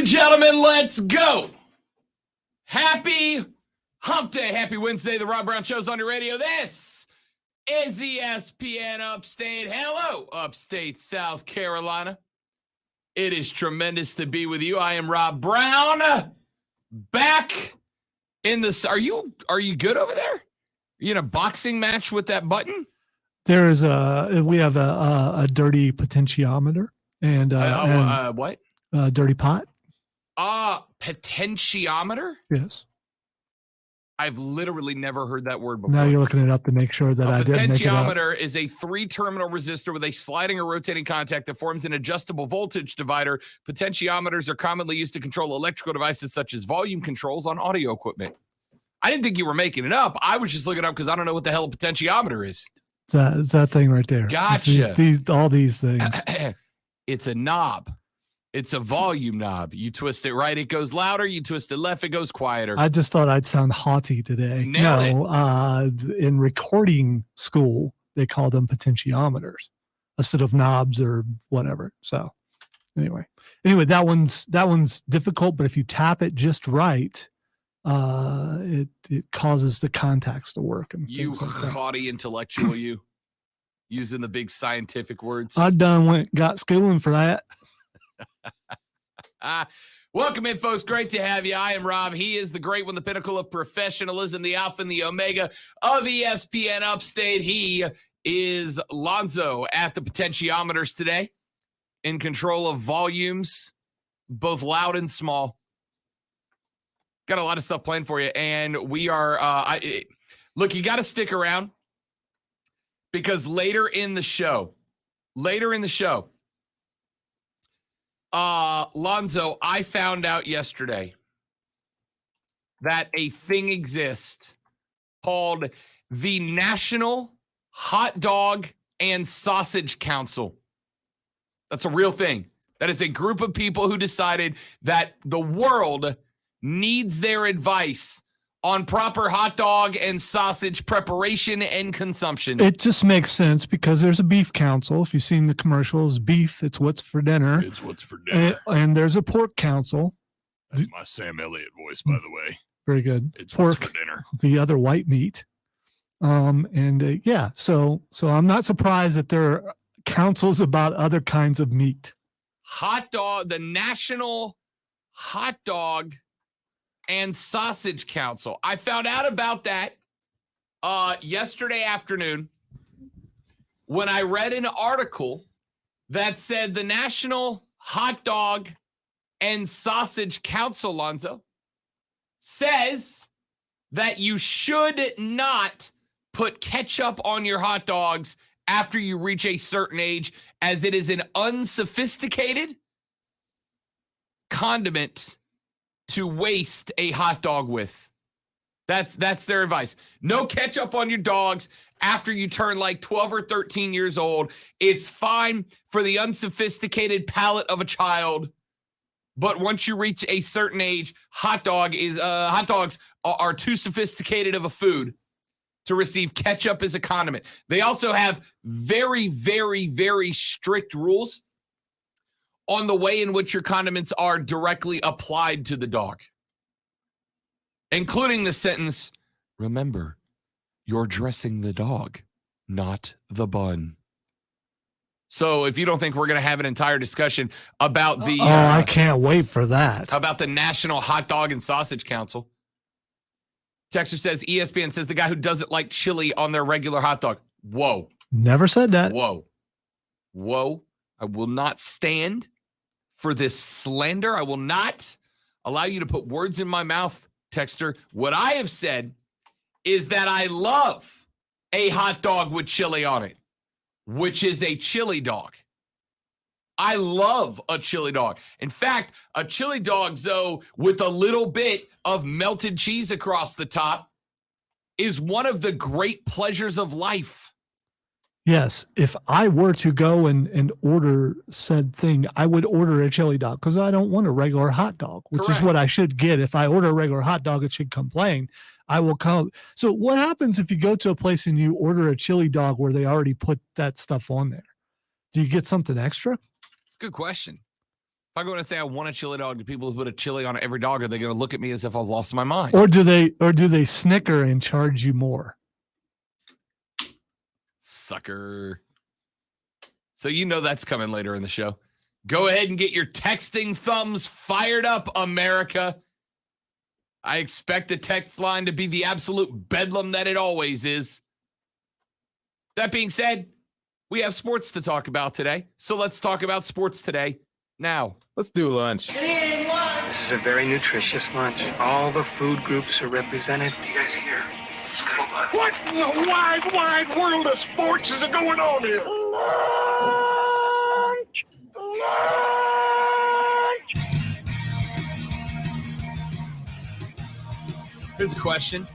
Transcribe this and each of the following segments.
and gentlemen, let's go. Happy Hump Day. Happy Wednesday. The Rob Brown Show's on your radio. This is ESPN Upstate. Hello, Upstate South Carolina. It is tremendous to be with you. I am Rob Brown. Back in the... Are you good over there? Are you in a boxing match with that button? We have a dirty potentiometer and what? Dirty pot. Potentiometer? Yes. I've literally never heard that word before. Now you're looking it up to make sure that I didn't make it up. A potentiometer is a 3-terminal resistor with a sliding or rotating contact that forms an adjustable voltage divider. Potentiometers are commonly used to control electrical devices such as volume controls on audio equipment. I didn't think you were making it up. I was just looking up because I don't know what the hell a potentiometer is. It's that thing right there. Gotcha. All these things. It's a knob. It's a volume knob. You twist it right, it goes louder. You twist it left, it goes quieter. I just thought I'd sound haughty today. In recording school, they call them potentiometers instead of knobs or whatever. So anyway, that one's difficult, but if you tap it just right, it causes the contacts to work. And you haughty intellectual, you using the big scientific words. I got schooling for that. Welcome in, folks. Great to have you. I am Rob. He is the great one, the pinnacle of professionalism, the alpha and the omega of ESPN Upstate. He is Lonzo at the potentiometers today, in control of volumes, both loud and small. Got a lot of stuff planned for you, and we are look, you got to stick around because later in the show, Lonzo, I found out yesterday that a thing exists called the National Hot Dog and Sausage Council. That's a real thing. That is a group of people who decided that the world needs their advice on proper hot dog and sausage preparation and consumption. It just makes sense because there's a beef council. If you've seen the commercials, beef, it's what's for dinner. It's what's for dinner. And there's a pork council. That's my Sam Elliott voice, by the way. Very good. It's pork what's for dinner. The other white meat. So I'm not surprised that there are councils about other kinds of meat. Hot dog, the National Hot Dog and Sausage Council. I found out about that yesterday afternoon when I read an article that said the National Hot Dog and Sausage Council, Lonzo, says that you should not put ketchup on your hot dogs after you reach a certain age, as it is an unsophisticated condiment to waste a hot dog with. That's their advice. No ketchup on your dogs after you turn like 12 or 13 years old. It's fine for the unsophisticated palate of a child, but once you reach a certain age, hot dogs are too sophisticated of a food to receive ketchup as a condiment. They also have very, very, very strict rules on the way in which your condiments are directly applied to the dog, including the sentence, "Remember, you're dressing the dog, not the bun." So if you don't think we're going to have an entire discussion about the... I can't wait for that. About the National Hot Dog and Sausage Council. Texter says, ESPN says the guy who doesn't like chili on their regular hot dog. Whoa. Never said that. Whoa. I will not stand for this slander. I will not allow you to put words in my mouth, Texter. What I have said is that I love a hot dog with chili on it, which is a chili dog. I love a chili dog. In fact, a chili dog, though, with a little bit of melted cheese across the top is one of the great pleasures of life. Yes, if I were to go and order said thing, I would order a chili dog because I don't want a regular hot dog, which Correct. is what I should get. If I order a regular hot dog, it should come plain. I will come. So what happens if you go to a place and you order a chili dog where they already put that stuff on there? Do you get something extra? It's a good question. If I go in and say I want a chili dog to people who put a chili on every dog, are they going to look at me as if I've lost my mind? Or do they snicker and charge you more? Sucker. So you know that's coming later in the show. Go ahead and get your texting thumbs fired up, America. I expect the text line to be the absolute bedlam that it always is. That being said, we have sports to talk about today. So let's talk about sports today now. Let's do lunch. This is a very nutritious lunch. All the food groups are represented. You guys here? What in the wide, wide world of sports is going on here? Lunch! Lunch! Here's a question.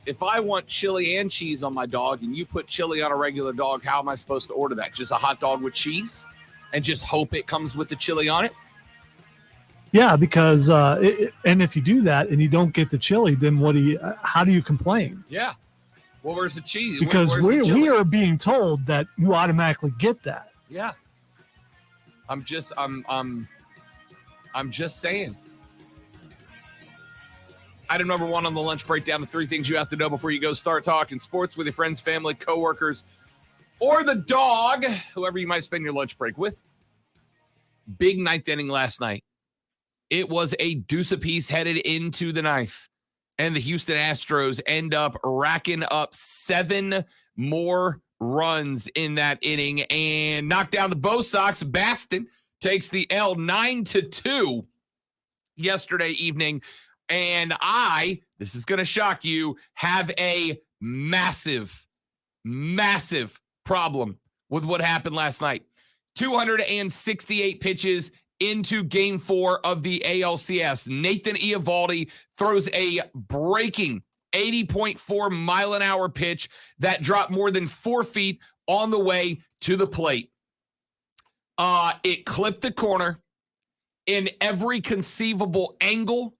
If I want chili and cheese on my dog and you put chili on a regular dog, how am I supposed to order that? Just a hot dog with cheese and just hope it comes with the chili on it? Yeah, because and if you do that and you don't get the chili, then how do you complain? Yeah. Well, where's the cheese? Because Where's the we chili? are being told that you automatically get that. Yeah. I'm just saying. Item number 1 on the lunch breakdown, the 3 things you have to know before you go start talking sports with your friends, family, coworkers, or the dog, whoever you might spend your lunch break with. Big ninth inning last night. It was a deuce apiece headed into the ninth, and the Houston Astros end up racking up 7 more runs in that inning and knock down the Bo Sox. Baston takes the L 9-2 yesterday evening. And this is going to shock you, have a massive, massive problem with what happened last night. 268 pitches into Game 4 of the ALCS. Nathan Eovaldi throws a breaking 80.4-mile-an-hour pitch that dropped more than 4 feet on the way to the plate. It clipped the corner in every conceivable angle,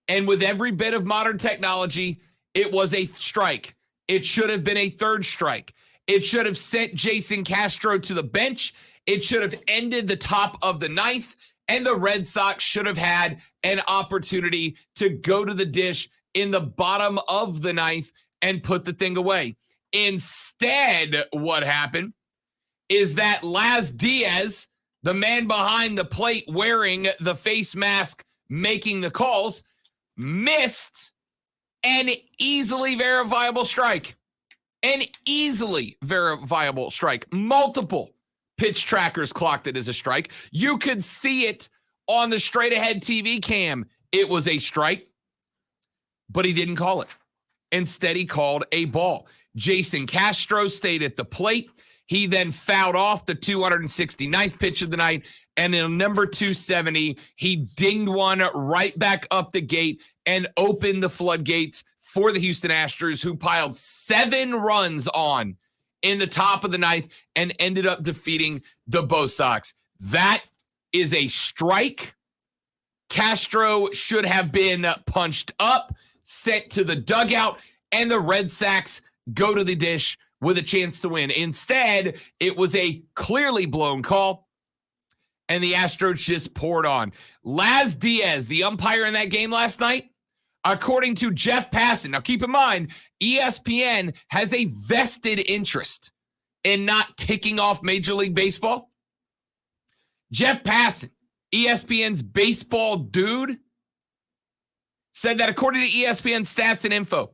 and with every bit of modern technology, it was a strike. It should have been a third strike. It should have sent Jason Castro to the bench. It should have ended the top of the ninth, and the Red Sox should have had an opportunity to go to the dish in the bottom of the ninth and put the thing away. Instead, what happened is that Laz Diaz, the man behind the plate wearing the face mask, making the calls, missed an easily verifiable strike. An easily verifiable strike. Multiple pitch trackers clocked it as a strike. You could see it on the straight ahead TV cam. It was a strike, but he didn't call it. Instead, he called a ball. Jason Castro stayed at the plate. He then fouled off the 269th pitch of the night, and in number 270, he dinged one right back up the gate and opened the floodgates for the Houston Astros, who piled 7 runs on in the top of the ninth and ended up defeating the Bo Sox. That is a strike. Castro should have been punched up, sent to the dugout, and the Red Sox go to the dish with a chance to win. Instead, it was a clearly blown call, and the Astros just poured on. Laz Diaz, the umpire in that game last night, according to Jeff Passan. Now, keep in mind, ESPN has a vested interest in not ticking off Major League Baseball. Jeff Passan, ESPN's baseball dude, said that according to ESPN stats and info,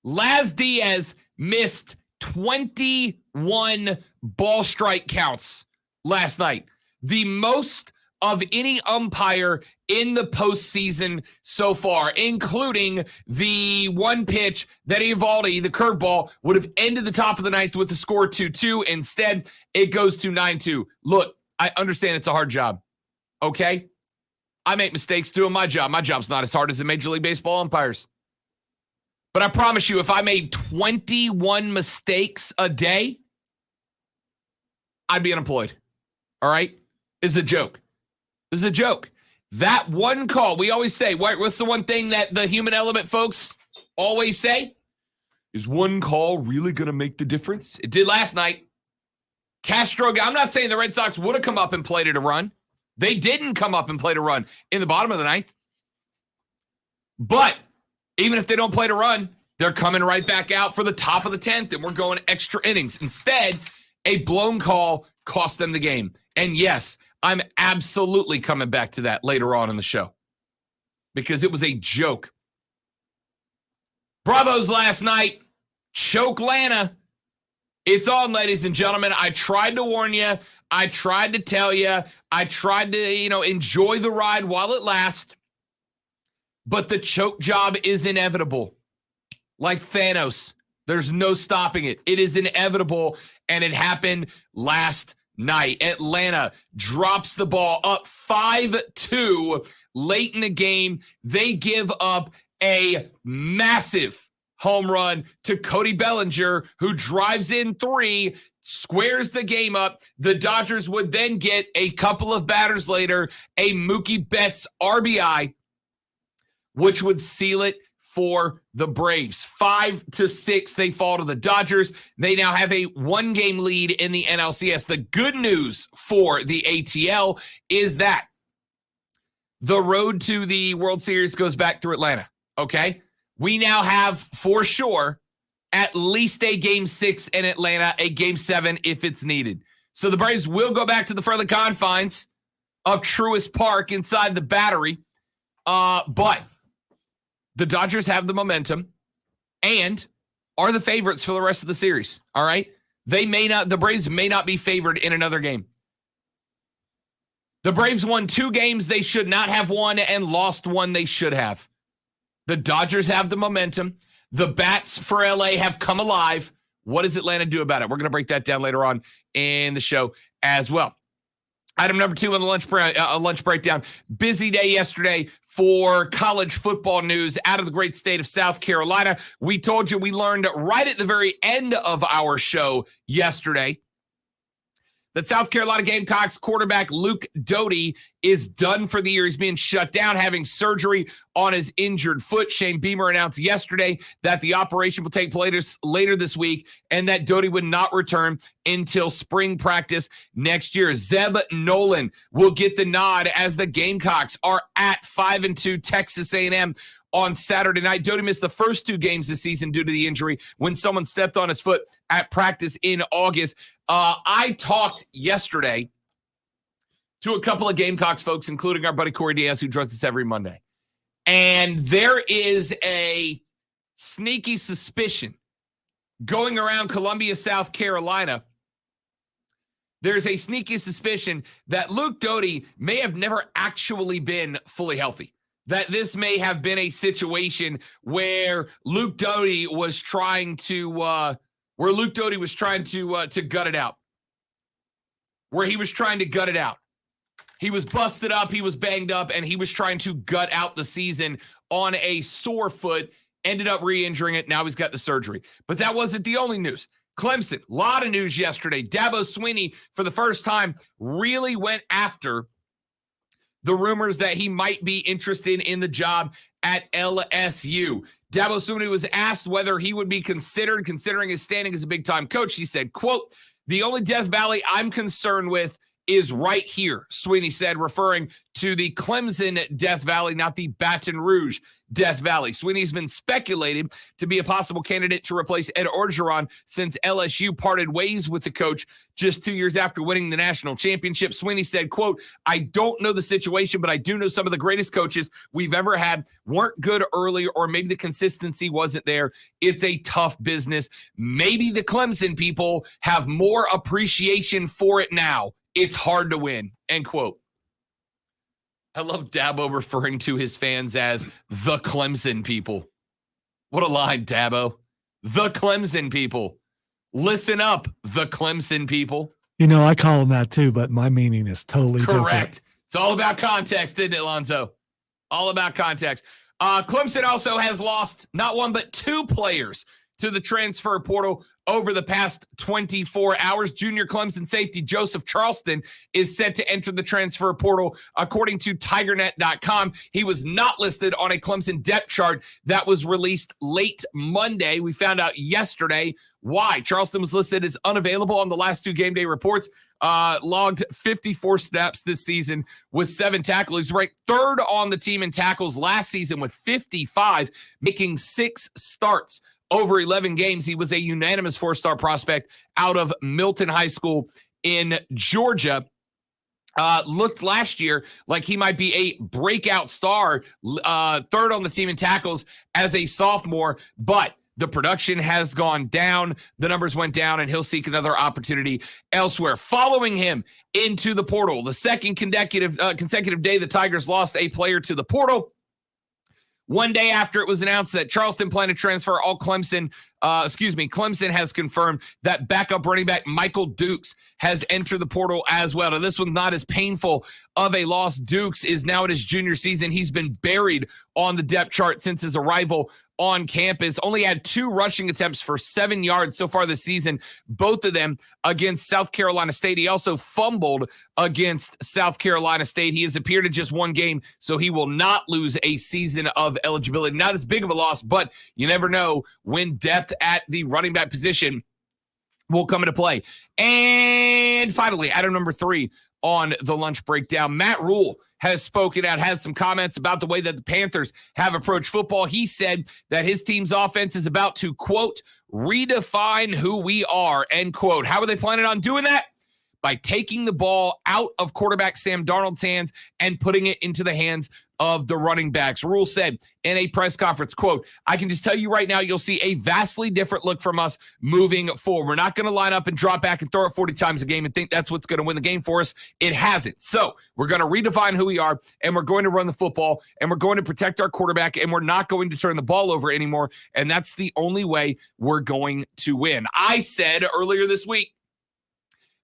Laz Diaz missed 21 ball strike counts last night, the most of any umpire in the postseason so far, including the one pitch that Eovaldi, the curveball, would have ended the top of the ninth with the score 2-2. Instead, it goes to 9-2. Look, I understand it's a hard job, okay? I make mistakes doing my job. My job's not as hard as the Major League Baseball umpires. But I promise you, if I made 21 mistakes a day, I'd be unemployed. All right? It's a joke. It's a joke. That one call, we always say, what's the one thing that the human element folks always say? Is one call really going to make the difference? It did last night. Castro, I'm not saying the Red Sox would have come up and played it a run. They didn't come up and play to run in the bottom of the ninth. But even if they don't play to run, they're coming right back out for the top of the 10th, and we're going extra innings. Instead, a blown call cost them the game. And yes, I'm absolutely coming back to that later on in the show because it was a joke. Bravos last night, choke Lana. It's on, ladies and gentlemen. I tried to warn you. I tried to tell you. I tried to, enjoy the ride while it lasts. But the choke job is inevitable. Like Thanos, there's no stopping it. It is inevitable, and it happened last night. Atlanta drops the ball up 5-2 late in the game. They give up a massive home run to Cody Bellinger, who drives in 3, squares the game up. The Dodgers would then get a couple of batters later, a Mookie Betts RBI, which would seal it for the Braves. 5-6, they fall to the Dodgers. They now have a 1-game lead in the NLCS. The good news for the ATL is that the road to the World Series goes back through Atlanta, okay? We now have, for sure, at least a Game 6 in Atlanta, a Game 7 if it's needed. So the Braves will go back to the further confines of Truist Park inside the Battery, but the Dodgers have the momentum and are the favorites for the rest of the series. All right. The Braves may not be favored in another game. The Braves won 2 games they should not have won and lost 1 they should have. The Dodgers have the momentum. The bats for LA have come alive. What does Atlanta do about it? We're going to break that down later on in the show as well. Item number 2 on the lunch breakdown. Busy day yesterday for college football news out of the great state of South Carolina. We told you, we learned right at the very end of our show yesterday that South Carolina Gamecocks quarterback Luke Doty is done for the year. He's being shut down, having surgery on his injured foot. Shane Beamer announced yesterday that the operation will take place later this week and that Doty would not return until spring practice next year. Zeb Nolan will get the nod as the Gamecocks are at 5-2 Texas A&M on Saturday night. Doty missed the first 2 games this season due to the injury when someone stepped on his foot at practice in August. I talked yesterday to a couple of Gamecocks folks, including our buddy Corey Diaz, who joins us every Monday. And there is a sneaky suspicion going around Columbia, South Carolina. There's a sneaky suspicion that Luke Doty may have never actually been fully healthy. That this may have been a situation where Luke Doty was trying to gut it out. Where he was trying to gut it out. He was busted up, he was banged up, and he was trying to gut out the season on a sore foot, ended up re-injuring it. Now he's got the surgery. But that wasn't the only news. Clemson, a lot of news yesterday. Dabo Swinney, for the first time, really went after the rumors that he might be interested in the job at LSU. Dabo Swinney was asked whether he would be considered, considering his standing as a big-time coach. He said, quote, "The only Death Valley I'm concerned with is right here," Swinney said, referring to the Clemson Death Valley, not the Baton Rouge Death Valley. Swinney's been speculated to be a possible candidate to replace Ed Orgeron since LSU parted ways with the coach just 2 years after winning the national championship. Swinney said, quote, "I don't know the situation, but I do know some of the greatest coaches we've ever had weren't good early, or maybe the consistency wasn't there. It's a tough business. Maybe the Clemson people have more appreciation for it now. It's hard to win," end quote. I love Dabo referring to his fans as the Clemson people. What a line, Dabo. The Clemson people. Listen up, the Clemson people. I call them that too, but my meaning is totally correct. Different. It's all about context, isn't it, Lonzo? All about context. Clemson also has lost not 1 but 2 players to the transfer portal over the past 24 hours. Junior Clemson safety Joseph Charleston is set to enter the transfer portal. According to TigerNet.com, he was not listed on a Clemson depth chart that was released late Monday. We found out yesterday why. Charleston was listed as unavailable on the last 2 game day reports. Logged 54 snaps this season with 7 tackles. He's ranked 3rd on the team in tackles last season with 55, making 6 starts over 11 games. He was a unanimous 4-star prospect out of Milton High School in Georgia. Looked last year like he might be a breakout star, 3rd on the team in tackles as a sophomore, but the production has gone down. The numbers went down, and he'll seek another opportunity elsewhere. Following him into the portal, the second consecutive day the Tigers lost a player to the portal. One day after it was announced that Charleston planned to transfer, Clemson has confirmed that backup running back Michael Dukes has entered the portal as well. Now, this one's not as painful of a loss. Dukes is now in his junior season. He's been buried on the depth chart since his arrival on campus. Only had 2 rushing attempts for 7 yards so far this season, both of them against South Carolina State. He also fumbled against South Carolina State. He has appeared in just 1 game, so he will not lose a season of eligibility. Not as big of a loss, but you never know when depth at the running back position will come into play. And finally, item number 3 on the lunch breakdown, Matt Rule has spoken out, had some comments about the way that the Panthers have approached football. He said that his team's offense is about to, quote, redefine who we are, end quote. How are they planning on doing that? By taking the ball out of quarterback Sam Darnold's hands and putting it into the hands of the running backs. Rule said in a press conference, quote, I can just tell you right now, you'll see a vastly different look from us moving forward. We're not going to line up and drop back and throw it 40 times a game and think that's what's going to win the game for us. It hasn't. So we're going to redefine who we are, and we're going to run the football, and we're going to protect our quarterback, and we're not going to turn the ball over anymore. And that's the only way we're going to win. I said earlier this week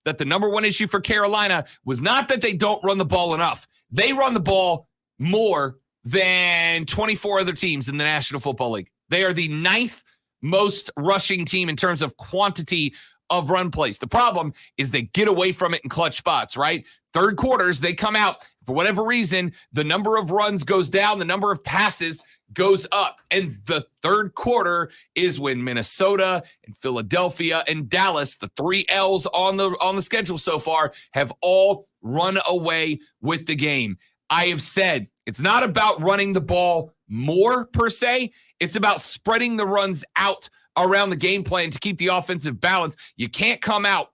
that the number 1 issue for Carolina was not that they don't run the ball enough. They run the ball more than 24 other teams in the National Football League. They are the 9th most rushing team in terms of quantity of run plays. The problem is they get away from it in clutch spots, right? Third quarters, they come out. For whatever reason, the number of runs goes down, the number of passes goes up. And the third quarter is when Minnesota and Philadelphia and Dallas, the 3 L's on the schedule so far, have all run away with the game. I have said it's not about running the ball more per se. It's about spreading the runs out around the game plan to keep the offensive balance. You can't come out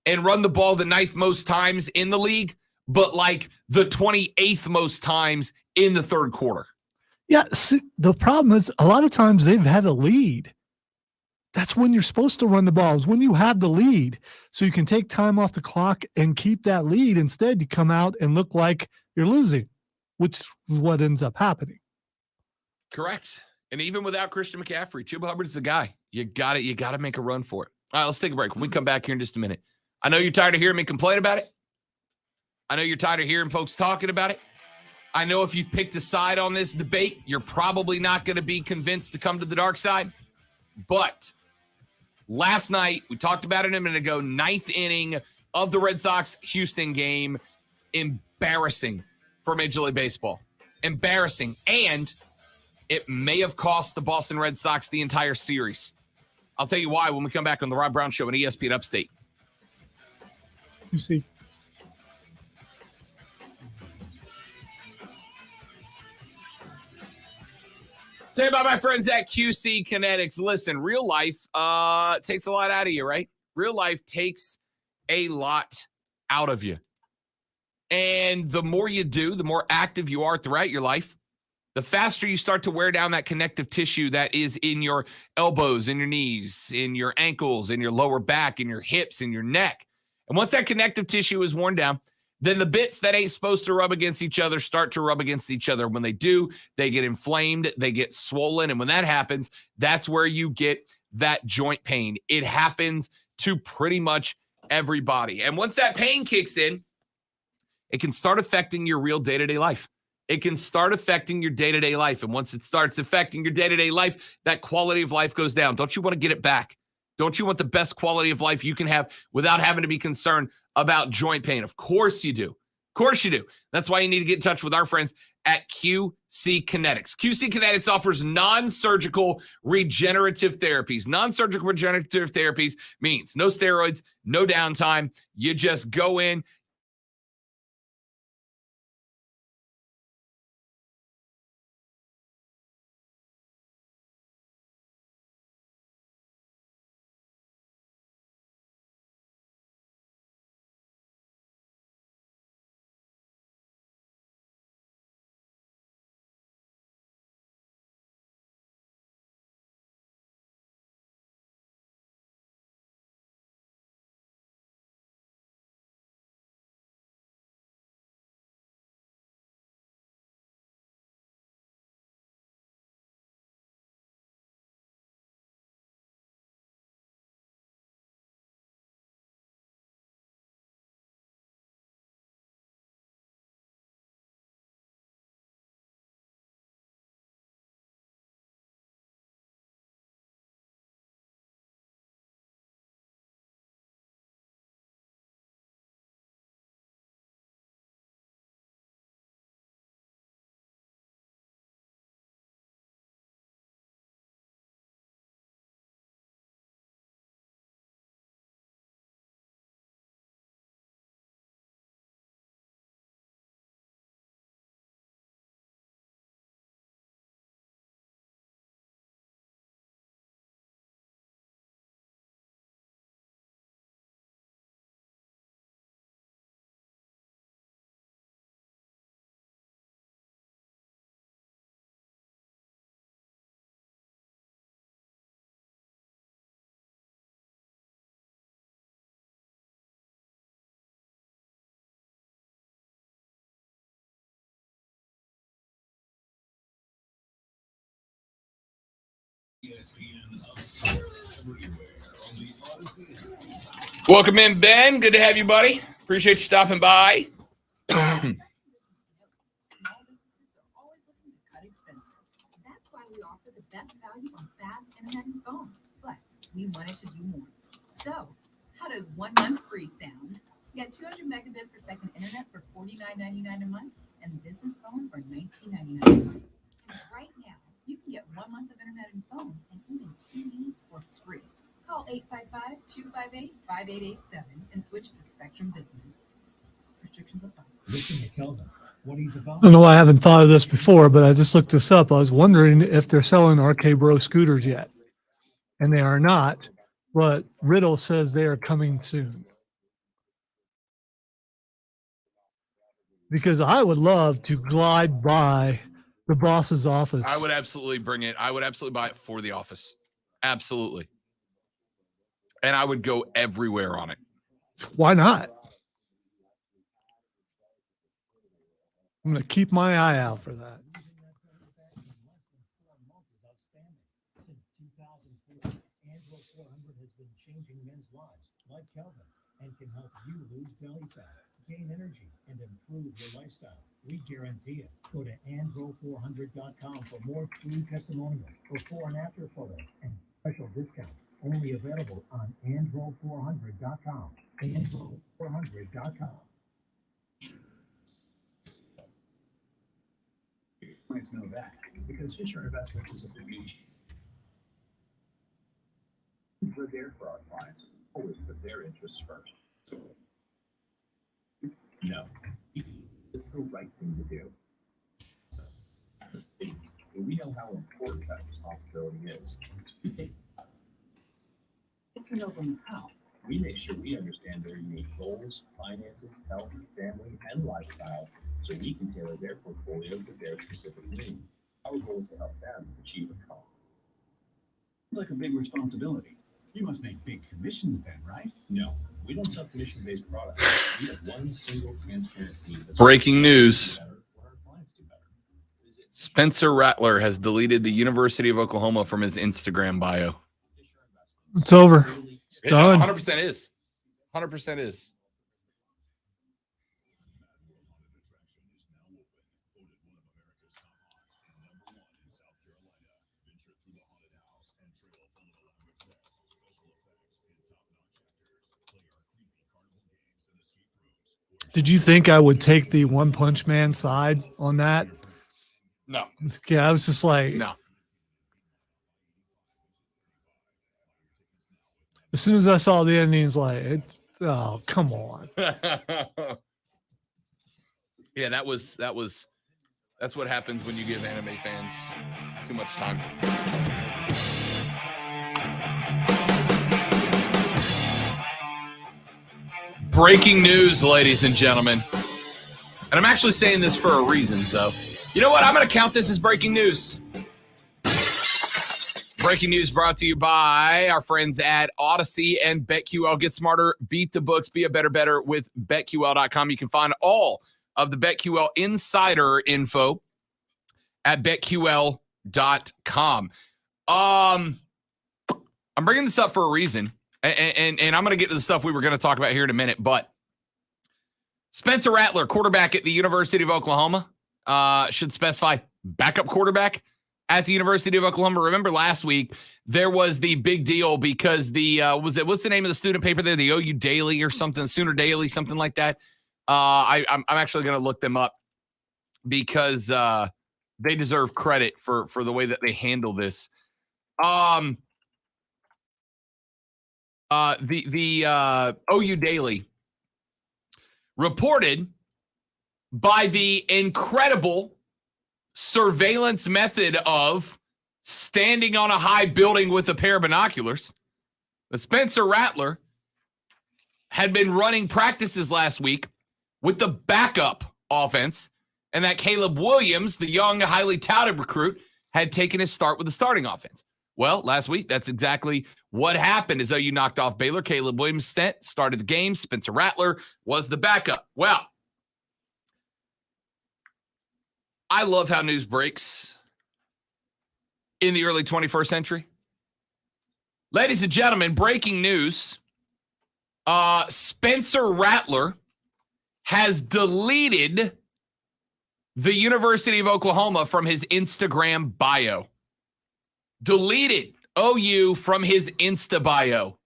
and run the ball the 9th most times in the league, but like the 28th most times in the third quarter. Yeah, see, the problem is a lot of times they've had a lead. That's when you're supposed to run the ball, is when you have the lead. So you can take time off the clock and keep that lead. Instead, you come out and look like you're losing, which is what ends up happening. Correct. And even without Christian McCaffrey, Chuba Hubbard is the guy. You got to make a run for it. All right, let's take a break. When we come back here in just a minute. I know you're tired of hearing me complain about it. I know you're tired of hearing folks talking about it. I know if you've picked a side on this debate, you're probably not going to be convinced to come to the dark side. But last night, we talked about it a minute ago, 9th inning of the Red Sox-Houston game. Embarrassing for Major League Baseball. Embarrassing. And it may have cost the Boston Red Sox the entire series. I'll tell you why when we come back on the Rob Brown Show on ESPN Upstate. You see. Tell you about my friends at QC Kinetics. Listen, real life takes a lot out of you, right? Real life takes a lot out of you. And the more you do, the more active you are throughout your life, the faster you start to wear down that connective tissue that is in your elbows, in your knees, in your ankles, in your lower back, in your hips, in your neck. And once that connective tissue is worn down, then the bits that ain't supposed to rub against each other start to rub against each other. When they do, they get inflamed, they get swollen. And when that happens, that's where you get that joint pain. It happens to pretty much everybody. And once that pain kicks in, it can start affecting your real day-to-day life. it can start affecting your day-to-day life. And once it starts affecting your day-to-day life, that quality of life goes down. Don't you want to get it back? Don't you want the best quality of life you can have without having to be concerned about joint pain? Of course you do. Of course you do. That's why you need to get in touch with our friends at QC Kinetics. QC Kinetics offers non-surgical regenerative therapies. Non-surgical regenerative therapies means no steroids, no downtime. You just go in. Welcome in, Ben. Good to have you, buddy. Appreciate you stopping by. Small businesses are always looking to cut expenses. That's why we offer the best value on fast internet and phone. But we wanted to do more. So, how does 1 month free sound? Get 200 megabit per second internet for $49.99 a month and business phone for $19.99 a month. And right now, you can get 1 month of internet and phone and even TV for free. Call 855-258-5887 and switch to Spectrum Business. Restrictions apply. Listen to Kelvin. What he's about. I don't know why I haven't thought of this before, but I just looked this up. I was wondering if they're selling RK Bro scooters yet. And they are not, but Riddle says they are coming soon. Because I would love to glide by the boss's office. I would absolutely bring it. I would absolutely buy it for the office. Absolutely. And I would go everywhere on it. Why not? I'm going to keep my eye out for that. Since 2004, Andro 400 has been changing men's lives, like Kelvin, and can help you lose belly fat, gain energy, and improve your lifestyle. We guarantee it. Go to andro400.com for more free testimonials, before and after photos, and special discounts. Only available on andro400.com. andro400.com. Clients know that because Fisher Investment is a big niche. We're there for our clients. Always put their interests first. No, it's the right thing to do. We know how important that responsibility is. Get to know them how. We make sure we understand their unique goals, finances, health, family, and lifestyle, so we can tailor their portfolio to their specific needs. Our goal is to help them achieve a goal. Like a big responsibility. You must make big commissions then, right? No, we don't sell commission-based products. We have one single transparent fee. Breaking news. Spencer Rattler has deleted the University of Oklahoma from his Instagram bio. It's over. It's done. 100% is. 100% is. Did you think I would take the One Punch Man side on that? No. Yeah, I was just like, No. as soon as I saw the endings, like, oh, come on. Yeah, that's what happens when you give anime fans too much time. Breaking news, ladies and gentlemen. And I'm actually saying this for a reason, so you know what? I'm going to count this as breaking news. Breaking news brought to you by our friends at Odyssey and BetQL. Get smarter, beat the books, be a better with BetQL.com. You can find all of the BetQL insider info at BetQL.com. I'm bringing this up for a reason, and I'm going to get to the stuff we were going to talk about here in a minute, but Spencer Rattler, quarterback at the University of Oklahoma, should specify backup quarterback at the University of Oklahoma. Remember last week there was the big deal because what's the name of the student paper there? The OU Daily or something, Sooner Daily, something like that. I'm actually going to look them up because they deserve credit for the way that they handle this. The OU Daily reported by the incredible surveillance method of standing on a high building with a pair of binoculars that Spencer Rattler had been running practices last week with the backup offense, and that Caleb Williams, the young, highly touted recruit, had taken his start with the starting offense. Well, last week, that's exactly what happened. As OU knocked off Baylor, Caleb Williams started the game. Spencer Rattler was the backup. Well, I love how news breaks in the early 21st century. Ladies and gentlemen, breaking news. Spencer Rattler has deleted the University of Oklahoma from his Instagram bio. Deleted OU from his Insta bio.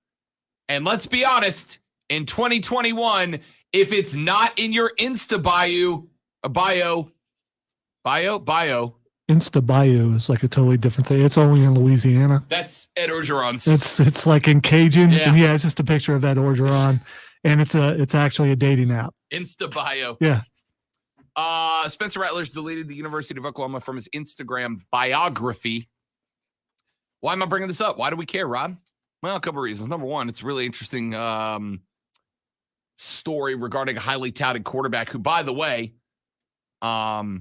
And let's be honest, in 2021, if it's not in your Insta bio. Insta Bayou is like a totally different thing. It's only in Louisiana. That's Ed Orgeron's. It's like in Cajun. Yeah. And yeah, it's just a picture of Ed Orgeron, and it's actually a dating app. Insta bio. Yeah. Spencer Rattler's deleted the University of Oklahoma from his Instagram biography. Why am I bringing this up? Why do we care, Rob? Well, a couple of reasons. Number one, it's a really interesting story regarding a highly touted quarterback who, by the way, a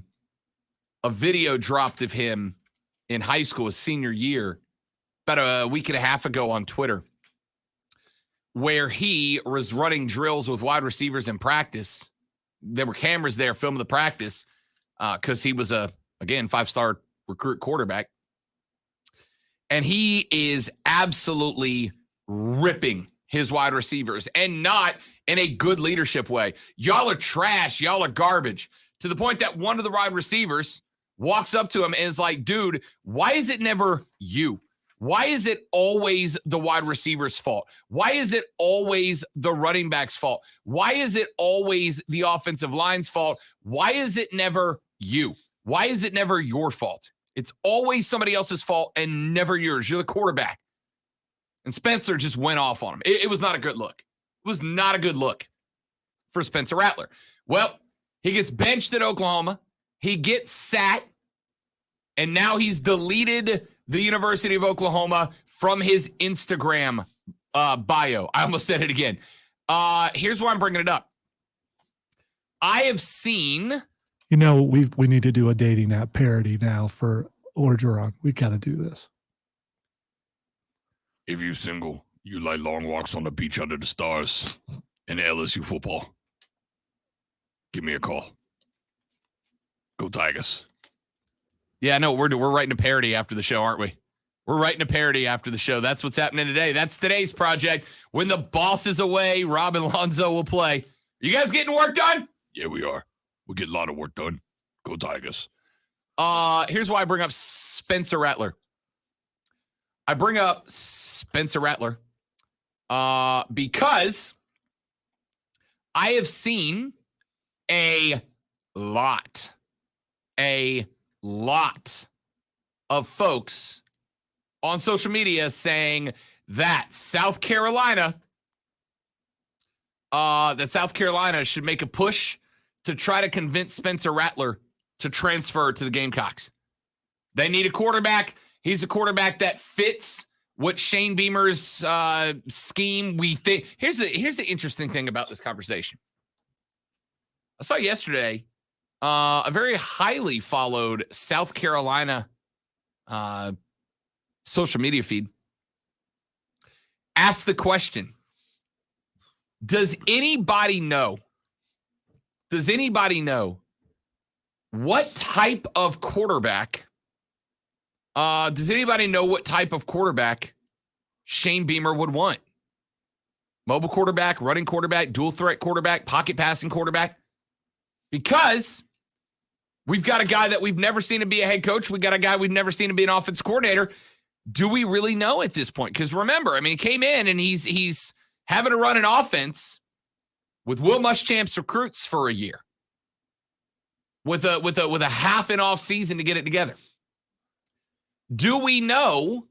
video dropped of him in high school, his senior year, about a week and a half ago on Twitter, where he was running drills with wide receivers in practice. There were cameras there filming the practice because he was again, 5-star recruit quarterback. And he is absolutely ripping his wide receivers, and not in a good leadership way. Y'all are trash. Y'all are garbage. To the point that one of the wide receivers walks up to him and is like, dude, why is it never you? Why is it always the wide receiver's fault? Why is it always the running back's fault? Why is it always the offensive line's fault? Why is it never you? Why is it never your fault? It's always somebody else's fault and never yours. You're the quarterback. And Spencer just went off on him. It was not a good look. It was not a good look for Spencer Rattler. Well, he gets benched at Oklahoma. He gets sat. And now he's deleted the University of Oklahoma from his Instagram bio. I almost said it again. Here's why I'm bringing it up. I have seen... You know, we need to do a dating app parody now for Orgeron. We got to do this. If you're single, you like long walks on the beach under the stars and LSU football, give me a call. Go Tigers. Yeah, no, we're writing a parody after the show, aren't we? We're writing a parody after the show. That's what's happening today. That's today's project. When the boss is away, Rob and Lonzo will play. You guys getting work done? Yeah, we are. We get a lot of work done. Go Tigers. Here's why I bring up Spencer Rattler. I bring up Spencer Rattler because I have seen a lot of folks on social media saying that South Carolina should make a push to try to convince Spencer Rattler to transfer to the Gamecocks. They need a quarterback. He's a quarterback that fits what Shane Beamer's scheme we think. Here's the interesting thing about this conversation. I saw yesterday a very highly followed South Carolina social media feed asked the question, does anybody know what type of quarterback Shane Beamer would want? Mobile quarterback, running quarterback, dual threat quarterback, pocket passing quarterback? Because we've got a guy that we've never seen him be a head coach. We got a guy we've never seen him be an offense coordinator. Do we really know at this point? Because remember, I mean, he came in and he's having to run an offense with Will Muschamp's recruits for a year, with a half an off season to get it together. Do we know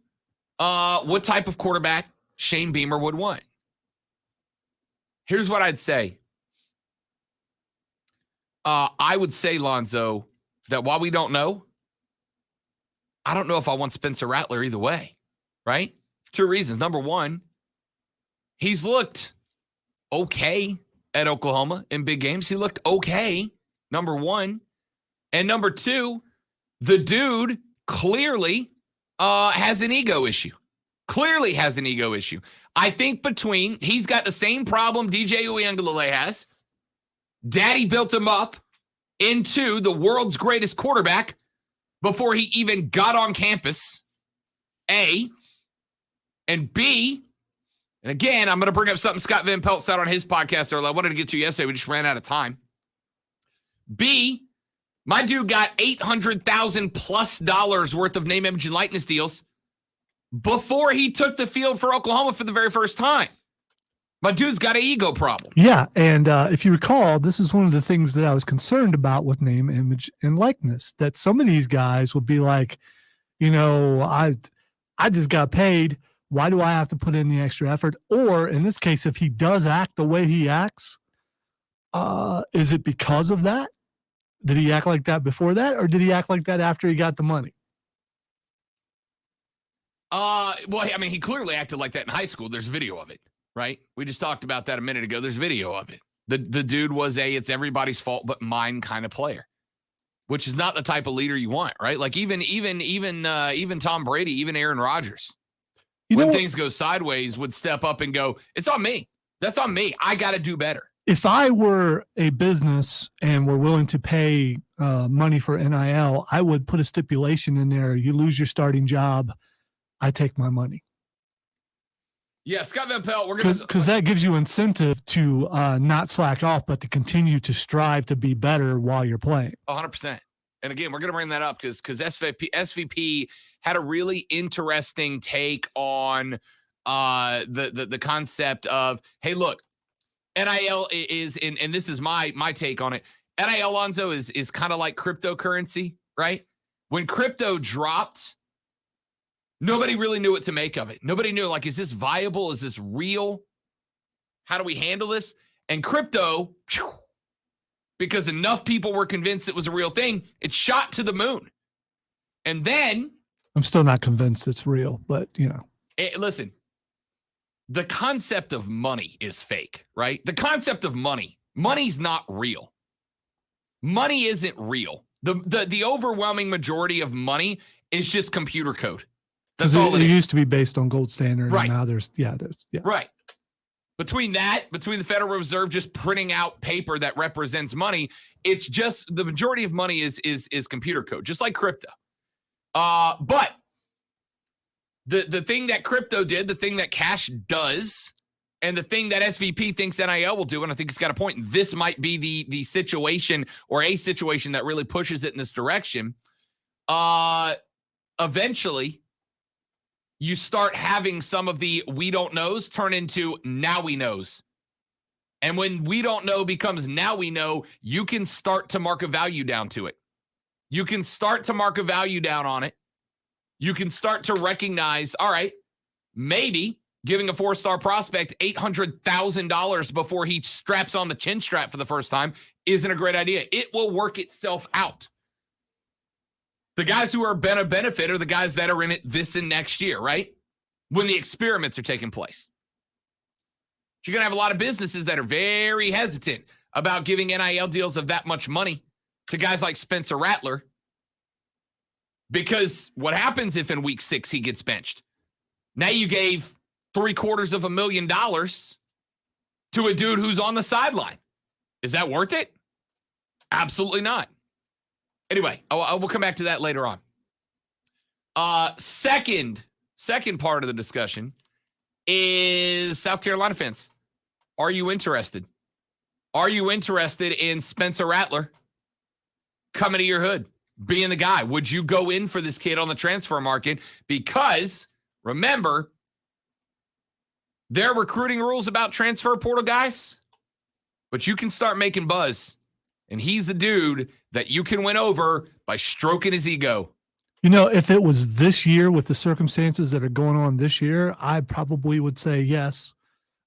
what type of quarterback Shane Beamer would want? Here's what I'd say. I would say, Lonzo, that while we don't know, I don't know if I want Spencer Rattler either way, right? For two reasons. Number one, he's looked okay at Oklahoma in big games. He looked okay, number one. And number two, the dude clearly has an ego issue. Clearly has an ego issue. I think he's got the same problem DJ Uiagalelei has. Daddy built him up into the world's greatest quarterback before he even got on campus, A. And B, and again, I'm going to bring up something Scott Van Pelt said on his podcast earlier. I wanted to get to yesterday. We just ran out of time. B, my dude got $800,000+ worth of name, image, and likeness deals before he took the field for Oklahoma for the very first time. My dude's got an ego problem. Yeah, and if you recall, this is one of the things that I was concerned about with name, image, and likeness, that some of these guys would be like, I just got paid. Why do I have to put in the extra effort? Or in this case, if he does act the way he acts, is it because of that? Did he act like that before that, or did he act like that after he got the money? Well, I mean, he clearly acted like that in high school. There's video of it, right? We just talked about that a minute ago. There's video of it. The dude was it's everybody's fault but mine kind of player, which is not the type of leader you want, right? Like even Tom Brady, even Aaron Rodgers, when things go sideways, would step up and go, "It's on me. That's on me. I got to do better." If I were a business and were willing to pay money for NIL, I would put a stipulation in there. You lose your starting job, I take my money. Yeah, Scott Van Pelt, we're going because that gives you incentive to not slack off, but to continue to strive to be better while you're playing. 100%. And again, we're going to bring that up because SVP had a really interesting take on the concept of, hey, look, NIL is and this is my take on it. NIL, Lonzo, is kind of like cryptocurrency, right? When crypto dropped, nobody really knew what to make of it. Nobody knew, like, is this viable? Is this real? How do we handle this? And crypto, because enough people were convinced it was a real thing, it shot to the moon. And then I'm still not convinced it's real, but listen, the concept of money is fake, right? The concept of money's not real. Money isn't real. The overwhelming majority of money is just computer code. That's all it used to be based on gold standard. Right. And now there's. Right. Between the Federal Reserve just printing out paper that represents money, it's just the majority of money is computer code, just like crypto. But the thing that crypto did, the thing that cash does, and the thing that SVP thinks NIL will do, and I think it's got a point, and this might be the situation or a situation that really pushes it in this direction. Eventually, you start having some of the we don't knows turn into now we knows. And when we don't know becomes now we know, you can start to mark a value down to it. You can start to mark a value down on it. You can start to recognize, all right, maybe giving a 4-star prospect $800,000 before he straps on the chin strap for the first time isn't a great idea. It will work itself out. The guys who are a benefit are the guys that are in it this and next year, right? When the experiments are taking place. You're going to have a lot of businesses that are very hesitant about giving NIL deals of that much money to guys like Spencer Rattler. Because what happens if in week 6 he gets benched? Now you gave $750,000 to a dude who's on the sideline. Is that worth it? Absolutely not. Anyway, we'll come back to that later on. Second part of the discussion is South Carolina fans. Are you interested? Are you interested in Spencer Rattler coming to your hood, being the guy? Would you go in for this kid on the transfer market? Because remember, there are recruiting rules about transfer portal guys, but you can start making buzz. And he's the dude that you can win over by stroking his ego. You know, if it was this year with the circumstances that are going on this year, I probably would say yes.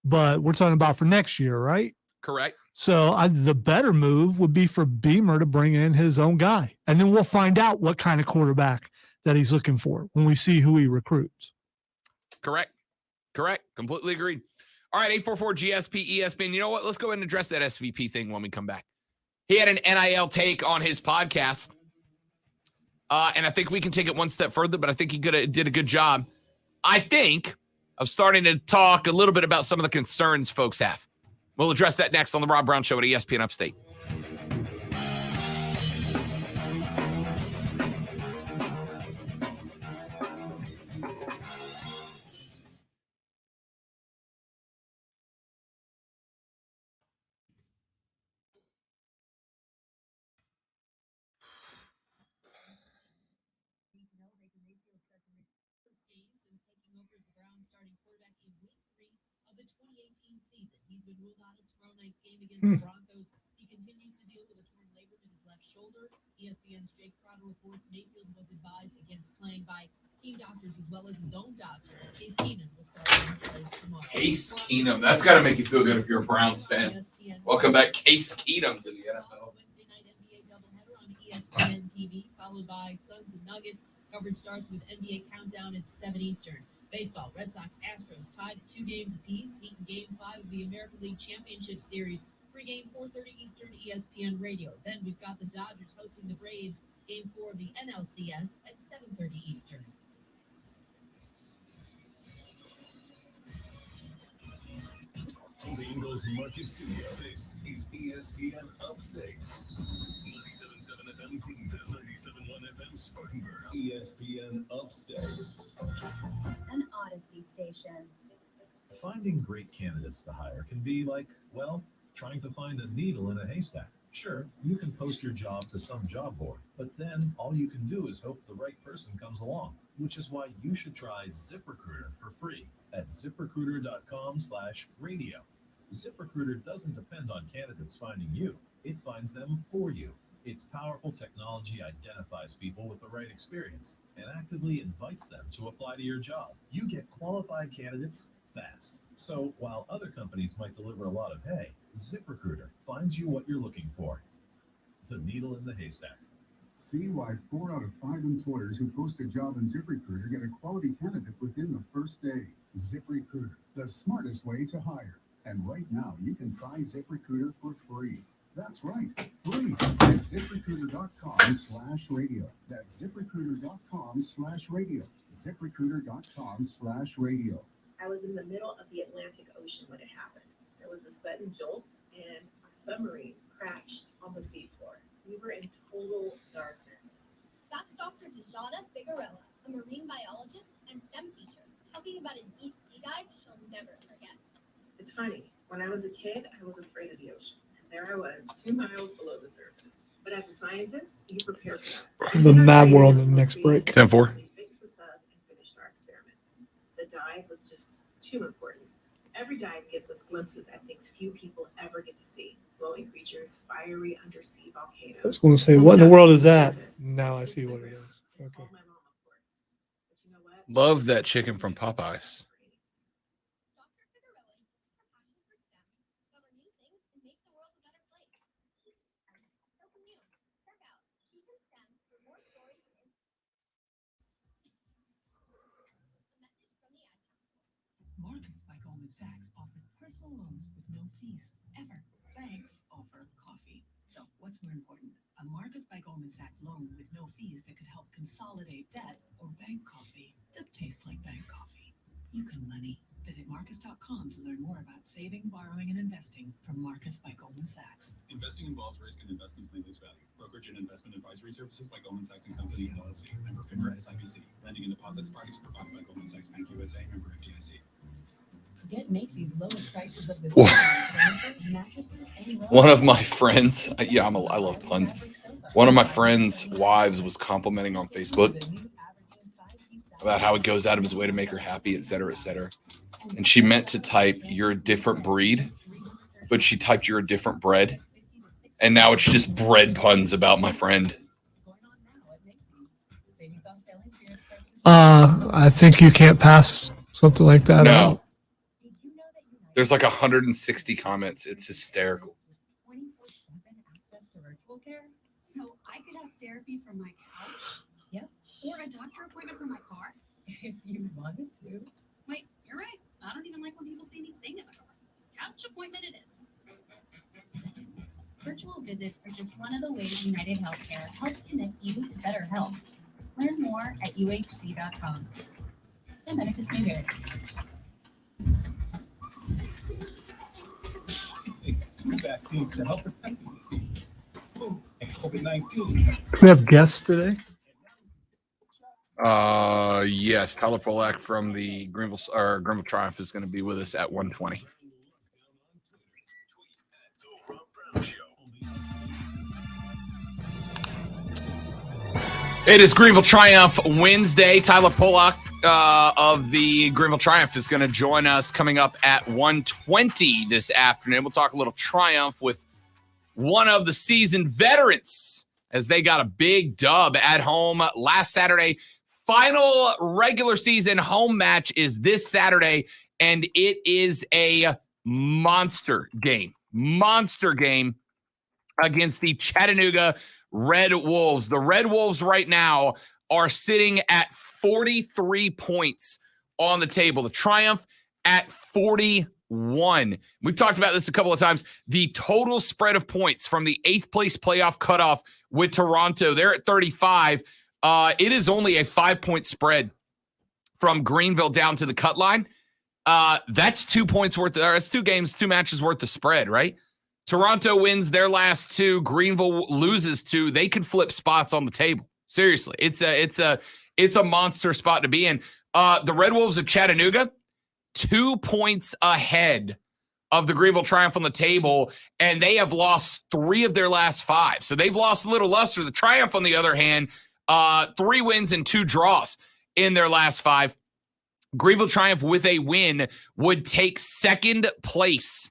But we're talking about for next year, right? Correct. So the better move would be for Beamer to bring in his own guy. And then we'll find out what kind of quarterback that he's looking for when we see who he recruits. Correct. Completely agreed. All right, 844-GSP, ESPN. You know what? Let's go ahead and address that SVP thing when we come back. He had an NIL take on his podcast. And I think we can take it one step further, but I think he did a good job. I think of starting to talk a little bit about some of the concerns folks have. We'll address that next on the Rob Brown Show at ESPN Upstate. He's been ruled out of tomorrow night's game against the Broncos. He continues to deal with a torn labrum in his left shoulder. ESPN's Jake Crowder reports Mayfield was advised against playing by team doctors as well as his own doctor. Case Keenum will start against Steelers tomorrow. Case Keenum. That's got to make you feel good if you're a Browns fan. Welcome back, Case Keenum, to the NFL. Wednesday night NBA doubleheader on ESPN TV, followed by Suns and Nuggets. Coverage starts with NBA Countdown at 7 Eastern. Baseball, Red Sox, Astros tied at 2 games apiece, meet in Game 5 of the American League Championship Series. Pre-game 4:30 Eastern, ESPN Radio. Then we've got the Dodgers hosting the Braves. Game 4 of the NLCS at 7:30 Eastern. From the Ingles Market Studio, this is ESPN Upstate. 97.7 FM Greenville, 97.1 FM Spartanburg. ESPN Upstate. An Odyssey station. Finding great candidates to hire can be like, well, trying to find a needle in a haystack. Sure, you can post your job to some job board, but then all you can do is hope the right person comes along, which is why you should try ZipRecruiter for free at ZipRecruiter.com/radio. ZipRecruiter doesn't depend on candidates finding you. It finds them for you. Its powerful technology identifies people with the right experience and actively invites them to apply to your job. You get qualified candidates fast. So while other companies might deliver a lot of hay, ZipRecruiter finds you what you're looking for. The needle in the haystack. See why 4 out of 5 employers who post a job in ZipRecruiter get a quality candidate within the first day. ZipRecruiter, the smartest way to hire. And right now, you can try ZipRecruiter for free. That's right, free at ZipRecruiter.com/radio. That's ZipRecruiter.com/radio. ZipRecruiter.com/radio. I was in the middle of the Atlantic Ocean when it happened. There was a sudden jolt and our submarine crashed on the seafloor. We were in total darkness. That's Dr. Dejana Figueroa, a marine biologist and STEM teacher, talking about a deep sea dive she'll never forget. It's funny, when I was a kid, I was afraid of the ocean. And there I was, 2 miles below the surface. But as a scientist, you prepare for that. The Mad World in the next break. 10-4. We fixed the sub and finished our experiments. The dive was just too important. Every dive gives us glimpses at things few people ever get to see. Glowing creatures, fiery undersea volcanoes. I was going to say, what in the world is that? Now I see what it is. Okay. Love that chicken from Popeyes. Dr. Figueroa uses her passion for STEM to discover new things and make the world a better place. So can you. Check out She Can STEM for more stories and a message from the Ad Council. Marcus by Goldman Sachs offers personal loans with no fees, ever. Banks offer coffee. So what's more important? A Marcus by Goldman Sachs loan with no fees that could help consolidate debt, or bank coffee that tastes like bank coffee. You can money. Visit Marcus.com to learn more about saving, borrowing, and investing from Marcus by Goldman Sachs. Investing involves risk and investments may lose value. Brokerage and investment advisory services by Goldman Sachs and Company, LLC. Member FINRA SIPC. Lending and deposits products provided by Goldman Sachs Bank USA. Member FDIC. Get Macy's lowest prices of the One of my friends, I love puns. One of my friends' wives was complimenting on Facebook about how it goes out of his way to make her happy, et cetera, et cetera. And she meant to type, "You're a different breed," but she typed, "You're a different bread." And now it's just bread puns about my friend. I think you can't pass something like that No. out. There's like 160 comments. It's hysterical. 24/7 access to virtual care. So I could have therapy from my couch. Yep. Or a doctor appointment from my car. If you wanted to. Wait, you're right. I don't even like when people see me sing in my car. Couch appointment it is. Virtual visits are just one of the ways United Healthcare helps connect you to better health. Learn more at uhc.com. The benefits may vary. Vaccines to help protect the disease. And COVID-19. We have guests today. Yes, Tyler Polak from the Greenville Triumph is going to be with us at 1:20. It is Greenville Triumph Wednesday. Tyler Polak of the Greenville Triumph is going to join us coming up at 1:20 this afternoon. We'll talk a little Triumph with one of the seasoned veterans as they got a big dub at home last Saturday. Final regular season home match is this Saturday, and it is a monster game against the Chattanooga Red Wolves. The Red Wolves right now are sitting at 43 points on the table. The Triumph at 41. We've talked about this a couple of times. The total spread of points from the 8th place playoff cutoff with Toronto, they're at 35. It is only a 5-point spread from Greenville down to the cut line. That's 2 points worth. That's 2 games, 2 matches worth of spread, right? Toronto wins their last 2. Greenville loses 2. They could flip spots on the table. Seriously, it's a monster spot to be in. The Red Wolves of Chattanooga, 2 points ahead of the Greenville Triumph on the table, and they have lost 3 of their last 5. So they've lost a little luster. The Triumph, on the other hand, 3 wins and 2 draws in their last 5. Greenville Triumph with a win would take second place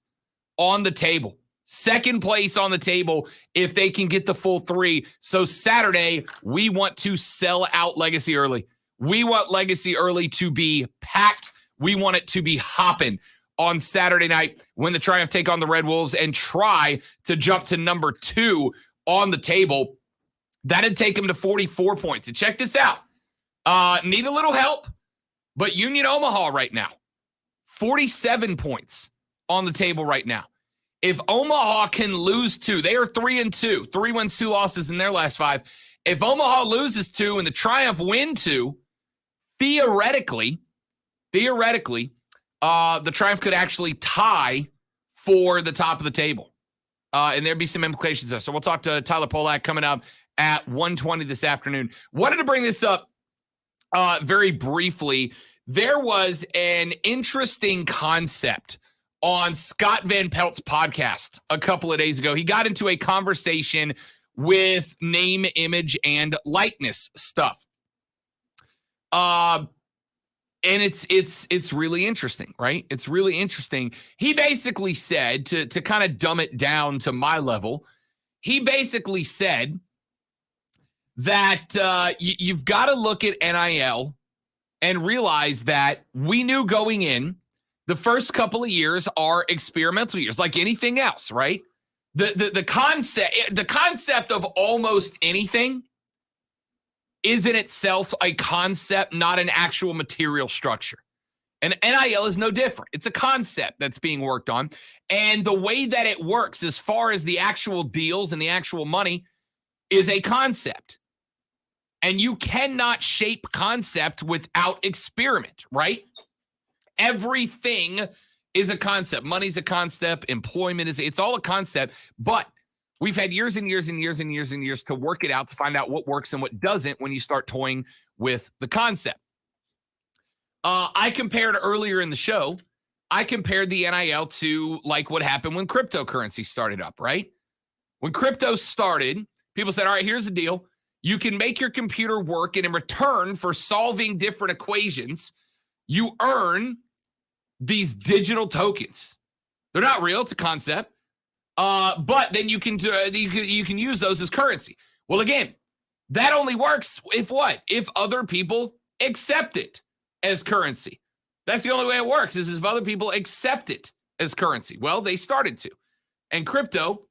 on the table. Second place on the table if they can get the full 3. So Saturday, we want to sell out Legacy Early. We want Legacy Early to be packed. We want it to be hopping on Saturday night when the Triumph take on the Red Wolves and try to jump to number 2 on the table. That'd take them to 44 points. And check this out. Need a little help, but Union Omaha right now, 47 points on the table right now. If Omaha can lose 2, they are 3-2, 3 wins, 2 losses in their last 5. If Omaha loses 2 and the Triumph win 2, theoretically, the Triumph could actually tie for the top of the table. And there'd be some implications there. So we'll talk to Tyler Polak coming up at 1:20 this afternoon. Wanted to bring this up very briefly. There was an interesting concept on Scott Van Pelt's podcast a couple of days ago. He got into a conversation with name, image, and likeness stuff. And it's really interesting, right? It's really interesting. He basically said, to kind of dumb it down to my level, he basically said that you've got to look at NIL and realize that we knew going in, the first couple of years are experimental years, like anything else, right? The concept of almost anything is in itself a concept, not an actual material structure. And NIL is no different. It's a concept that's being worked on. And the way that it works as far as the actual deals and the actual money is a concept. And you cannot shape concept without experiment, right? Everything is a concept. Money's a concept. Employment it's all a concept. But we've had years and years and years and years and years to work it out, to find out what works and what doesn't when you start toying with the concept. I compared earlier in the show, I compared the NIL to like what happened when cryptocurrency started up, right? When crypto started, people said, all right, here's the deal. You can make your computer work, and in return for solving different equations, you earn these digital tokens. They're not real. It's a concept. But then you can use those as currency. Well, again, that only works if what? If other people accept it as currency. That's the only way it works, is if other people accept it as currency. Well, they started to. And crypto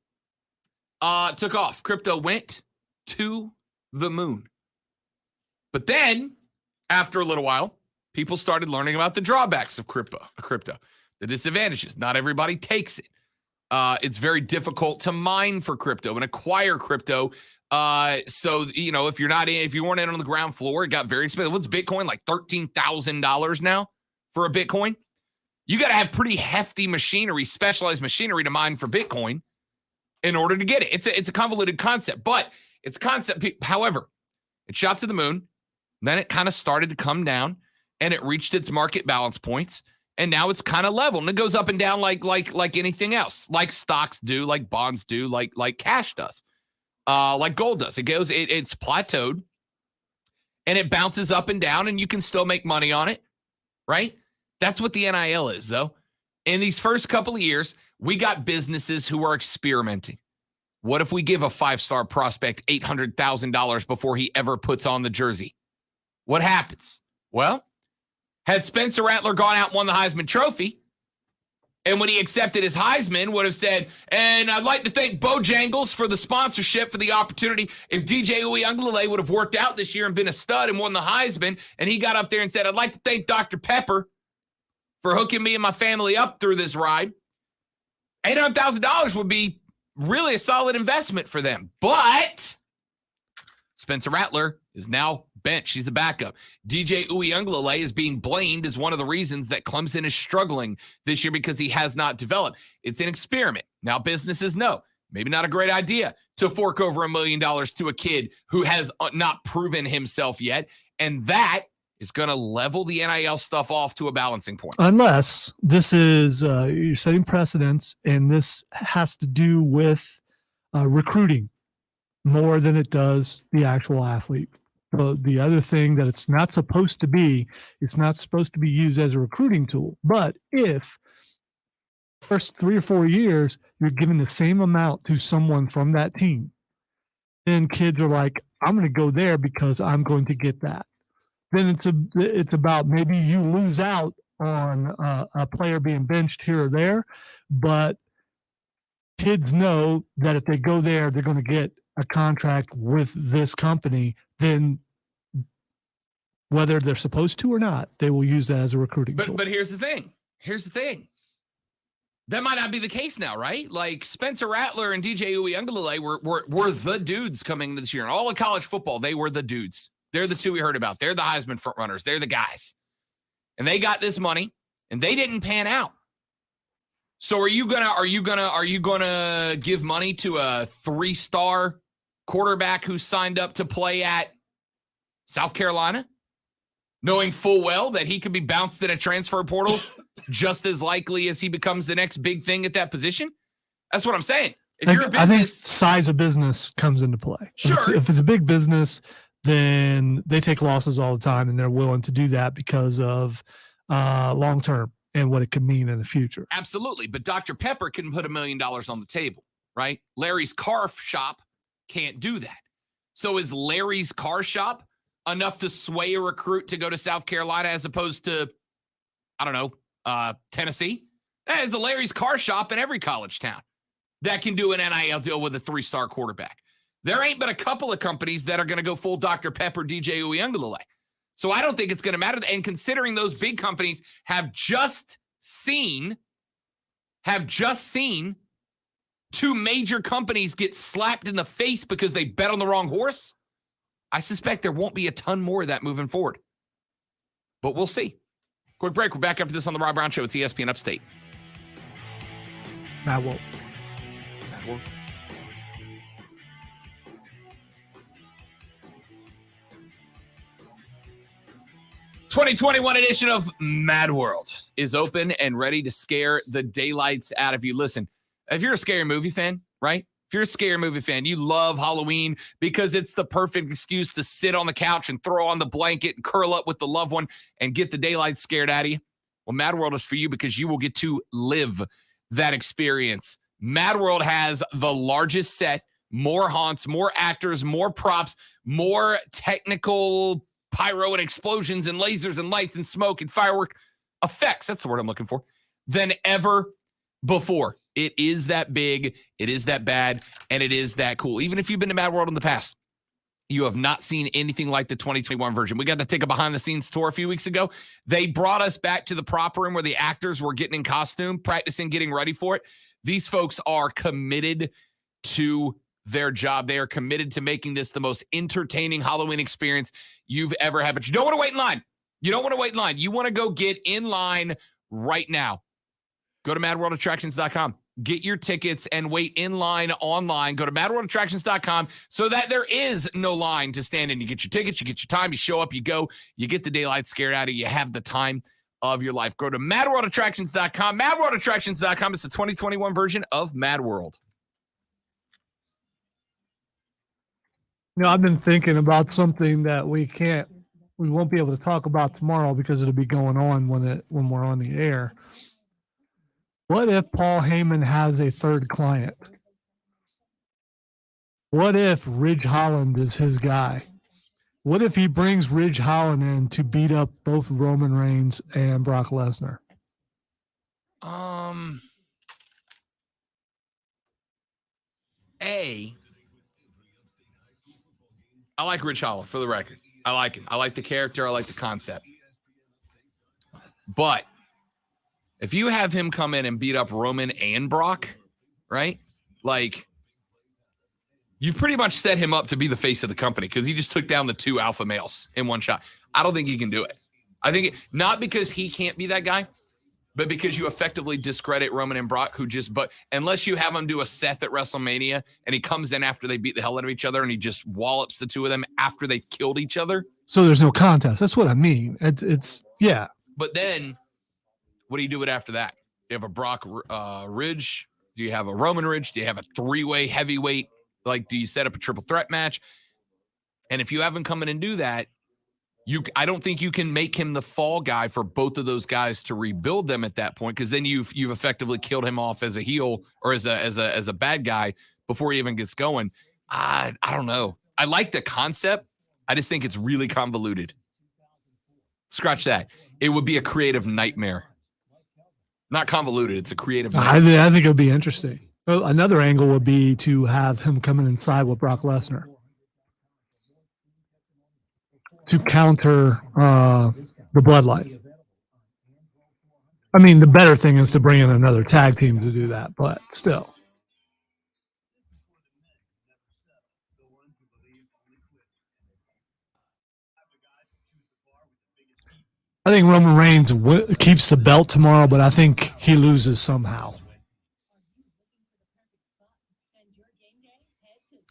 took off. Crypto went to the moon. But then, after a little while, people started learning about the drawbacks of crypto, the disadvantages. Not everybody takes it. It's very difficult to mine for crypto and acquire crypto. So, you know, if you weren't in on the ground floor, it got very expensive. What's Bitcoin? Like $13,000 now for a Bitcoin? You got to have pretty hefty machinery, specialized machinery to mine for Bitcoin in order to get it. It's a convoluted concept, but it's a concept. However, it shot to the moon. Then it kind of started to come down, and it reached its market balance points. And now it's kind of level, and it goes up and down like anything else, like stocks do, like bonds do, like cash does, like gold does. It's plateaued, and it bounces up and down, and you can still make money on it, right? That's what the NIL is, though. In these first couple of years, we got businesses who are experimenting. What if we give a 5-star prospect $800,000 before he ever puts on the jersey? What happens? Well, had Spencer Rattler gone out and won the Heisman Trophy, and when he accepted his Heisman, would have said, and I'd like to thank Bojangles for the sponsorship, for the opportunity. If DJ Uiagalelei would have worked out this year and been a stud and won the Heisman, and he got up there and said, I'd like to thank Dr. Pepper for hooking me and my family up through this ride, $800,000 would be really a solid investment for them. But Spencer Rattler is now bench. He's a backup. DJ Uiagalelei is being blamed as one of the reasons that Clemson is struggling this year, because he has not developed. It's an experiment. Now businesses know maybe not a great idea to fork over $1 million to a kid who has not proven himself yet. And that is going to level the NIL stuff off to a balancing point. Unless this is, you're setting precedents, and this has to do with recruiting more than it does the actual athlete. The other thing that it's not supposed to be, it's not supposed to be used as a recruiting tool. But if first 3 or 4 years, you're giving the same amount to someone from that team, then kids are like, I'm going to go there because I'm going to get that. Then it's about maybe you lose out on a player being benched here or there, but kids know that if they go there, they're going to get a contract with this company. Then whether they're supposed to or not, they will use that as a recruiting tool. But here's the thing. That might not be the case now, right? Like Spencer Rattler and DJ Uiagalelei were the dudes coming into this year. In all of college football, they were the dudes. They're the two we heard about. They're the Heisman front runners. They're the guys. And they got this money, and they didn't pan out. So are you gonna give money to a 3-star quarterback who signed up to play at South Carolina, knowing full well that he could be bounced in a transfer portal just as likely as he becomes the next big thing at that position? That's what I'm saying. If you're a business, I think size of business comes into play. Sure. If it's a big business, then they take losses all the time, and they're willing to do that because of long term and what it could mean in the future. Absolutely. But Dr. Pepper can put $1 million on the table, right? Larry's car shop can't do that. So is Larry's car shop enough to sway a recruit to go to South Carolina as opposed to, I don't know, Tennessee? There's a Larry's car shop in every college town that can do an NIL deal with a 3-star quarterback. There ain't but a couple of companies that are going to go full Dr. Pepper, DJ Uyunglele. So I don't think it's going to matter. And considering those big companies have just seen 2 major companies get slapped in the face because they bet on the wrong horse, I suspect there won't be a ton more of that moving forward. But we'll see. Quick break. We're back after this on the Rob Brown Show. It's ESPN Upstate. Matt Wolf. 2021 edition of Mad World is open and ready to scare the daylights out of you. Listen, if you're a scary movie fan, right? If you're a scary movie fan, you love Halloween because it's the perfect excuse to sit on the couch and throw on the blanket and curl up with the loved one and get the daylight scared out of you. Well, Mad World is for you because you will get to live that experience. Mad World has the largest set, more haunts, more actors, more props, more technical pyro and explosions and lasers and lights and smoke and firework effects. That's the word I'm looking for. Than ever before. It is that big, it is that bad, and it is that cool. Even if you've been to Mad World in the past, you have not seen anything like the 2021 version. We got to take a behind-the-scenes tour a few weeks ago. They brought us back to the prop room where the actors were getting in costume, practicing, getting ready for it. These folks are committed to their job. They are committed to making this the most entertaining Halloween experience you've ever had. But you don't want to wait in line. You don't want to wait in line. You want to go get in line right now. Go to madworldattractions.com. Get your tickets and wait in line online. Go to madworldattractions.com so that there is no line to stand in. You get your tickets, you get your time, you show up, you go, you get the daylight scared out of you. You have the time of your life. Go to madworldattractions.com. Madworldattractions.com is the 2021 version of Mad World. You know, I've been thinking about something that we won't be able to talk about tomorrow because it'll be going on when we're on the air. What if Paul Heyman has a third client? What if Ridge Holland is his guy? What if he brings Ridge Holland in to beat up both Roman Reigns and Brock Lesnar? I like Ridge Holland, for the record. I like it. I like the character. I like the concept. But if you have him come in and beat up Roman and Brock, right? Like, you've pretty much set him up to be the face of the company because he just took down the 2 alpha males in one shot. I don't think he can do it. Not because he can't be that guy, but because you effectively discredit Roman and Brock, but unless you have him do a Seth at WrestleMania and he comes in after they beat the hell out of each other and he just wallops the 2 of them after they've killed each other. So there's no contest. That's what I mean. It's yeah. But then what do you do it after that? Do you have a Brock Ridge? Do you have a Roman Ridge? Do you have a 3-way heavyweight? Like, do you set up a triple threat match? And if you have him come in and do that, I don't think you can make him the fall guy for both of those guys to rebuild them at that point, because then you've effectively killed him off as a heel or as a bad guy before he even gets going. I don't know. I like the concept. I just think it's really convoluted. Scratch that. It would be a creative nightmare. Not convoluted. It's a creative nightmare. I think it would be interesting. Well, another angle would be to have him come in and side with Brock Lesnar to counter the Bloodline. I mean, the better thing is to bring in another tag team to do that, but still. I think Roman Reigns keeps the belt tomorrow, but I think he loses somehow.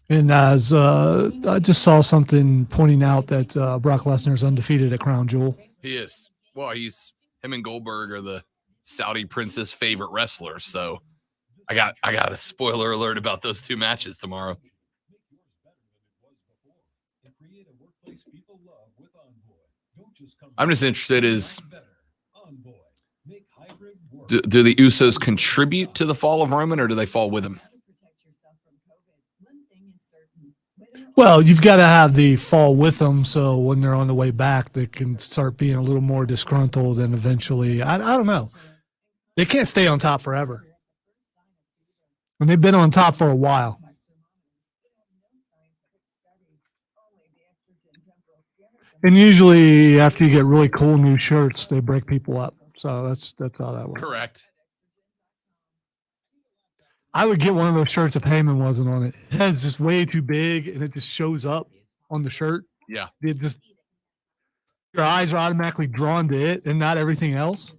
And as I just saw something pointing out that Brock Lesnar is undefeated at Crown Jewel. He is. Well, him and Goldberg are the Saudi princess favorite wrestlers. So I got a spoiler alert about those 2 matches tomorrow. to create a workplace people love with Envoy. Don't just come. I'm just interested is Envoy. Make hybrid work. do the Usos contribute to the fall of Roman, or do they fall with him? Well, you've got to have the fall with them, so when they're on the way back, they can start being a little more disgruntled, and eventually, I don't know. They can't stay on top forever. And they've been on top for a while. And usually, after you get really cool new shirts, they break people up. So that's how that works. Correct. I would get one of those shirts if Heyman wasn't on it. It's just way too big, and it just shows up on the shirt. Yeah. It just your eyes are automatically drawn to it and not everything else.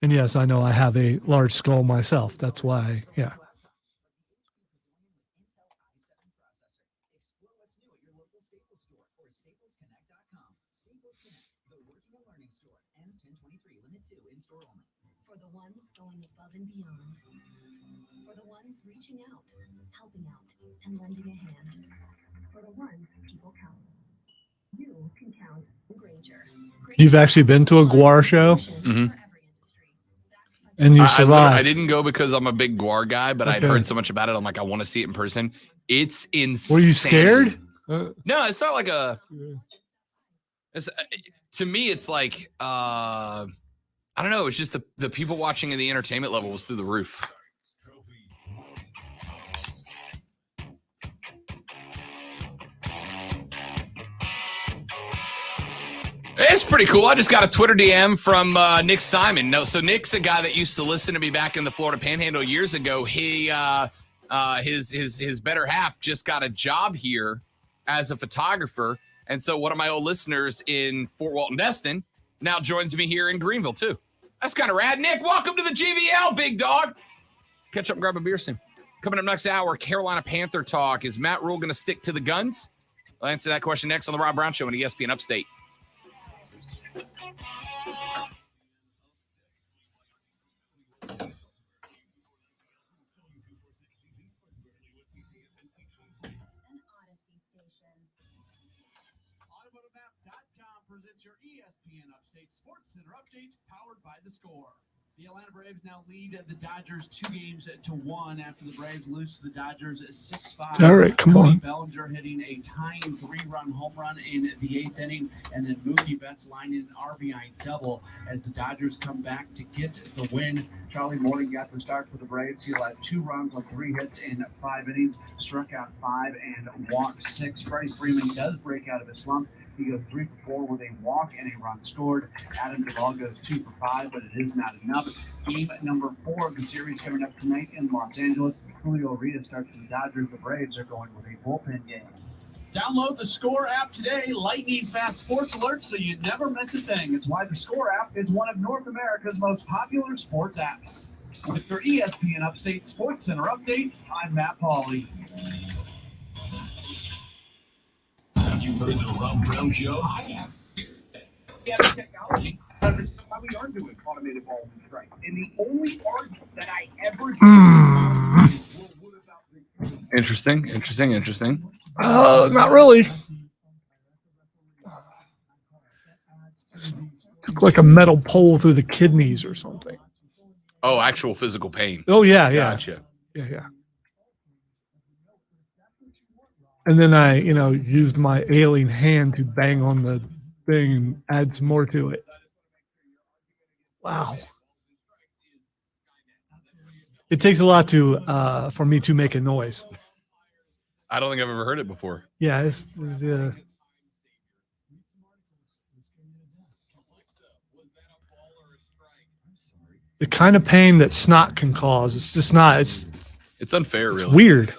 And yes, I know I have a large skull myself. That's why, yeah. For the ones going above and beyond. For the ones reaching out, helping out, and lending a hand. For the ones people count. You can count Granger. You've actually been to a Guar show? Mm-hmm. And you survived. I didn't go because I'm a big Guar guy, but I'd Okay. heard so much about it. I'm like, I want to see it in person. It's insane. Were you scared? No, it's not like a. It's, to me, it's like I don't know. It's just the people watching and the entertainment level was through the roof. It's pretty cool. I just got a Twitter DM from Nick Simon. No, so Nick's a guy that used to listen to me back in the Florida Panhandle years ago. He his better half just got a job here as a photographer, and so one of my old listeners in Fort Walton Destin now joins me here in Greenville too. That's kind of rad. Nick, welcome to the GVL, big dog. Catch up and grab a beer soon. Coming up next hour, Carolina Panther talk. Is Matt Rule going to stick to the guns? I'll answer that question next on the Rob Brown Show on ESPN Upstate. Presents your ESPN Upstate Sports Center update, powered by The Score. The Atlanta Braves now lead the Dodgers 2-1 after the Braves lose to the Dodgers 6-5. All right, come on. Bellinger hitting a tying 3-run home run in the 8th inning, and then Mookie Betts lining an RBI double as the Dodgers come back to get the win. Charlie Morton got the start for the Braves. He allowed 2 runs on 3 hits in 5 innings, struck out 5 and walked 6. Freddie Freeman does break out of his slump. He goes 3 for 4 with a walk and a run scored. Adam Duvall goes 2 for 5, but it is not enough. Game number 4 of the series coming up tonight in Los Angeles. Julio Urias starts for the Dodgers. The Braves are going with a bullpen game. Download the Score app today. Lightning fast sports alerts so you never miss a thing. It's why the Score app is one of North America's most popular sports apps. With your ESPN Upstate Sports Center update, I'm Matt Pauley. Have you heard the Rob Brown Show? I have. Yeah, the technology. Understand why we are doing automated balls and strikes. And the only argument that I ever do is Interesting. Not really. Took like a metal pole through the kidneys or something. Oh, actual physical pain. Oh, yeah. Gotcha. Yeah. And then I, used my alien hand to bang on the thing and add some more to it. Wow. It takes a lot for me to make a noise. I don't think I've ever heard it before. Yeah, it's the kind of pain that snot can cause. It's just not. It's unfair, it's really. Weird.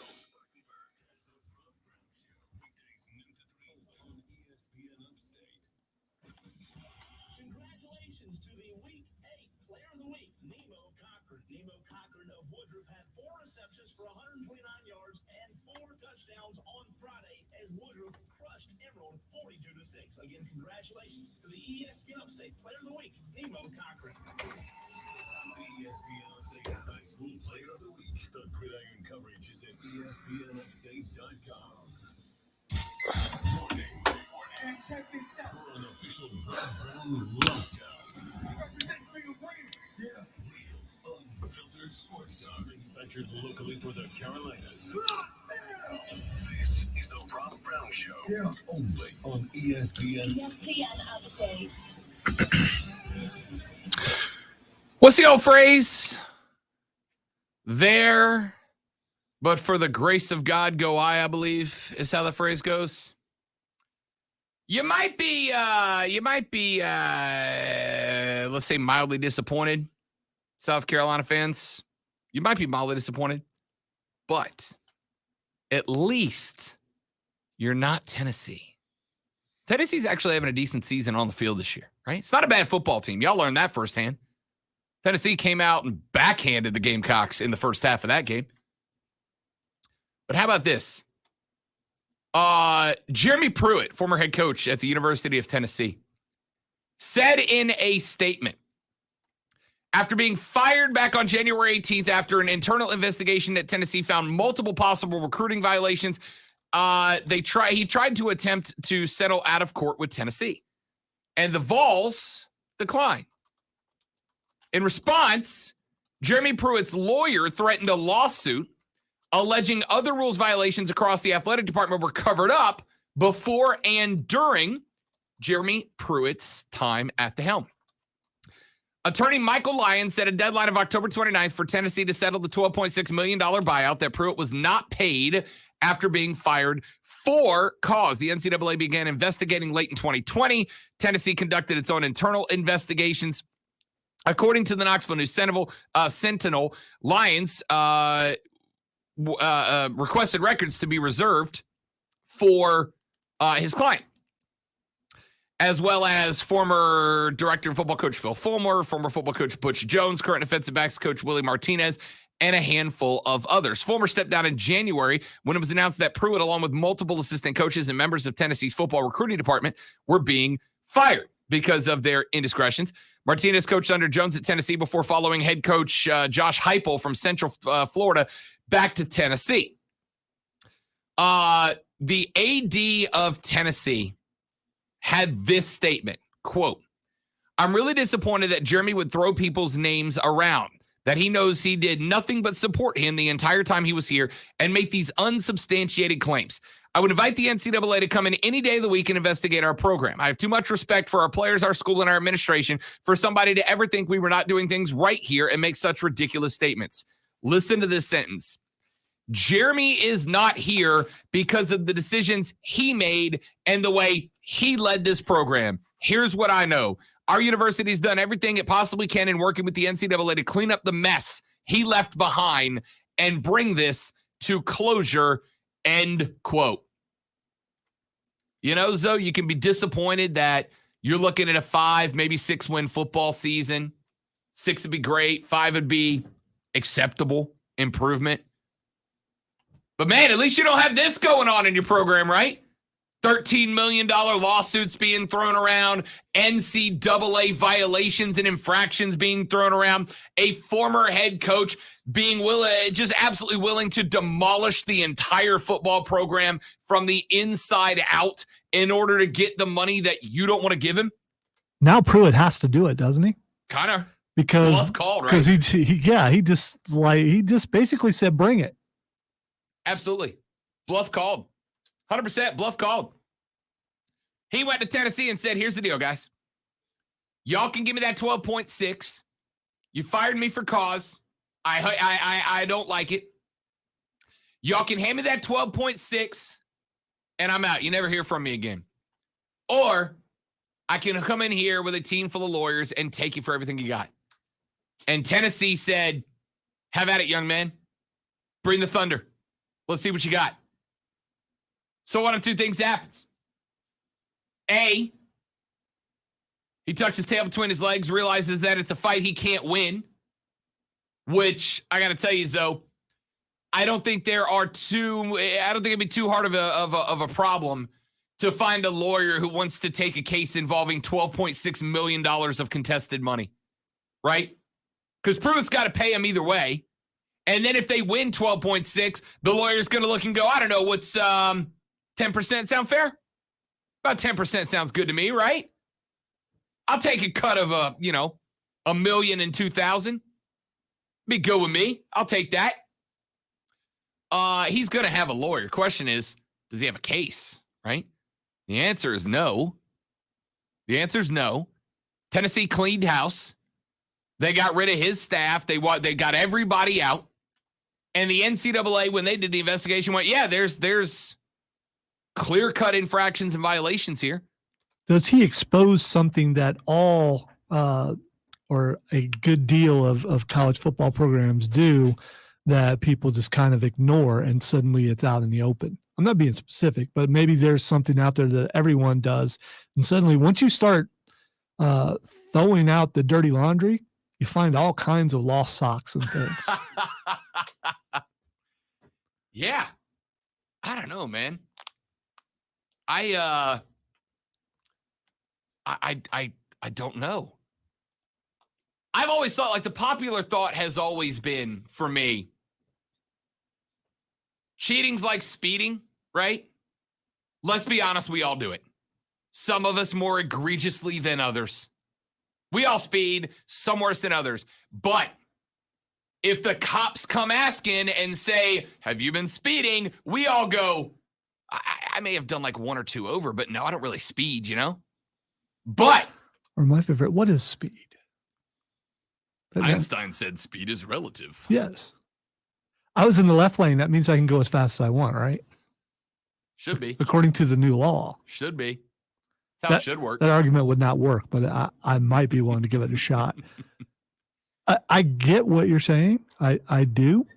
Again, congratulations to the ESPN Upstate Player of the Week, Nemo Cochran. ESPN Upstate High School Player of the Week. The Gridiron coverage is at ESPNUpstate.com. Morning. Check this out. For an official Red Brown Lockdown. Yeah. Real, unfiltered sports talk manufactured locally for the Carolinas. This is the Rob Brown Show. Yeah. Only on ESPN. ESPN Upstate. What's the old phrase? There, but for the grace of God go I believe, is how the phrase goes. You might be, let's say, mildly disappointed, South Carolina fans. You might be mildly disappointed, but at least you're not Tennessee. Tennessee's actually having a decent season on the field this year, right? It's not a bad football team. Y'all learned that firsthand. Tennessee came out and backhanded the Gamecocks in the first half of that game. But how about this? Jeremy Pruitt, former head coach at the University of Tennessee, said in a statement, after being fired back on January 18th after an internal investigation at Tennessee found multiple possible recruiting violations, he tried to attempt to settle out of court with Tennessee. And the Vols declined. In response, Jeremy Pruitt's lawyer threatened a lawsuit alleging other rules violations across the athletic department were covered up before and during Jeremy Pruitt's time at the helm. Attorney Michael Lyons set a deadline of October 29th for Tennessee to settle the $12.6 million buyout that Pruitt was not paid after being fired for cause. The NCAA began investigating late in 2020. Tennessee conducted its own internal investigations. According to the Knoxville News Sentinel, Lyons requested records to be reserved for his client, as well as former director of football coach Phil Fulmer, former football coach Butch Jones, current defensive backs coach Willie Martinez, and a handful of others. Fulmer stepped down in January when it was announced that Pruitt, along with multiple assistant coaches and members of Tennessee's football recruiting department, were being fired because of their indiscretions. Martinez coached under Jones at Tennessee before following head coach Josh Heupel from Central Florida back to Tennessee. The AD of Tennessee had this statement, quote, "I'm really disappointed that Jeremy would throw people's names around, that he knows he did nothing but support him the entire time he was here and make these unsubstantiated claims. I would invite the NCAA to come in any day of the week and investigate our program. I have too much respect for our players, our school, and our administration for somebody to ever think we were not doing things right here and make such ridiculous statements." Listen to this sentence. Jeremy is not here because of the decisions he made and the way he led this program. Here's what I know. Our university's done everything it possibly can in working with the NCAA to clean up the mess he left behind and bring this to closure. End quote. You know, Zoe, you can be disappointed that you're looking at a 5, maybe 6-win football season. 6 would be great. 5 would be acceptable improvement. But, man, at least you don't have this going on in your program, right? $13 million lawsuits being thrown around, NCAA violations and infractions being thrown around, a former head coach being just absolutely willing to demolish the entire football program from the inside out in order to get the money that you don't want to give him. Now Pruitt has to do it, doesn't he? Kind of. Because bluff called, right? he just basically said, bring it. Absolutely. Bluff called. 100% bluff called. He went to Tennessee and said, here's the deal, guys. Y'all can give me that 12.6. You fired me for cause. I don't like it. Y'all can hand me that 12.6 and I'm out. You never hear from me again. Or I can come in here with a team full of lawyers and take you for everything you got. And Tennessee said, have at it, young man. Bring the thunder. Let's see what you got. So one of two things happens. A, he tucks his tail between his legs, realizes that it's a fight he can't win, which I got to tell you, Zoe, I don't think it'd be too hard of a problem to find a lawyer who wants to take a case involving $12.6 million of contested money, right? because Pruitt's got to pay him either way. And then if they win 12.6, the lawyer's going to look and go, I don't know, what's 10% sound fair? About 10% sounds good to me, right? I'll take a cut of $1,002,000. Be good with me. I'll take that. He's going to have a lawyer. Question is, does he have a case, right? The answer is no. The answer is no. Tennessee cleaned house. They got rid of his staff. They got everybody out. And the NCAA, when they did the investigation, went, yeah, there's clear-cut infractions and violations here. Does he expose something that all or a good deal of college football programs do that people just kind of ignore and suddenly it's out in the open? I'm not being specific, but maybe there's something out there that everyone does. And suddenly once you start throwing out the dirty laundry, you find all kinds of lost socks and things. Yeah. I don't know, man. I don't know. I've always thought, like, the popular thought has always been, for me, cheating's like speeding, right? Let's be honest, we all do it. Some of us more egregiously than others. We all speed, some worse than others. But if the cops come asking and say, have you been speeding? We all go, I may have done like one or two over, but no, I don't really speed, you know? But. Or my favorite, what is speed? Einstein said speed is relative. Yes. I was in the left lane. That means I can go as fast as I want, right? Should be. According to the new law. Should be. That's how it should work. That argument would not work, but I might be willing to give it a shot. I get what you're saying. I do.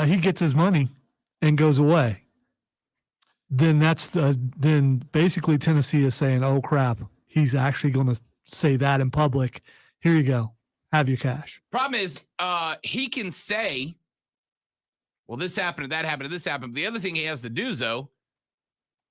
He gets his money and goes away. Then then basically Tennessee is saying, oh crap, he's actually going to say that in public. Here you go. Have your cash. Problem is, he can say, well, this happened, that happened, this happened. But the other thing he has to do, though,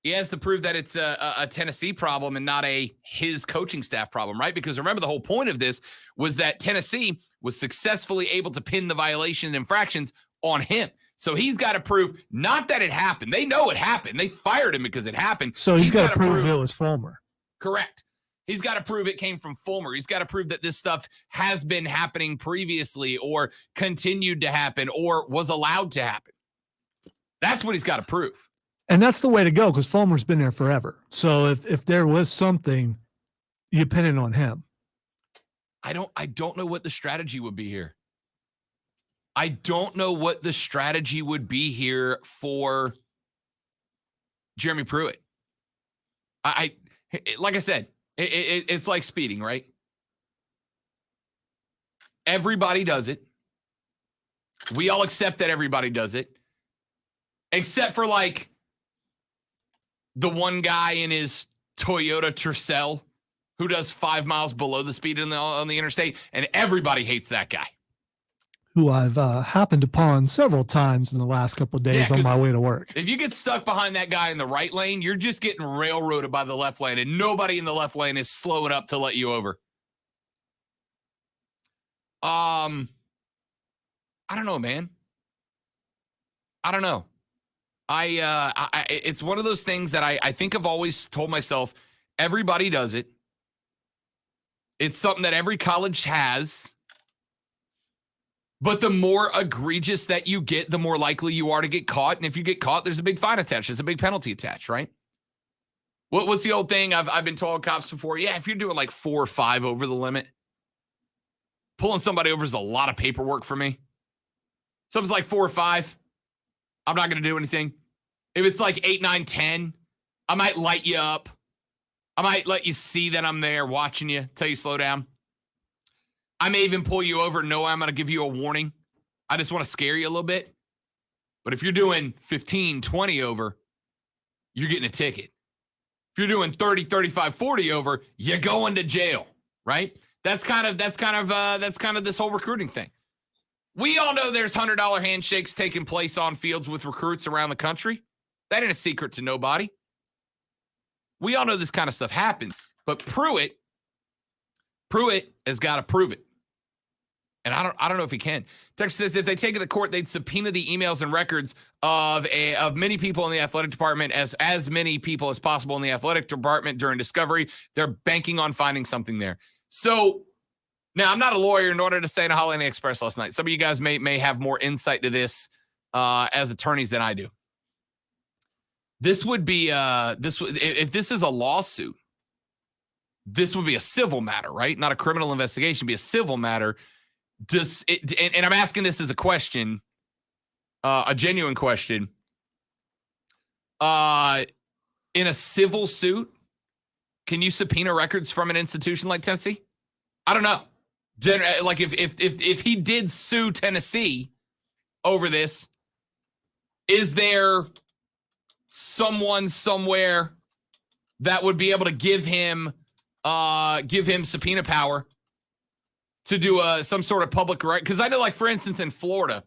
he has to prove that it's a Tennessee problem and not his coaching staff problem, right? Because remember, the whole point of this was that Tennessee was successfully able to pin the violation and infractions on him. So he's got to prove not that it happened. They know it happened. They fired him because it happened. So he's got to prove it was Fulmer. Correct. He's got to prove it came from Fulmer. He's got to prove that this stuff has been happening previously or continued to happen or was allowed to happen. That's what he's got to prove. And that's the way to go because Fulmer's been there forever. So if there was something, you pin it on him. I don't know what the strategy would be here. I don't know what the strategy would be here for Jeremy Pruitt. Like I said, it's like speeding, right? Everybody does it. We all accept that everybody does it. Except for like the one guy in his Toyota Tercel who does 5 miles below the speed on the interstate, and everybody hates that guy. Who I've happened upon several times in the last couple of days on my way to work. If you get stuck behind that guy in the right lane, you're just getting railroaded by the left lane, and nobody in the left lane is slowing up to let you over. I don't know, man. I don't know. It's one of those things that I think I've always told myself, everybody does it. It's something that every college has. But the more egregious that you get, the more likely you are to get caught. And if you get caught, there's a big fine attached. There's a big penalty attached, right? What's the old thing I've been told cops before? Yeah, if you're doing like 4 or 5 over the limit, pulling somebody over is a lot of paperwork for me. So if it's like 4 or 5, I'm not going to do anything. If it's like 8, 9, 10, I might light you up. I might let you see that I'm there watching you, tell you slow down. I may even pull you over and know I'm going to give you a warning. I just want to scare you a little bit. But if you're doing 15, 20 over, you're getting a ticket. If you're doing 30, 35, 40 over, you're going to jail, right? That's kind of this whole recruiting thing. We all know there's $100 handshakes taking place on fields with recruits around the country. That ain't a secret to nobody. We all know this kind of stuff happens. But Pruitt Pruitt has got to prove it. And I don't know if he can. Texas says if they take it to court, they'd subpoena the emails and records of many people in the athletic department, as many people as possible in the athletic department during discovery. They're banking on finding something there. So now I'm not a lawyer, nor did I say in a Holiday Express last night. Some of you guys may have more insight to this as attorneys than I do. This would be if this is a lawsuit, this would be a civil matter, right? Not a criminal investigation, be a civil matter. Does it, and I'm asking this as a question, a genuine question. In a civil suit, can you subpoena records from an institution like Tennessee? I don't know. Like if he did sue Tennessee over this, is there someone somewhere that would be able to give him subpoena power to do some sort of public right? Because I know, like, for instance, in Florida,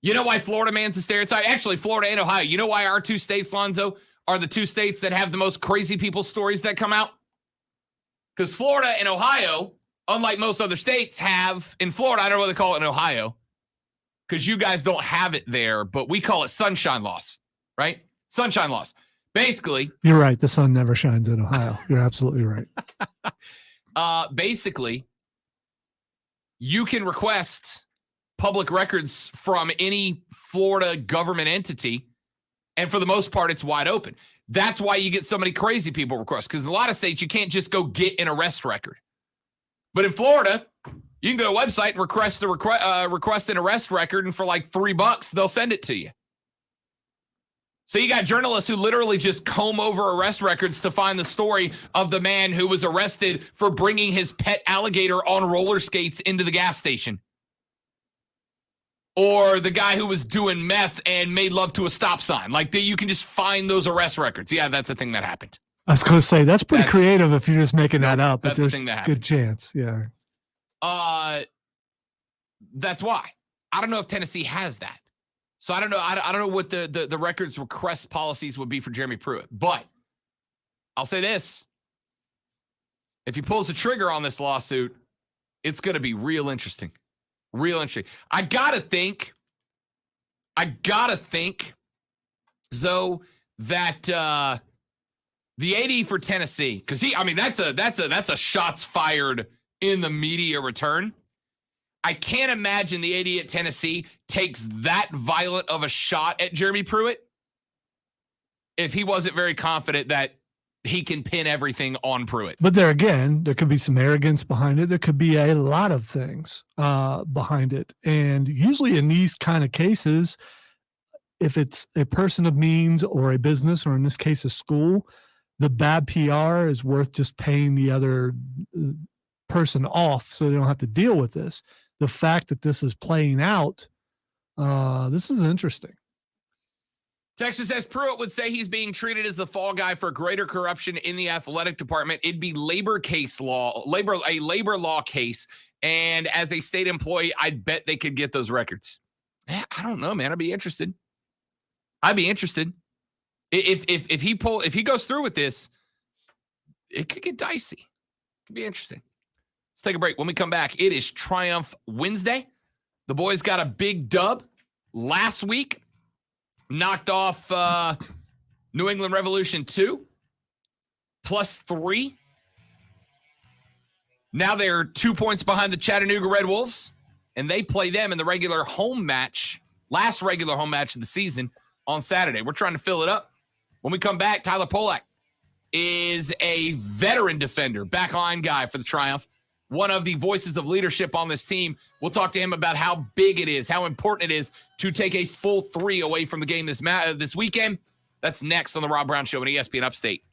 you know why Florida man's a stereotype? Actually, Florida and Ohio. You know why our two states, Lonzo, are the two states that have the most crazy people stories that come out? Because Florida and Ohio, unlike most other states, have, in Florida, I don't know what they call it in Ohio, because you guys don't have it there, but we call it sunshine laws, right? Sunshine laws. Basically. You're right. The sun never shines in Ohio. You're absolutely right. Basically, you can request public records from any Florida government entity, and for the most part, it's wide open. That's why you get so many crazy people requests, because a lot of states, you can't just go get an arrest record. But in Florida, you can go to a website and request an arrest record, and for like $3, they'll send it to you. So you got journalists who literally just comb over arrest records to find the story of the man who was arrested for bringing his pet alligator on roller skates into the gas station. Or the guy who was doing meth and made love to a stop sign. Like, you can just find those arrest records. Yeah, that's a thing that happened. I was going to say, that's pretty creative if you're just making that up. But That's the there's thing that a happened. good chance. Yeah. That's why. I don't know if Tennessee has that. So I don't know. I don't know what the records request policies would be for Jeremy Pruitt. But I'll say this. If he pulls the trigger on this lawsuit, it's going to be real interesting. Real interesting. I gotta think, Zoe, that the AD for Tennessee, because that's a shots fired in the media return. I can't imagine the AD at Tennessee takes that violent of a shot at Jeremy Pruitt if he wasn't very confident that he can pin everything on Pruitt. But there again, there could be some arrogance behind it. There could be a lot of things behind it. And usually in these kind of cases, if it's a person of means or a business, or in this case, a school, the bad PR is worth just paying the other person off so they don't have to deal with this. The fact that this is playing out, this is interesting. Texas says Pruitt would say he's being treated as the fall guy for greater corruption in the athletic department. It'd be a labor law case. And as a state employee, I'd bet they could get those records. I don't know, man. I'd be interested. If he goes through with this, it could get dicey. It could be interesting. Let's take a break. When we come back, it is Triumph Wednesday. The boys got a big dub last week. Knocked off New England Revolution 2, +3. Now they're 2 points behind the Chattanooga Red Wolves, and they play them in the regular home match, last regular home match of the season on Saturday. We're trying to fill it up. When we come back, Tyler Polak is a veteran defender, backline guy for the Triumph, one of the voices of leadership on this team. We'll talk to him about how big it is, how important it is to take a full 3 away from the game this weekend. That's next on the Rob Brown Show on ESPN Upstate.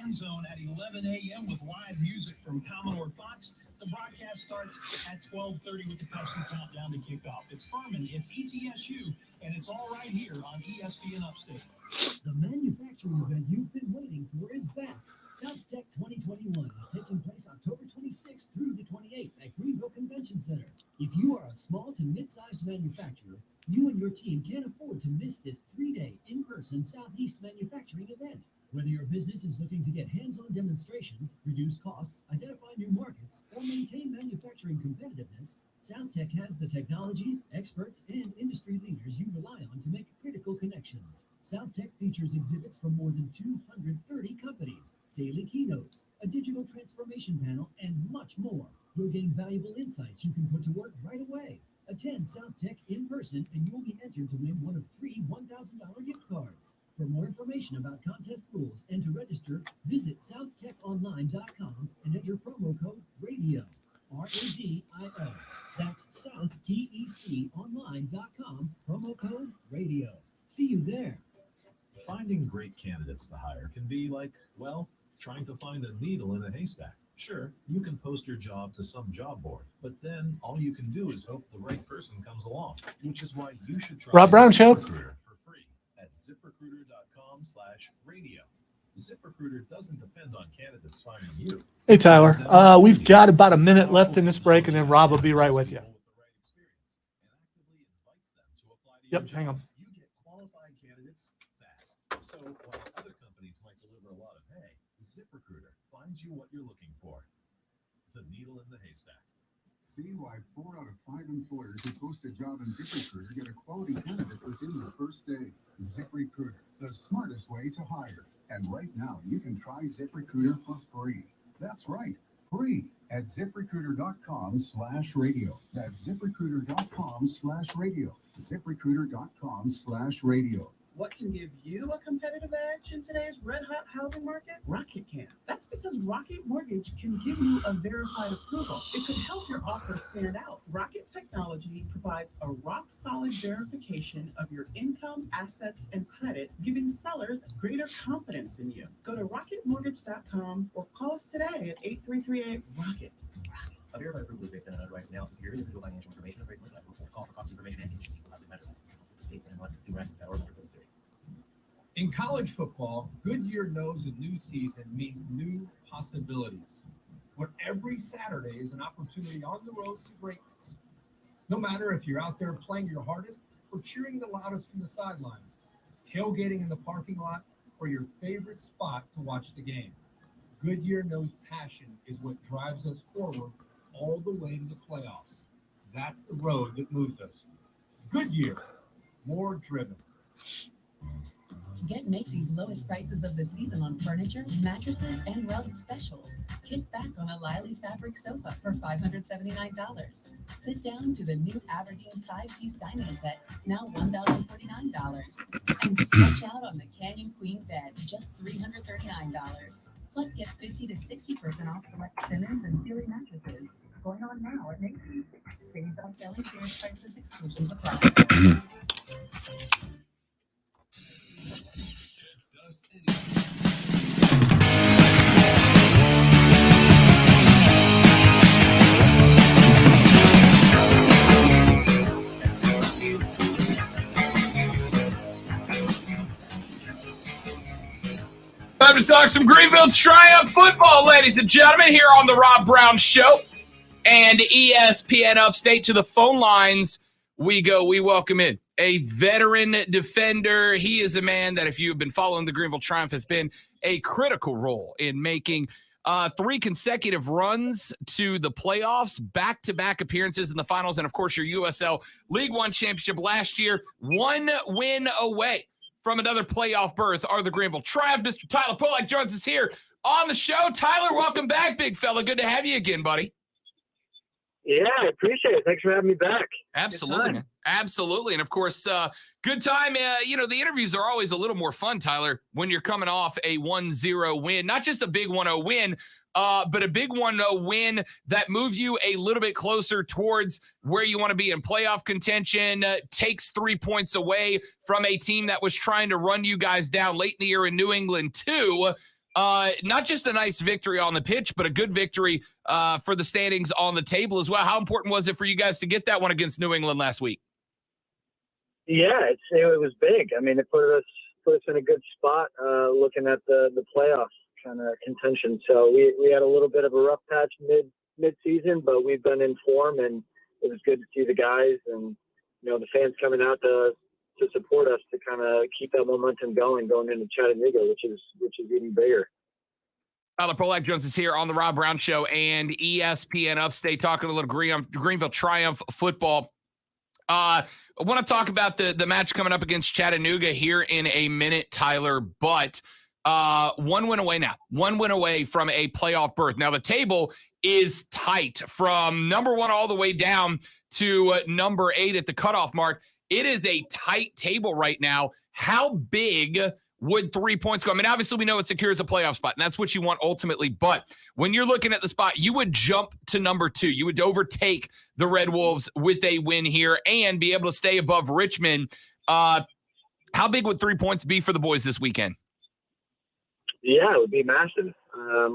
Fan Zone at 11 a.m. with live music from Commodore Fox. The broadcast starts at 12:30 with the Pepsi countdown to kick off. It's Furman, it's ETSU, and it's all right here on ESPN Upstate. The manufacturing event you've been waiting for is back. South Tech 2021 is taking place October 26th through the 28th at Greenville Convention Center. If you are a small to mid-sized manufacturer, you and your team can't afford to miss this 3-day in-person Southeast manufacturing event. Whether your business is looking to get hands-on demonstrations, reduce costs, identify new markets, or maintain manufacturing competitiveness, South Tech has the technologies, experts, and industry leaders you rely on to make critical connections. South Tech features exhibits from more than 230 companies, daily keynotes, a digital transformation panel, and much more. You'll gain valuable insights you can put to work right away. Attend South Tech in person and you'll be entered to win one of 3 $1,000 gift cards. For more information about contest rules and to register, visit southtechonline.com and enter promo code RADIO, RADIO. That's southtechonline.com, promo code RADIO. See you there. Finding great candidates to hire can be like, well, trying to find a needle in a haystack. Sure, you can post your job to some job board, but then all you can do is hope the right person comes along, which is why you should try Rob Brown Show. ZipRecruiter for free at ZipRecruiter.com/radio. ZipRecruiter doesn't depend on candidates finding you. Hey, Tyler. We've got about a minute left in this break, and then Rob will be right with you. Yep, hang on. You get qualified candidates fast. So while other companies might deliver a lot of hay, ZipRecruiter finds you what you're looking for. The needle in the haystack. See why 4 out of 5 employers who post a job in ZipRecruiter get a quality candidate within the first day. ZipRecruiter, the smartest way to hire. And right now, you can try ZipRecruiter for free. That's right, free at ZipRecruiter.com/radio. That's ZipRecruiter.com/radio. ZipRecruiter.com/radio. What can give you a competitive edge in today's red-hot housing market? Rocket can. That's because Rocket Mortgage can give you a verified approval. It could help your offer stand out. Rocket Technology provides a rock-solid verification of your income, assets, and credit, giving sellers greater confidence in you. Go to rocketmortgage.com or call us today at 8338-ROCKET. A verified approval is based on an underwriter's analysis of your individual financial information and appraisal. Call for cost information and conditions. States and consumer.org. In college football, Goodyear knows a new season means new possibilities, where every Saturday is an opportunity on the road to greatness. No matter if you're out there playing your hardest or cheering the loudest from the sidelines, tailgating in the parking lot, or your favorite spot to watch the game, Goodyear knows passion is what drives us forward all the way to the playoffs. That's the road that moves us. Goodyear, more driven. Get Macy's lowest prices of the season on furniture, mattresses, and rug specials. Kick back on a Lily fabric sofa for $579. Sit down to the new Aberdeen 5-piece dining set, now $1,049. And stretch out on the Canyon Queen bed, just $339. Plus, get 50 to 60% off select Simmons and Sealy mattresses. Going on now at Macy's. Savings on selling shares, prices, exclusions apply. Text us Time to talk some Greenville Triumph football, ladies and gentlemen, here on the Rob Brown Show and ESPN Upstate. To the phone lines we go. We welcome in a veteran defender. He is a man that, if you've been following the Greenville Triumph, has been a critical role in making 3 consecutive runs to the playoffs, back-to-back appearances in the finals, and, of course, your USL League One championship last year. 1 win away from another playoff berth are the Greenville Triumph. Mr. Tyler Polak joins us here on the show. Tyler, welcome back, big fella. Good to have you again, buddy. Yeah, I appreciate it. Thanks for having me back. Absolutely, man. Absolutely. And, of course, good time. The interviews are always a little more fun, Tyler, when you're coming off a 1-0 win. Not just a big 1-0 win, but a big 1-0 win that moved you a little bit closer towards where you want to be in playoff contention, takes 3 points away from a team that was trying to run you guys down late in the year in New England, too. not just a nice victory on the pitch, but a good victory for the standings on the table as well. How important was it for you guys to get that one against New England last week? Yeah, it was big. I mean, it put us in a good spot looking at the playoff kind of contention. So we had a little bit of a rough patch mid-season, but we've been in form, and it was good to see the guys and the fans coming out to support us to kind of keep that momentum going into Chattanooga, which is even bigger. Tyler Polak Jones is here on the Rob Brown Show and ESPN Upstate, talking a little Greenville Triumph football. I want to talk about the match coming up against Chattanooga here in a minute, Tyler, but one win away now. One win away from a playoff berth. Now, the table is tight from number 1 all the way down to number 8 at the cutoff mark. It is a tight table right now. How big would 3 points go? I mean, obviously, we know it secures a playoff spot, and that's what you want ultimately. But when you're looking at the spot, you would jump to number 2. You would overtake the Red Wolves with a win here and be able to stay above Richmond. How big would 3 points be for the boys this weekend? Yeah, it would be massive.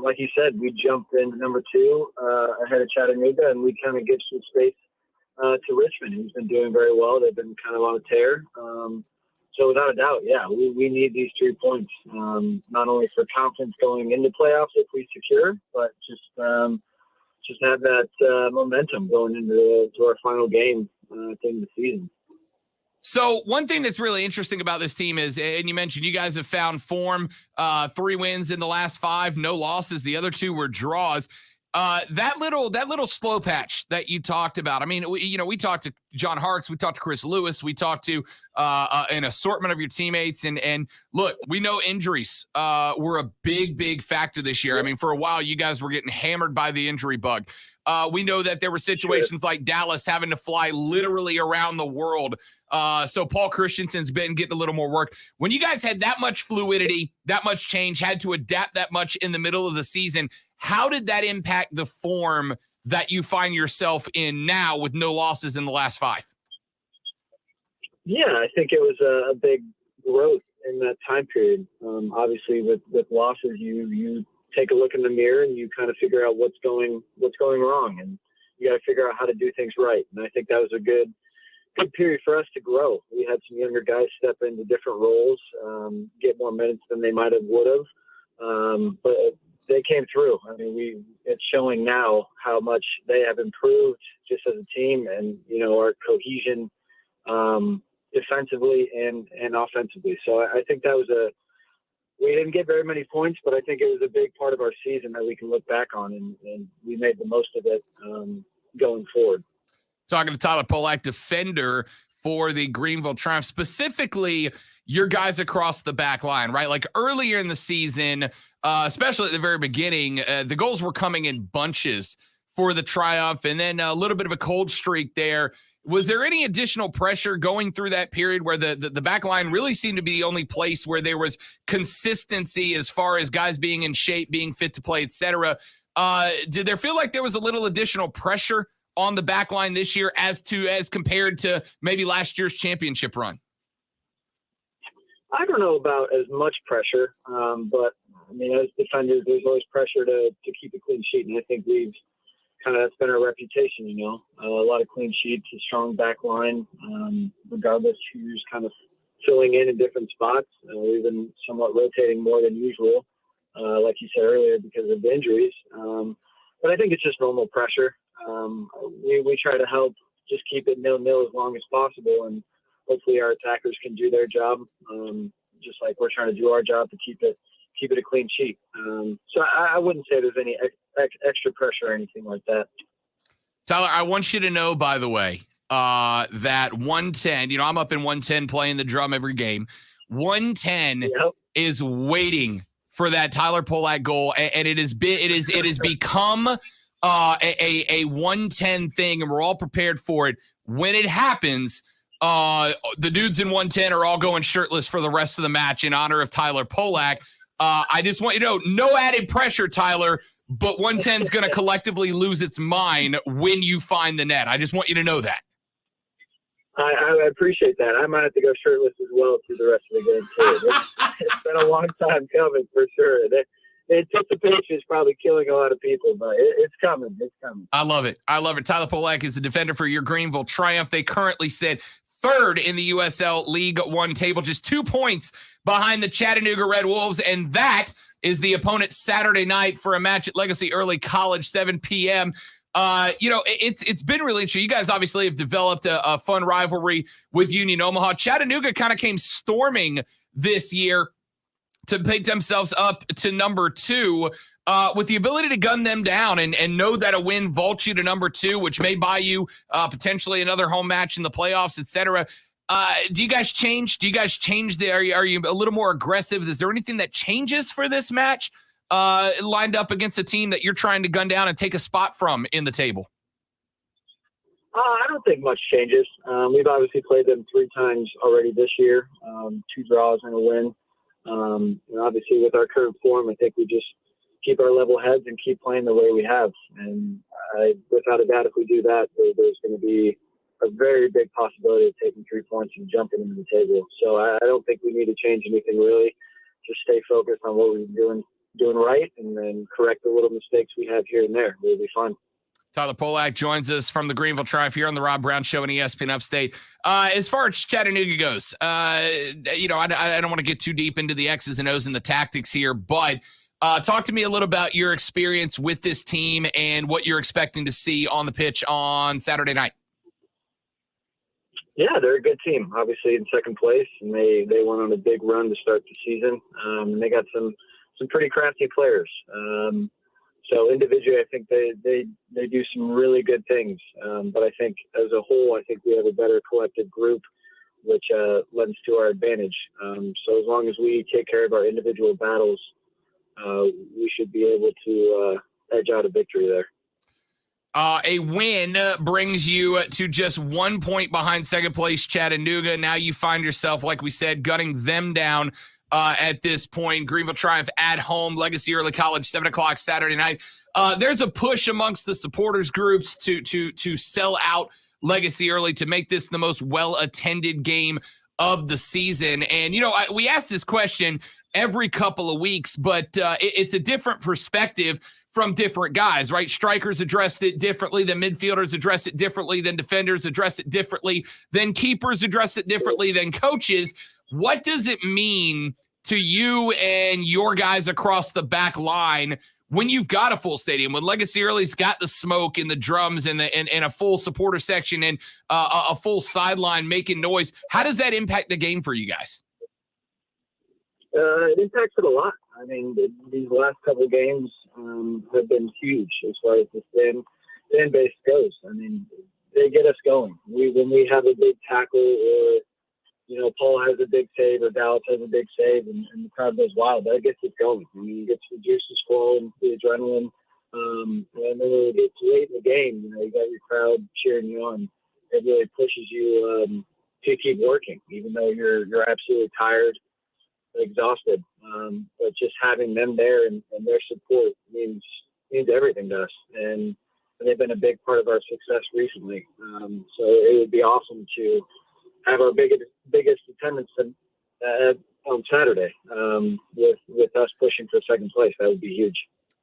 Like you said, we jumped into number 2 ahead of Chattanooga, and we kind of give some space to Richmond, who's been doing very well. They've been kind of on a tear. So without a doubt, yeah, we need these 3 points, not only for confidence going into playoffs if we secure, but just have that momentum going into our final game at the end of the season. So one thing that's really interesting about this team is, and you mentioned you guys have found form, 3 wins in the last 5, no losses. The other 2 were draws. That little slow patch that you talked about. I mean, we talked to John Harkes, we talked to Chris Lewis, we talked to an assortment of your teammates, and look, we know injuries were a big factor this year. I mean, for a while, you guys were getting hammered by the injury bug. We know that there were situations like Dallas having to fly literally around the world. So Paul Christensen's been getting a little more work. When you guys had that much fluidity, that much change, had to adapt that much in the middle of the season, how did that impact the form that you find yourself in now with no losses in the last 5? Yeah, I think it was a big growth in that time period. Obviously, with losses, you take a look in the mirror and you kind of figure out what's going wrong, and you got to figure out how to do things right. And I think that was a good period for us to grow. We had some younger guys step into different roles, get more minutes than they might have would have, but they came through. I mean, it's showing now how much they have improved just as a team, and our cohesion defensively and offensively. So I think that was we didn't get very many points, but I think it was a big part of our season that we can look back on, and we made the most of it going forward. Talking to Tyler Polak, defender for the Greenville Triumph, specifically your guys across the back line, right? Like earlier in the season, especially at the very beginning, the goals were coming in bunches for the Triumph, and then a little bit of a cold streak there. Was there any additional pressure going through that period where the back line really seemed to be the only place where there was consistency as far as guys being in shape, being fit to play, et cetera? Did there feel like there was a little additional pressure on the back line this year as compared to maybe last year's championship run? I don't know about as much pressure, but I mean, as defenders, there's always pressure to keep a clean sheet, and I think that's been our reputation. A lot of clean sheets, a strong back line, regardless who's kind of filling in different spots. We've been somewhat rotating more than usual, like you said earlier, because of injuries. But I think it's just normal pressure. We try to help just keep it 0-0 as long as possible, and hopefully our attackers can do their job, just like we're trying to do our job to keep it a clean sheet. So I wouldn't say there's any extra pressure or anything like that. Tyler, I want you to know, by the way, that 110, I'm up in 110 playing the drum every game. 110 is waiting for that Tyler Polak goal, and it has become a 110 thing, and we're all prepared for it. When it happens, the dudes in 110 are all going shirtless for the rest of the match in honor of Tyler Polak. I just want you to know, no added pressure, Tyler, but 110 is going to collectively lose its mind when you find the net. I just want you to know that. I appreciate that. I might have to go shirtless as well through the rest of the game, too. It's been a long time coming, for sure. anticipation is probably killing a lot of people, but it's coming. It's coming. I love it. I love it. Tyler Polak is the defender for your Greenville Triumph. They currently sit third in the USL League One table, just 2 points behind the Chattanooga Red Wolves, and that is the opponent Saturday night for a match at Legacy Early College, 7 p.m. It's been really interesting. You guys obviously have developed a fun rivalry with Union Omaha. Chattanooga kind of came storming this year to pick themselves up to number 2 with the ability to gun them down and know that a win vaults you to number 2, which may buy you potentially another home match in the playoffs, etc. Do you guys change? Are you a little more aggressive? Is there anything that changes for this match lined up against a team that you're trying to gun down and take a spot from in the table? I don't think much changes. We've obviously played them 3 times already this year, 2 draws and a win. Obviously, with our current form, I think we just keep our level heads and keep playing the way we have. And without a doubt, if we do that, there's going to be a very big possibility of taking 3 points and jumping into the table. So I don't think we need to change anything really. Just stay focused on what we're doing right, and then correct the little mistakes we have here and there. It'll be fun. Tyler Polak joins us from the Greenville Triumph here on the Rob Brown Show and ESPN Upstate. As far as Chattanooga goes, I don't want to get too deep into the X's and O's and the tactics here, but talk to me a little about your experience with this team and what you're expecting to see on the pitch on Saturday night. Yeah, they're a good team, obviously in second place, and they went on a big run to start the season. And they got some pretty crafty players. So individually, I think they do some really good things. But I think as a whole, I think we have a better collective group, which lends to our advantage. So as long as we take care of our individual battles, we should be able to edge out a victory there. A win brings you to just 1 point behind second place Chattanooga. Now you find yourself, like we said, gunning them down at this point. Greenville Triumph at home, Legacy Early College, 7 o'clock Saturday night. There's a push amongst the supporters groups to sell out Legacy Early, to make this the most well-attended game of the season. And, we ask this question every couple of weeks, but it's a different perspective from different guys, right? Strikers addressed it differently than midfielders address it differently than defenders address it differently than keepers address it differently than coaches. What does it mean to you and your guys across the back line when you've got a full stadium, when Legacy Early's got the smoke and the drums and a full supporter section and a full sideline making noise? How does that impact the game for you guys? It impacts it a lot. I mean, these last couple of games have been huge as far as the fan base goes. I mean, they get us going. When we have a big tackle, or Paul has a big save, or Dallas has a big save, and the crowd goes wild, that gets it going. I mean, it gets the juices flowing, the adrenaline, and then when it gets late in the game, you got your crowd cheering you on. It really pushes you to keep working, even though you're absolutely tired, exhausted. But just having them there and their support means everything to us, and they've been a big part of our success recently. So it would be awesome to have our biggest attendance on Saturday with us pushing for second place. That would be huge.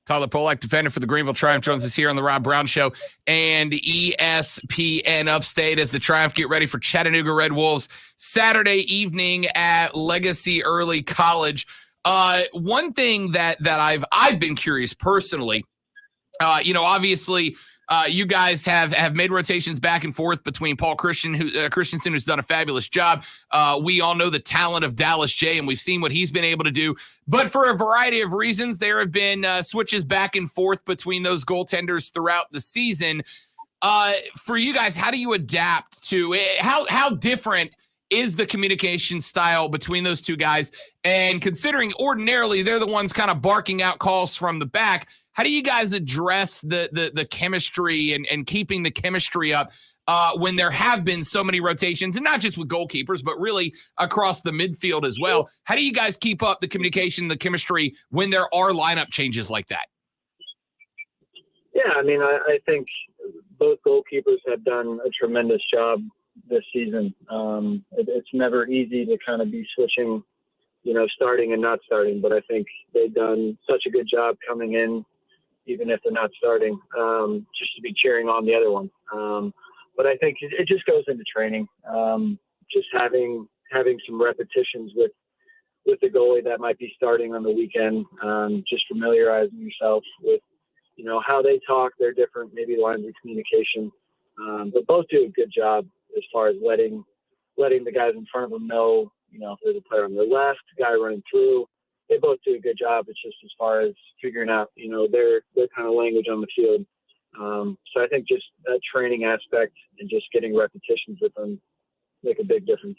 Tyler Polak, defender for the Greenville Triumph, joins us here on the Rob Brown Show and ESPN Upstate as the Triumph get ready for Chattanooga Red Wolves Saturday evening at Legacy Early College. One thing that I've been curious personally, obviously you guys have made rotations back and forth between Paul Christensen, who's done a fabulous job. We all know the talent of Dallas J, and we've seen what he's been able to do. But for a variety of reasons, there have been switches back and forth between those goaltenders throughout the season. For you guys, how do you adapt to it? How different is the communication style between those two guys? And considering ordinarily they're the ones kind of barking out calls from the back, how do you guys address the chemistry and keeping the chemistry up when there have been so many rotations, and not just with goalkeepers, but really across the midfield as well? How do you guys keep up the communication, the chemistry when there are lineup changes like that? Yeah, I mean, I think both goalkeepers have done a tremendous job this season. It's never easy to kind of be switching, starting and not starting. But I think they've done such a good job coming in, even if they're not starting, just to be cheering on the other one. But I think it just goes into training, just having some repetitions with the goalie that might be starting on the weekend, just familiarizing yourself with, how they talk, their different maybe lines of communication. But both do a good job as far as letting the guys in front of them know, if there's a player on their left, guy running through. They both do a good job. It's just as far as figuring out, their kind of language on the field. So I think just that training aspect and just getting repetitions with them make a big difference.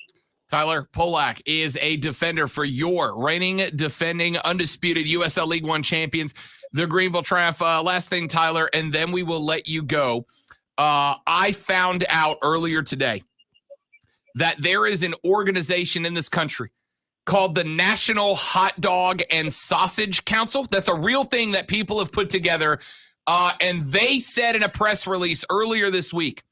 Tyler Polak is a defender for your reigning, defending, undisputed USL League One champions, the Greenville Triumph. Last thing, Tyler, and then we will let you go. I found out earlier today that there is an organization in this country called the National Hot Dog and Sausage Council. That's a real thing that people have put together. And they said in a press release earlier this week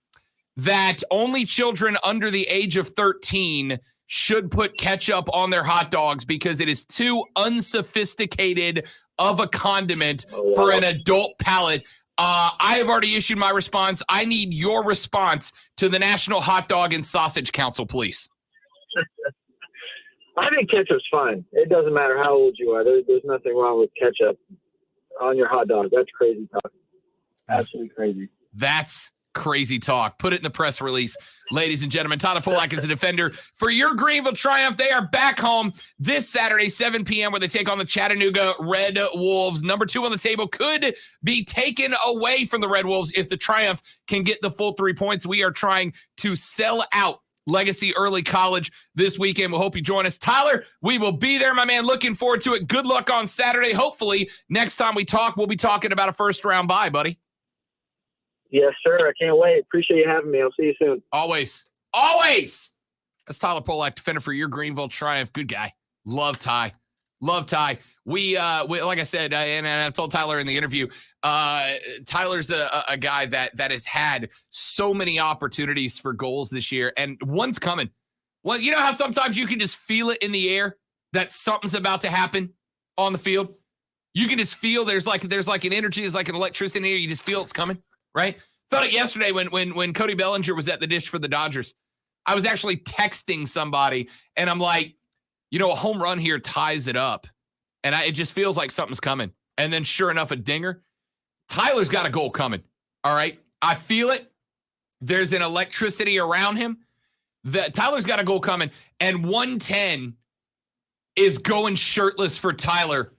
that only children under the age of 13 should put ketchup on their hot dogs because it is too unsophisticated of a condiment for an adult palate. I have already issued my response. I need your response to the National Hot Dog and Sausage Council, please. I think ketchup's fine. It doesn't matter how old you are. There's nothing wrong with ketchup on your hot dog. That's crazy talk. Absolutely crazy. That's crazy talk. Put it in the press release. Ladies and gentlemen, Tyler Polak is a defender for your Greenville Triumph. They are back home this Saturday, 7 p.m., where they take on the Chattanooga Red Wolves. Number 2 on the table could be taken away from the Red Wolves if the Triumph can get the full 3 points. We are trying to sell out Legacy Early College this weekend. We'll hope you join us. Tyler, we will be there, my man. Looking forward to it. Good luck on Saturday. Hopefully, next time we talk, we'll be talking about a first-round bye, buddy. Yes, sir. I can't wait. Appreciate you having me. I'll see you soon. Always. Always. That's Tyler Polak, defender for your Greenville Triumph. Good guy. Love Ty. Love Ty. We like I said, and I told Tyler in the interview, Tyler's a guy that has had so many opportunities for goals this year, and one's coming. Well, you know how sometimes you can just feel it in the air that something's about to happen on the field? You can just feel there's like an energy, there's like an electricity in the air. You just feel it's coming. Right? Felt it yesterday when Cody Bellinger was at the dish for the Dodgers. I was actually texting somebody, and I'm like, a home run here ties it up. And it just feels like something's coming. And then sure enough, a dinger. Tyler's got a goal coming. All right? I feel it. There's an electricity around him. Tyler's got a goal coming. And 110 is going shirtless for Tyler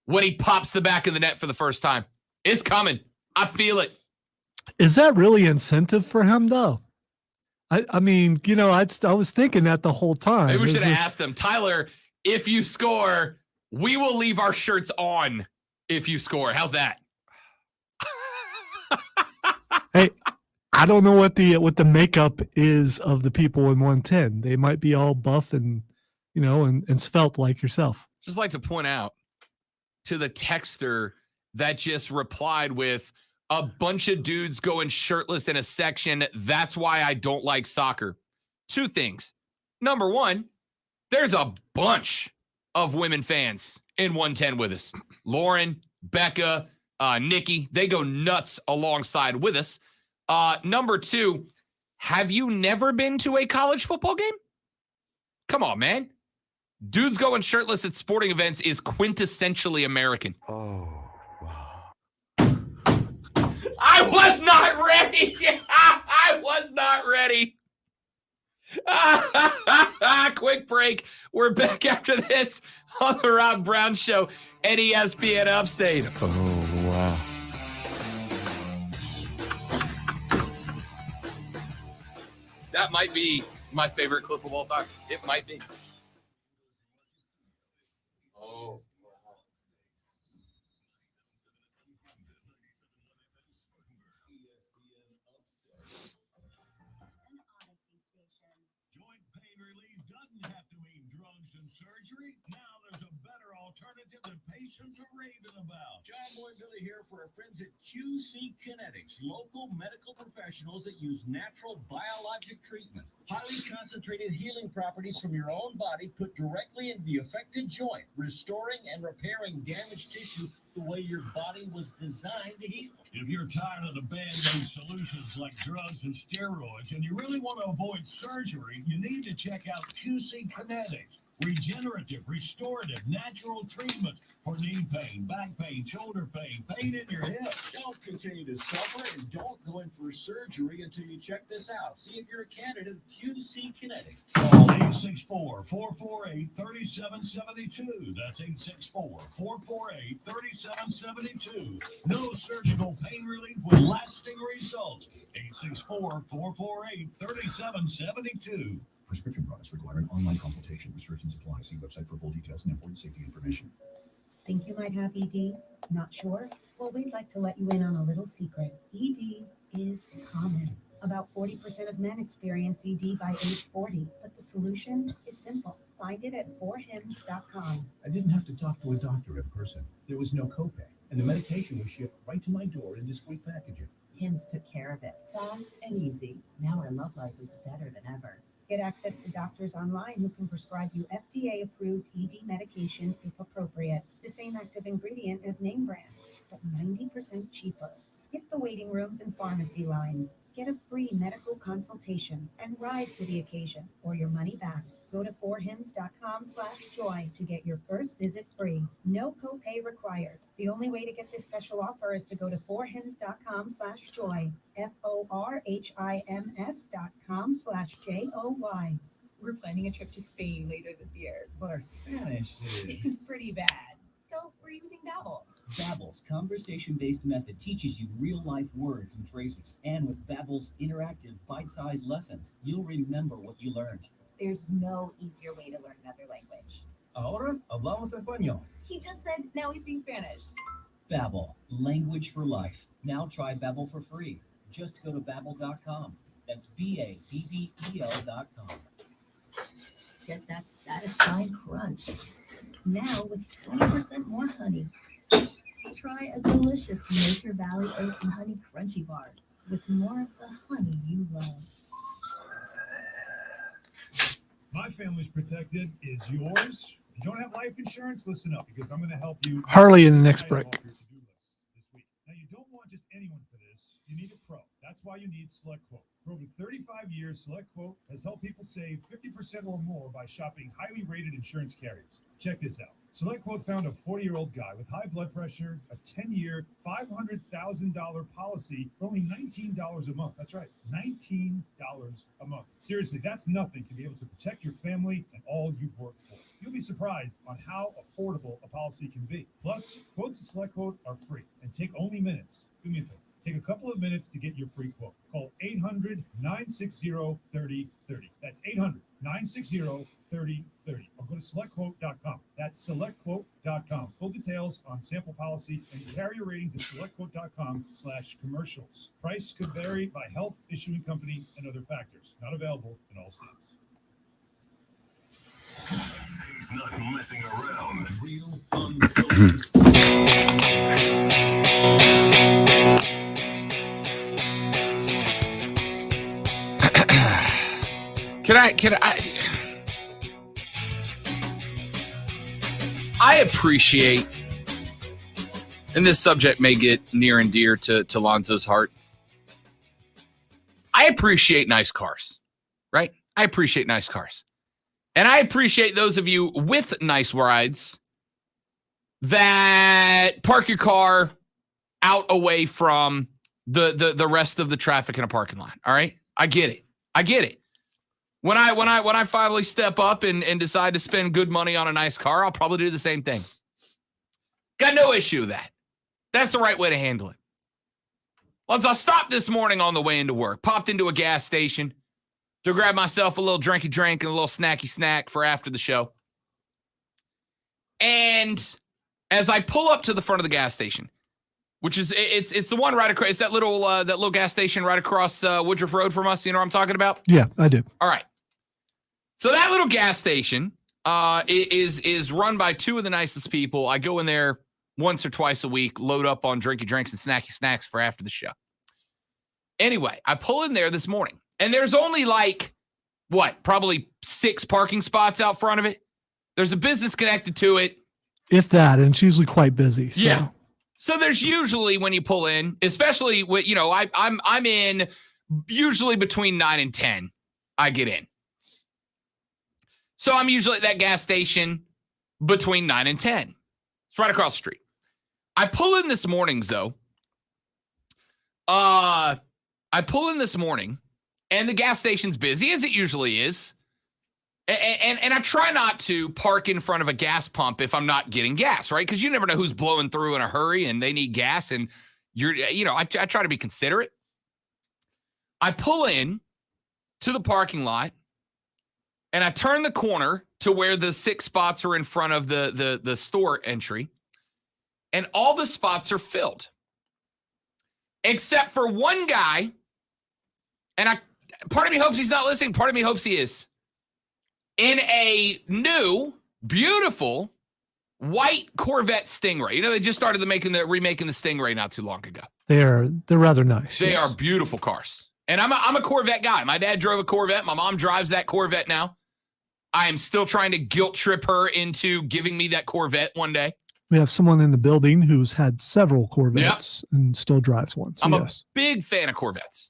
when he pops the back of the net for the first time. It's coming. I feel it. Is that really incentive for him, though? I mean, I was thinking that the whole time. Maybe we should have asked him, Tyler, if you score, we will leave our shirts on if you score. How's that? Hey, I don't know what the makeup is of the people in 110. They might be all buff and, and svelte like yourself. Just like to point out to the texter that just replied with, a bunch of dudes going shirtless in a section. That's why I don't like soccer. 2 things. Number 1, there's a bunch of women fans in 110 with us. Lauren, Becca, Nikki, they go nuts alongside with us. Number 2, have you never been to a college football game? Come on, man. Dudes going shirtless at sporting events is quintessentially American. Oh. I was not ready. I was not ready. Quick break. We're back after this on the Rob Brown Show at ESPN Upstate. Oh, wow. That might be my favorite clip of all time. It might be. Oh. Joint pain relief doesn't have to mean drugs and surgery. Now there's a better alternative that patients are raving about. John Boy and Billy here for our friends at QC Kinetics, local medical professionals that use natural biologic treatments. Highly concentrated healing properties from your own body put directly into the affected joint, restoring and repairing damaged tissue the way your body was designed to heal. If you're tired of the band-aid solutions like drugs and steroids, and you really want to avoid surgery, you need to check out QC Kinetics. Regenerative, restorative, natural treatments for knee pain, back pain, shoulder pain, pain in your hips. Don't continue to suffer and don't go in for surgery until you check this out. See if you're a candidate of QC Kinetics. Call 864-448-3772. That's 864-448-3772. No surgical pain relief with lasting results. 864-448-3772. Prescription products require an online consultation. Restrictions apply. See website for full details and important safety information. Think you might have ED? Not sure? Well, we'd like to let you in on a little secret. ED is common. About 40% of men experience ED by age 40, but the solution is simple. Find it at 4hims.com. I didn't have to talk to a doctor in person. There was no copay, and the medication was shipped right to my door in discreet packaging. Hims took care of it. Fast and easy. Now our love life is better than ever. Get access to doctors online who can prescribe you FDA-approved ED medication if appropriate. The same active ingredient as name brands, but 90% cheaper. Skip the waiting rooms and pharmacy lines. Get a free medical consultation and rise to the occasion or your money back. Go to 4hims.com/joy to get your first visit free. No copay required. The only way to get this special offer is to go to 4hims.com/joy. FORHIMS.com/JOY. We're planning a trip to Spain later this year. But our Spanish It's pretty bad. So we're using Babbel. Babbel's conversation-based method teaches you real-life words and phrases. And with Babbel's interactive, bite-sized lessons, you'll remember what you learned. There's no easier way to learn another language. Ahora hablamos español. He just said now we speak Spanish. Babbel, language for life. Now try Babbel for free. Just go to Babbel.com. That's BABBEL.com. Get that satisfying crunch. Now with 20% more honey. Try a delicious Nature Valley Oats and Honey Crunchy Bar with more of the honey you love. My family's protected. Is yours? If you don't have life insurance, listen up because I'm going to help you. Harley in the next break. Now, you don't want just anyone for this. You need a pro. That's why you need SelectQuote. For over 35 years, SelectQuote has helped people save 50% or more by shopping highly rated insurance carriers. Check this out. SelectQuote found a 40-year-old guy with high blood pressure, a 10-year, $500,000 policy for only $19 a month. That's right, $19 a month. Seriously, that's nothing to be able to protect your family and all you've worked for. You'll be surprised on how affordable a policy can be. Plus, quotes at SelectQuote are free and take only minutes. Do me a favor. Take a couple of minutes to get your free quote. Call 800-960-3030. That's 800-960-3030. Or go to SelectQuote.com. That's SelectQuote.com. Full details on sample policy and carrier ratings at SelectQuote.com/commercials. Price could vary by health, issuing company, and other factors. Not available in all states. He's not messing around. Real unfiltered. I appreciate, and this subject may get near and dear to Lonzo's heart. I appreciate nice cars, right? I appreciate nice cars. And I appreciate those of you with nice rides that park your car out away from the rest of the traffic in a parking lot. All right. I get it. When I finally step up and decide to spend good money on a nice car, I'll probably do the same thing. Got no issue with that. That's the right way to handle it. Once I stopped this morning on the way into work, popped into a gas station to grab myself a little drinky drink and a little snacky snack for after the show. And as I pull up to the front of the gas station, which is it's the one right across, it's that little gas station right across Woodruff Road from us. You know what I'm talking about? Yeah, I do. All right. So that little gas station is run by two of the nicest people. I go in there once or twice a week, load up on drinky drinks and snacky snacks for after the show. Anyway, I pull in there this morning, and there's only like, probably 6 parking spots out front of it. There's a business connected to it. If that, and it's usually quite busy. So. Yeah. So there's usually when you pull in, especially with, I'm in usually between 9 and 10, I get in. So I'm usually at that gas station between 9 and 10. It's right across the street. I pull in this morning, though. I pull in this morning, and the gas station's busy, as it usually is. And I try not to park in front of a gas pump if I'm not getting gas, right? Because you never know who's blowing through in a hurry and they need gas. And I try to be considerate. I pull in to the parking lot, and I turn the corner to where the 6 spots are in front of the store entry, and all the spots are filled, except for one guy. And part of me hopes he's not listening. Part of me hopes he is. In a new, beautiful white Corvette Stingray. They just started remaking the Stingray not too long ago. They're rather nice. They are beautiful cars. And I'm a Corvette guy. My dad drove a Corvette. My mom drives that Corvette now. I am still trying to guilt trip her into giving me that Corvette one day. We have someone in the building who's had several Corvettes and still drives one. So I'm a big fan of Corvettes.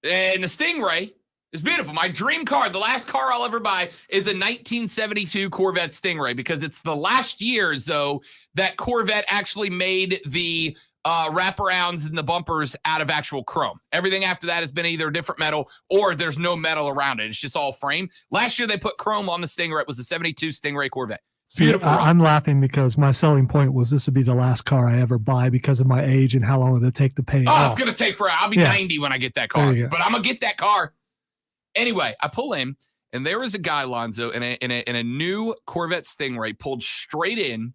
And the Stingray is beautiful. My dream car, the last car I'll ever buy, is a 1972 Corvette Stingray, because it's the last years, though, that Corvette actually made the wraparounds and the bumpers out of actual chrome. Everything after that has been either different metal or there's no metal around it. It's just all frame. Last year they put chrome on the Stingray. It was a 72 Stingray Corvette. Beautiful. I'm laughing because my selling point was this would be the last car I ever buy because of my age and how long it'll take to pay it off. It's going to take forever. I'll be 90 when I get that car, but I'm going to get that car. Anyway, I pull in, and there was a guy, Lonzo, in a new Corvette Stingray, pulled straight in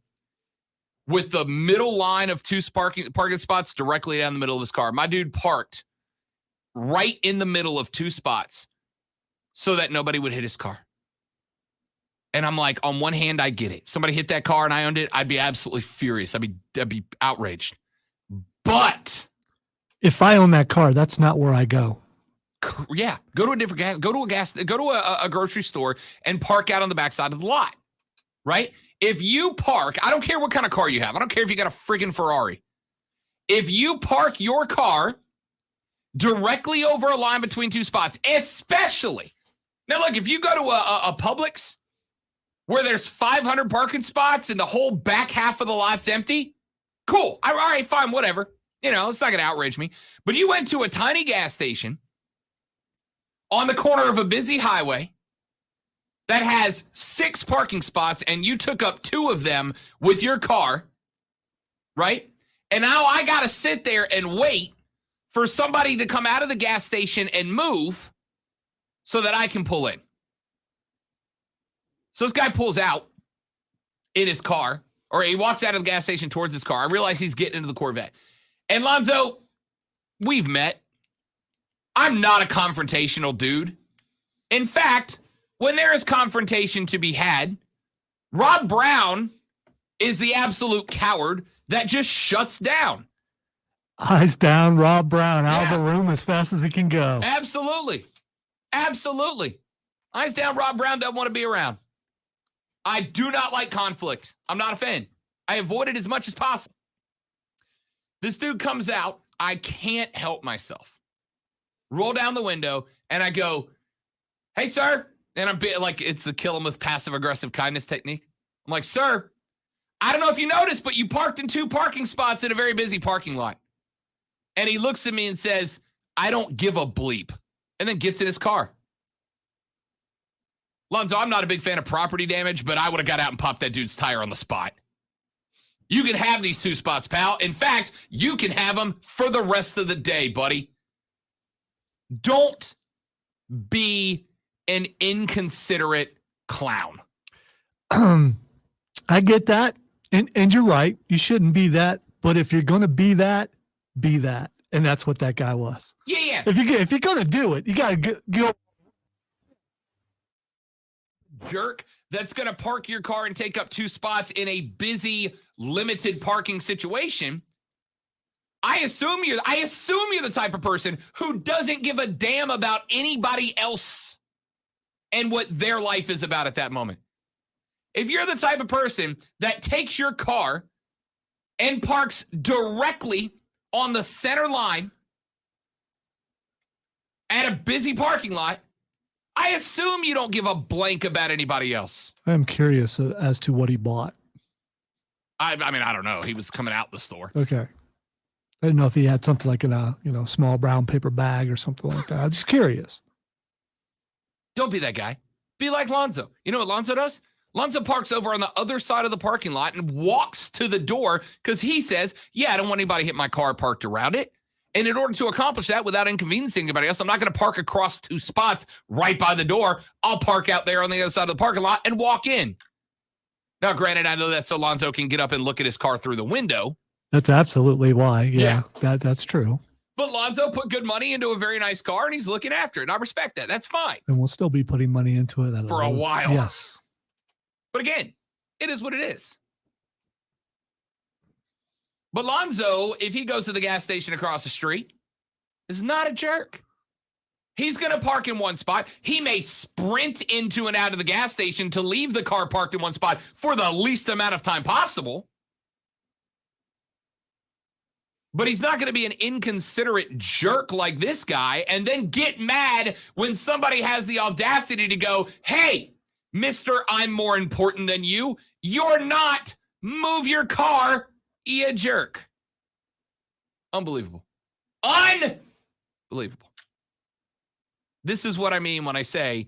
with the middle line of 2 parking spots directly down the middle of his car. My dude parked right in the middle of 2 spots so that nobody would hit his car. And I'm like, on one hand, I get it. Somebody hit that car and I owned it, I'd be absolutely furious. I'd be outraged. But if I own that car, that's not where I go. Yeah, go to a different go to a grocery store and park out on the backside of the lot, right? If you park, I don't care what kind of car you have. I don't care if you got a friggin' Ferrari. If you park your car directly over a line between 2 spots, especially now, look, if you go to a Publix where there's 500 parking spots and the whole back half of the lot's empty, cool. All right, fine, whatever. It's not gonna outrage me. But you went to a tiny gas station on the corner of a busy highway that has 6 parking spots, and you took up 2 of them with your car, right? And now I got to sit there and wait for somebody to come out of the gas station and move so that I can pull in. So this guy pulls out in his car, or he walks out of the gas station towards his car. I realize he's getting into the Corvette. And Lonzo, we've met. I'm not a confrontational dude. In fact, when there is confrontation to be had, Rob Brown is the absolute coward that just shuts down. Eyes down, Rob Brown, out of the room as fast as he can go. Absolutely. Absolutely. Eyes down, Rob Brown doesn't want to be around. I do not like conflict. I'm not a fan. I avoid it as much as possible. This dude comes out. I can't help myself. Roll down the window, and I go, "Hey, sir." And I'm like, it's the kill him with passive-aggressive kindness technique. I'm like, "Sir, I don't know if you noticed, but you parked in 2 parking spots in a very busy parking lot." And he looks at me and says, "I don't give a bleep," and then gets in his car. Lonzo, I'm not a big fan of property damage, but I would have got out and popped that dude's tire on the spot. You can have these 2 spots, pal. In fact, you can have them for the rest of the day, buddy. Don't be an inconsiderate clown. I get that. And you're right. You shouldn't be that. But if you're going to be that, be that. And that's what that guy was. Yeah. If you're going to do it, you got to go jerk that's going to park your car and take up 2 spots in a busy, limited parking situation, I assume you're the type of person who doesn't give a damn about anybody else and what their life is about at that moment. If you're the type of person that takes your car and parks directly on the center line at a busy parking lot, I assume you don't give a blank about anybody else. I am curious as to what he bought. I mean, I don't know. He was coming out the store. Okay. I didn't know if he had something like in a, small brown paper bag or something like that. I'm just curious. Don't be that guy. Be like Lonzo. You know what Lonzo does? Lonzo parks over on the other side of the parking lot and walks to the door because he says, I don't want anybody to hit my car parked around it. And in order to accomplish that without inconveniencing anybody else, I'm not going to park across 2 spots right by the door. I'll park out there on the other side of the parking lot and walk in. Now, granted, I know that so Lonzo can get up and look at his car through the window. That's absolutely why. Yeah. That's true. But Lonzo put good money into a very nice car, and he's looking after it. And I respect that. That's fine. And we'll still be putting money into it for a while. Yes. But again, it is what it is. But Lonzo, if he goes to the gas station across the street, is not a jerk. He's going to park in one spot. He may sprint into and out of the gas station to leave the car parked in one spot for the least amount of time possible. But he's not going to be an inconsiderate jerk like this guy and then get mad when somebody has the audacity to go, hey, mister, I'm more important than you. You're not. Move your car, you jerk. Unbelievable. Unbelievable. This is what I mean when I say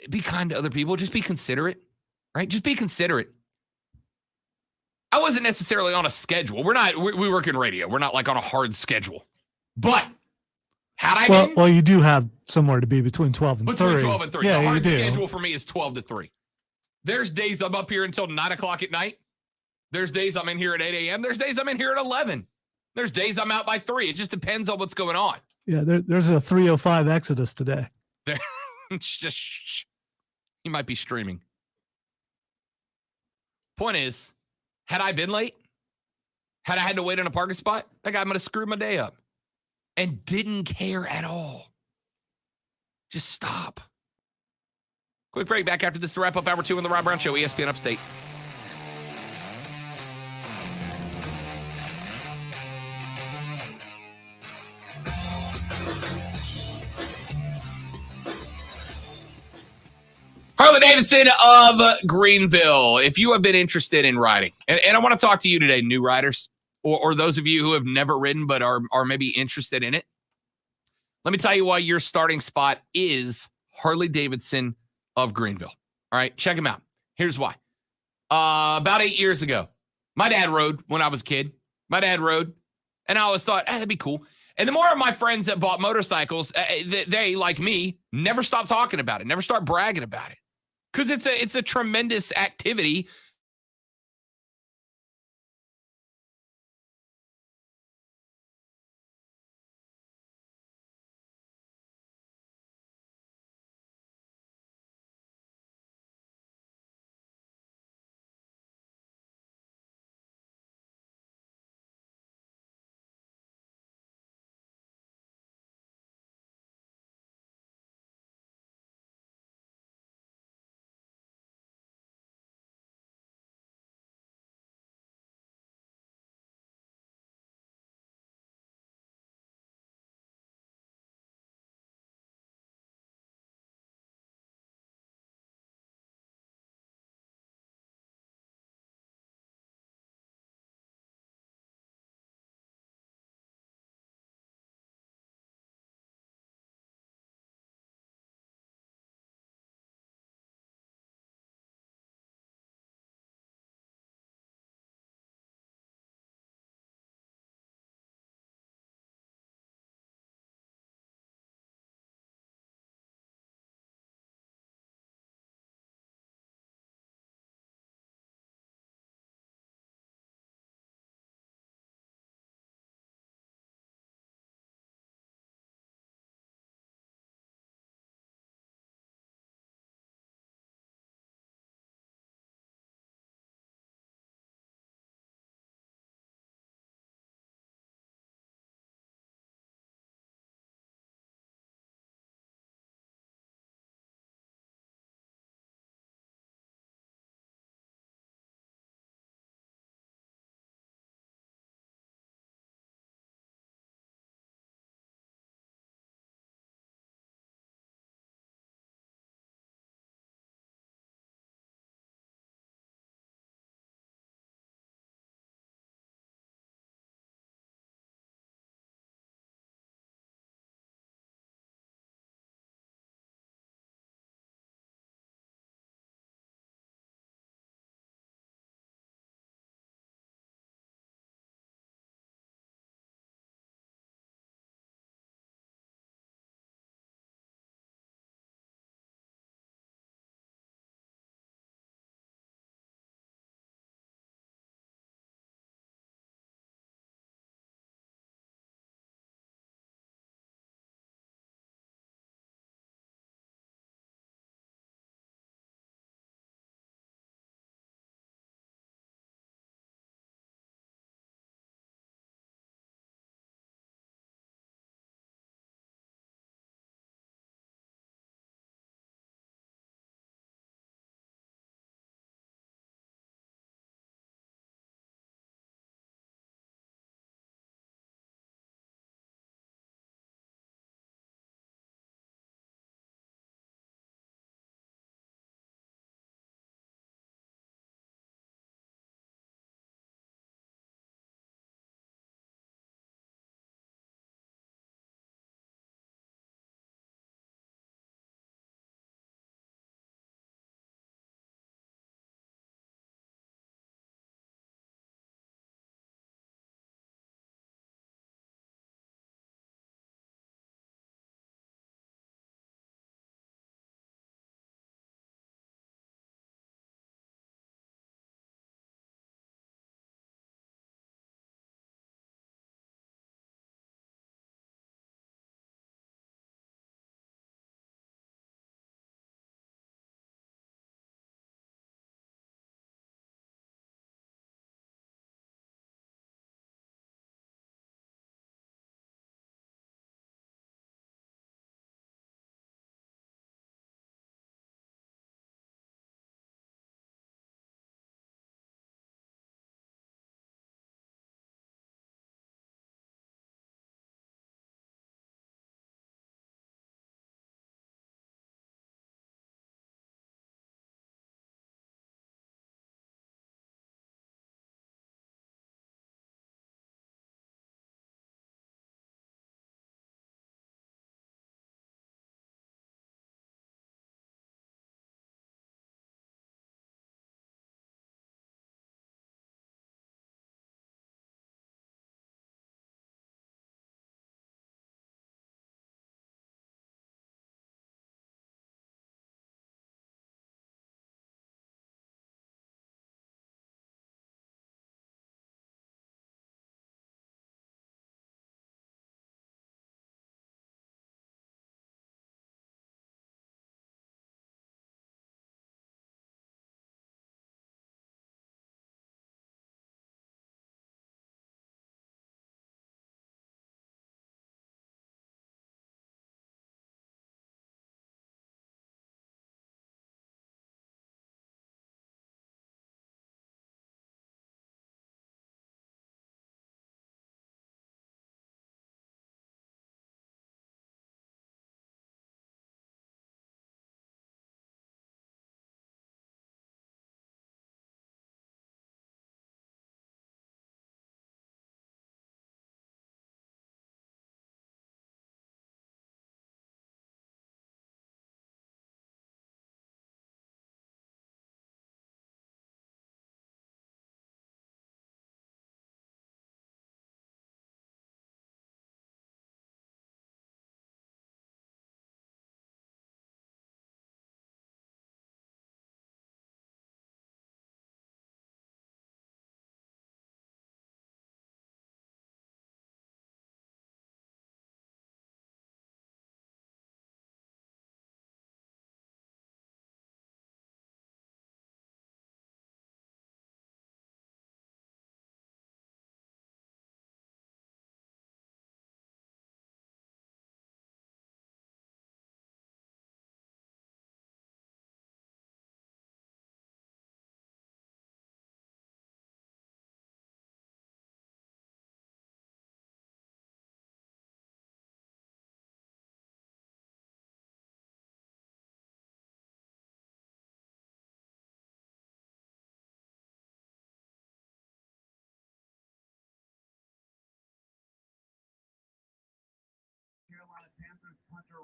be kind to other people. Just be considerate, right? Just be considerate. I wasn't necessarily on a schedule. We work in radio. We're not like on a hard schedule. But had I been? Well, you do have somewhere to be between 12 and 3. Between 12 and 3. Yeah, the hard you do. schedule for me is 12 to 3. There's days I'm up here until 9 o'clock at night. There's days I'm in here at 8 a.m. There's days I'm in here at 11. There's days I'm out by 3. It just depends on what's going on. Yeah, there's a 305 Exodus today. It's just, he might be streaming. Point is, had I been late, had I had to wait in a parking spot, that guy might have screwed my day up and didn't care at all. Just stop. Quick break back after this to wrap up hour 2 on the Rob Brown Show, ESPN Upstate. Harley Davidson of Greenville. If you have been interested in riding, and I want to talk to you today, new riders, or those of you who have never ridden but are maybe interested in it, let me tell you why your starting spot is Harley Davidson of Greenville. All right, check them out. Here's why. About 8 years ago, my dad rode when I was a kid. My dad rode, and I always thought, that'd be cool. And the more of my friends that bought motorcycles, they, like me, never stop talking about it, never start bragging about it. Because it's a tremendous activity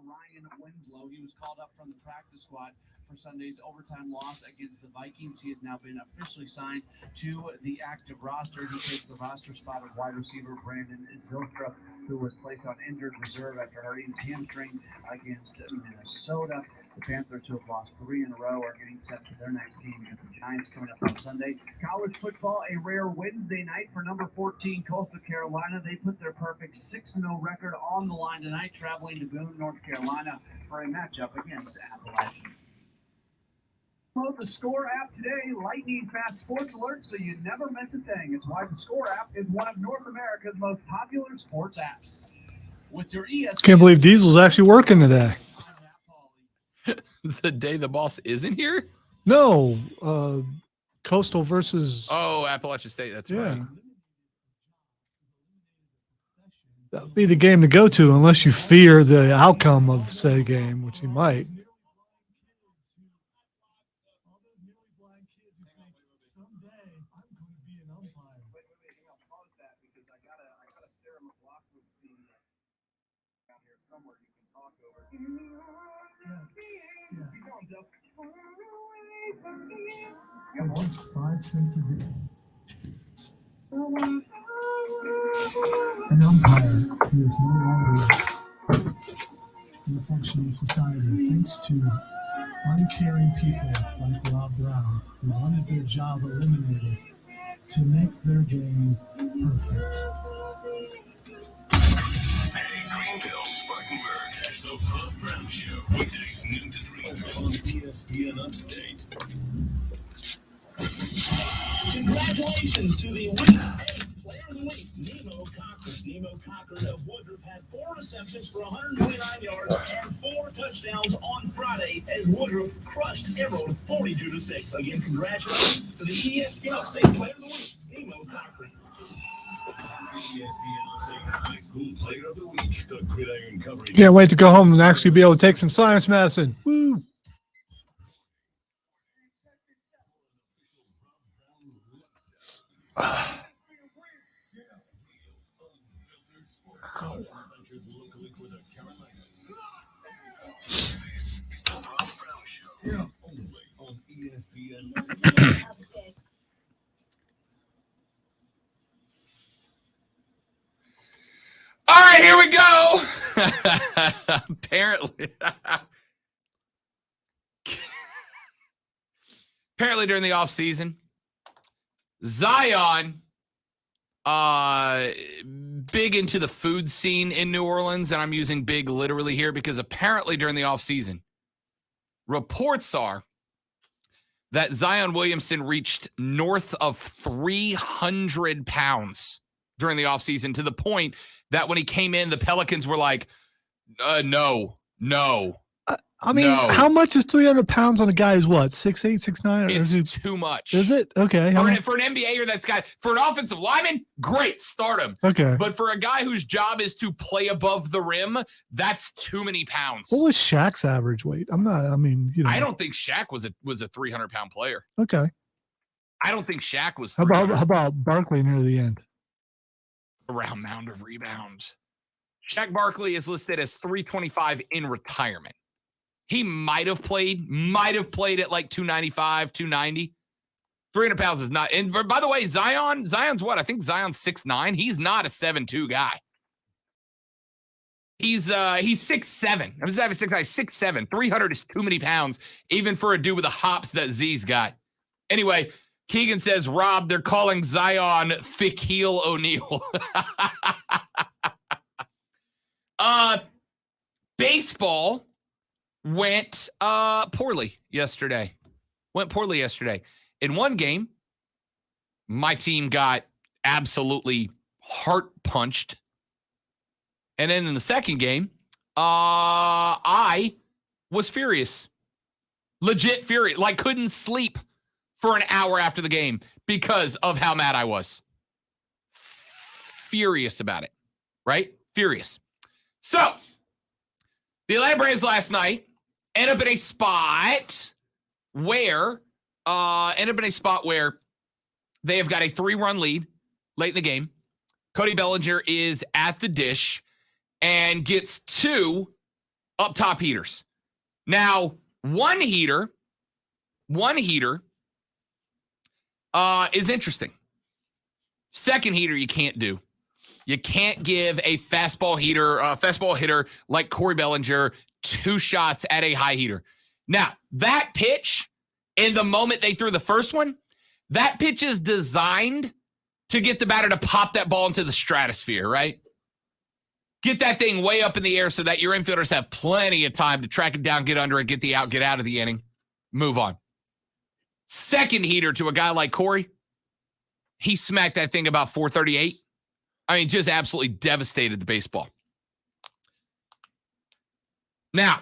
Ryan Winslow. He was called up from the practice squad for Sunday's overtime loss against the Vikings. He has now been officially signed to the active roster. He takes the roster spot of wide receiver Brandon Zilstra, who was placed on injured reserve after hurting his hamstring against Minnesota. The Panthers, who have lost 3 in a row, are getting set for their next game against the Giants coming up on Sunday. College football, a rare Wednesday night for number 14 Coastal Carolina. They put their perfect 6-0 record on the line tonight, traveling to Boone, North Carolina for a matchup against Appalachian. Download the Score app today, lightning fast sports alerts, so you never miss a thing. It's why the Score app is one of North America's most popular sports apps. With your ESPN. Can't believe Diesel's actually working today. The day the boss isn't here? No, Coastal versus. Oh, Appalachian State. That's right. That would be the game to go to unless you fear the outcome of said game, which you might. I want 5 cents a day. An umpire who is no longer in a functioning society thanks to uncaring people like Rob Brown who wanted their job eliminated to make their game perfect. Greenville, Spartanburg. That's the Rob Brown Show. Weekdays noon to 3 on ESPN Upstate. Congratulations to the winner and player of the week, Nemo Cochran. Nemo Cochran of Woodruff had 4 receptions for 129 yards and 4 touchdowns on Friday as Woodruff crushed Emerald 42-6. Again, congratulations to the ESPN Upstate player of the week, Nemo Cochran. ESPN Upstate High School Player of the Week. The Gridiron coverage. Can't wait to go home and actually be able to take some science medicine. Woo! Locally for the Carolinas. This is the Rob Brown Show. Only on ESPN. All right, here we go. Apparently during the offseason, Zion big into the food scene in New Orleans, and I'm using big literally here because apparently during the offseason, reports are that Zion Williamson reached north of 300 pounds during the offseason, to the point that when he came in, the Pelicans were like, no. I mean, how much is 300 pounds on a guy who's what, 6'8", 6'9"? It's too much. Is it? Okay. For an NBAer that's got, for an offensive lineman, great, start him. Okay. But for a guy whose job is to play above the rim, that's too many pounds. What was Shaq's average weight? I I don't think Shaq was a 300-pound player. Okay. I don't think Shaq was. How about Barkley near the end? Around mound of rebounds. Shaq Barkley is listed as 325 in retirement. He might have played at like 295, 290. 300 pounds is not. And by the way, Zion's what? I think Zion's 6'9". He's not a 7'2" guy. He's 6'7". I'm just having 6'9", 6'7". 300 is too many pounds, even for a dude with the hops that Z's got. Anyway, Keegan says, Rob, they're calling Zion Shaquille O'Neal. Baseball went poorly yesterday. In one game, my team got absolutely heart punched. And then in the second game, I was furious. Legit furious. Like, couldn't sleep for an hour after the game because of how mad I was. Furious about it, right? Furious. So, the Atlanta Braves last night ended up in a spot where they have got a 3-run lead late in the game. Cody Bellinger is at the dish and gets 2 up top heaters. Now, one heater is interesting. Second heater you can't do. You can't give a fastball hitter like Corey Bellinger 2 shots at a high heater. Now, that pitch, in the moment they threw the first one, that pitch is designed to get the batter to pop that ball into the stratosphere, right? Get that thing way up in the air so that your infielders have plenty of time to track it down, get under it, get the out, get out of the inning, move on. Second heater to a guy like Corey, he smacked that thing about 438. I mean, just absolutely devastated the baseball. Now,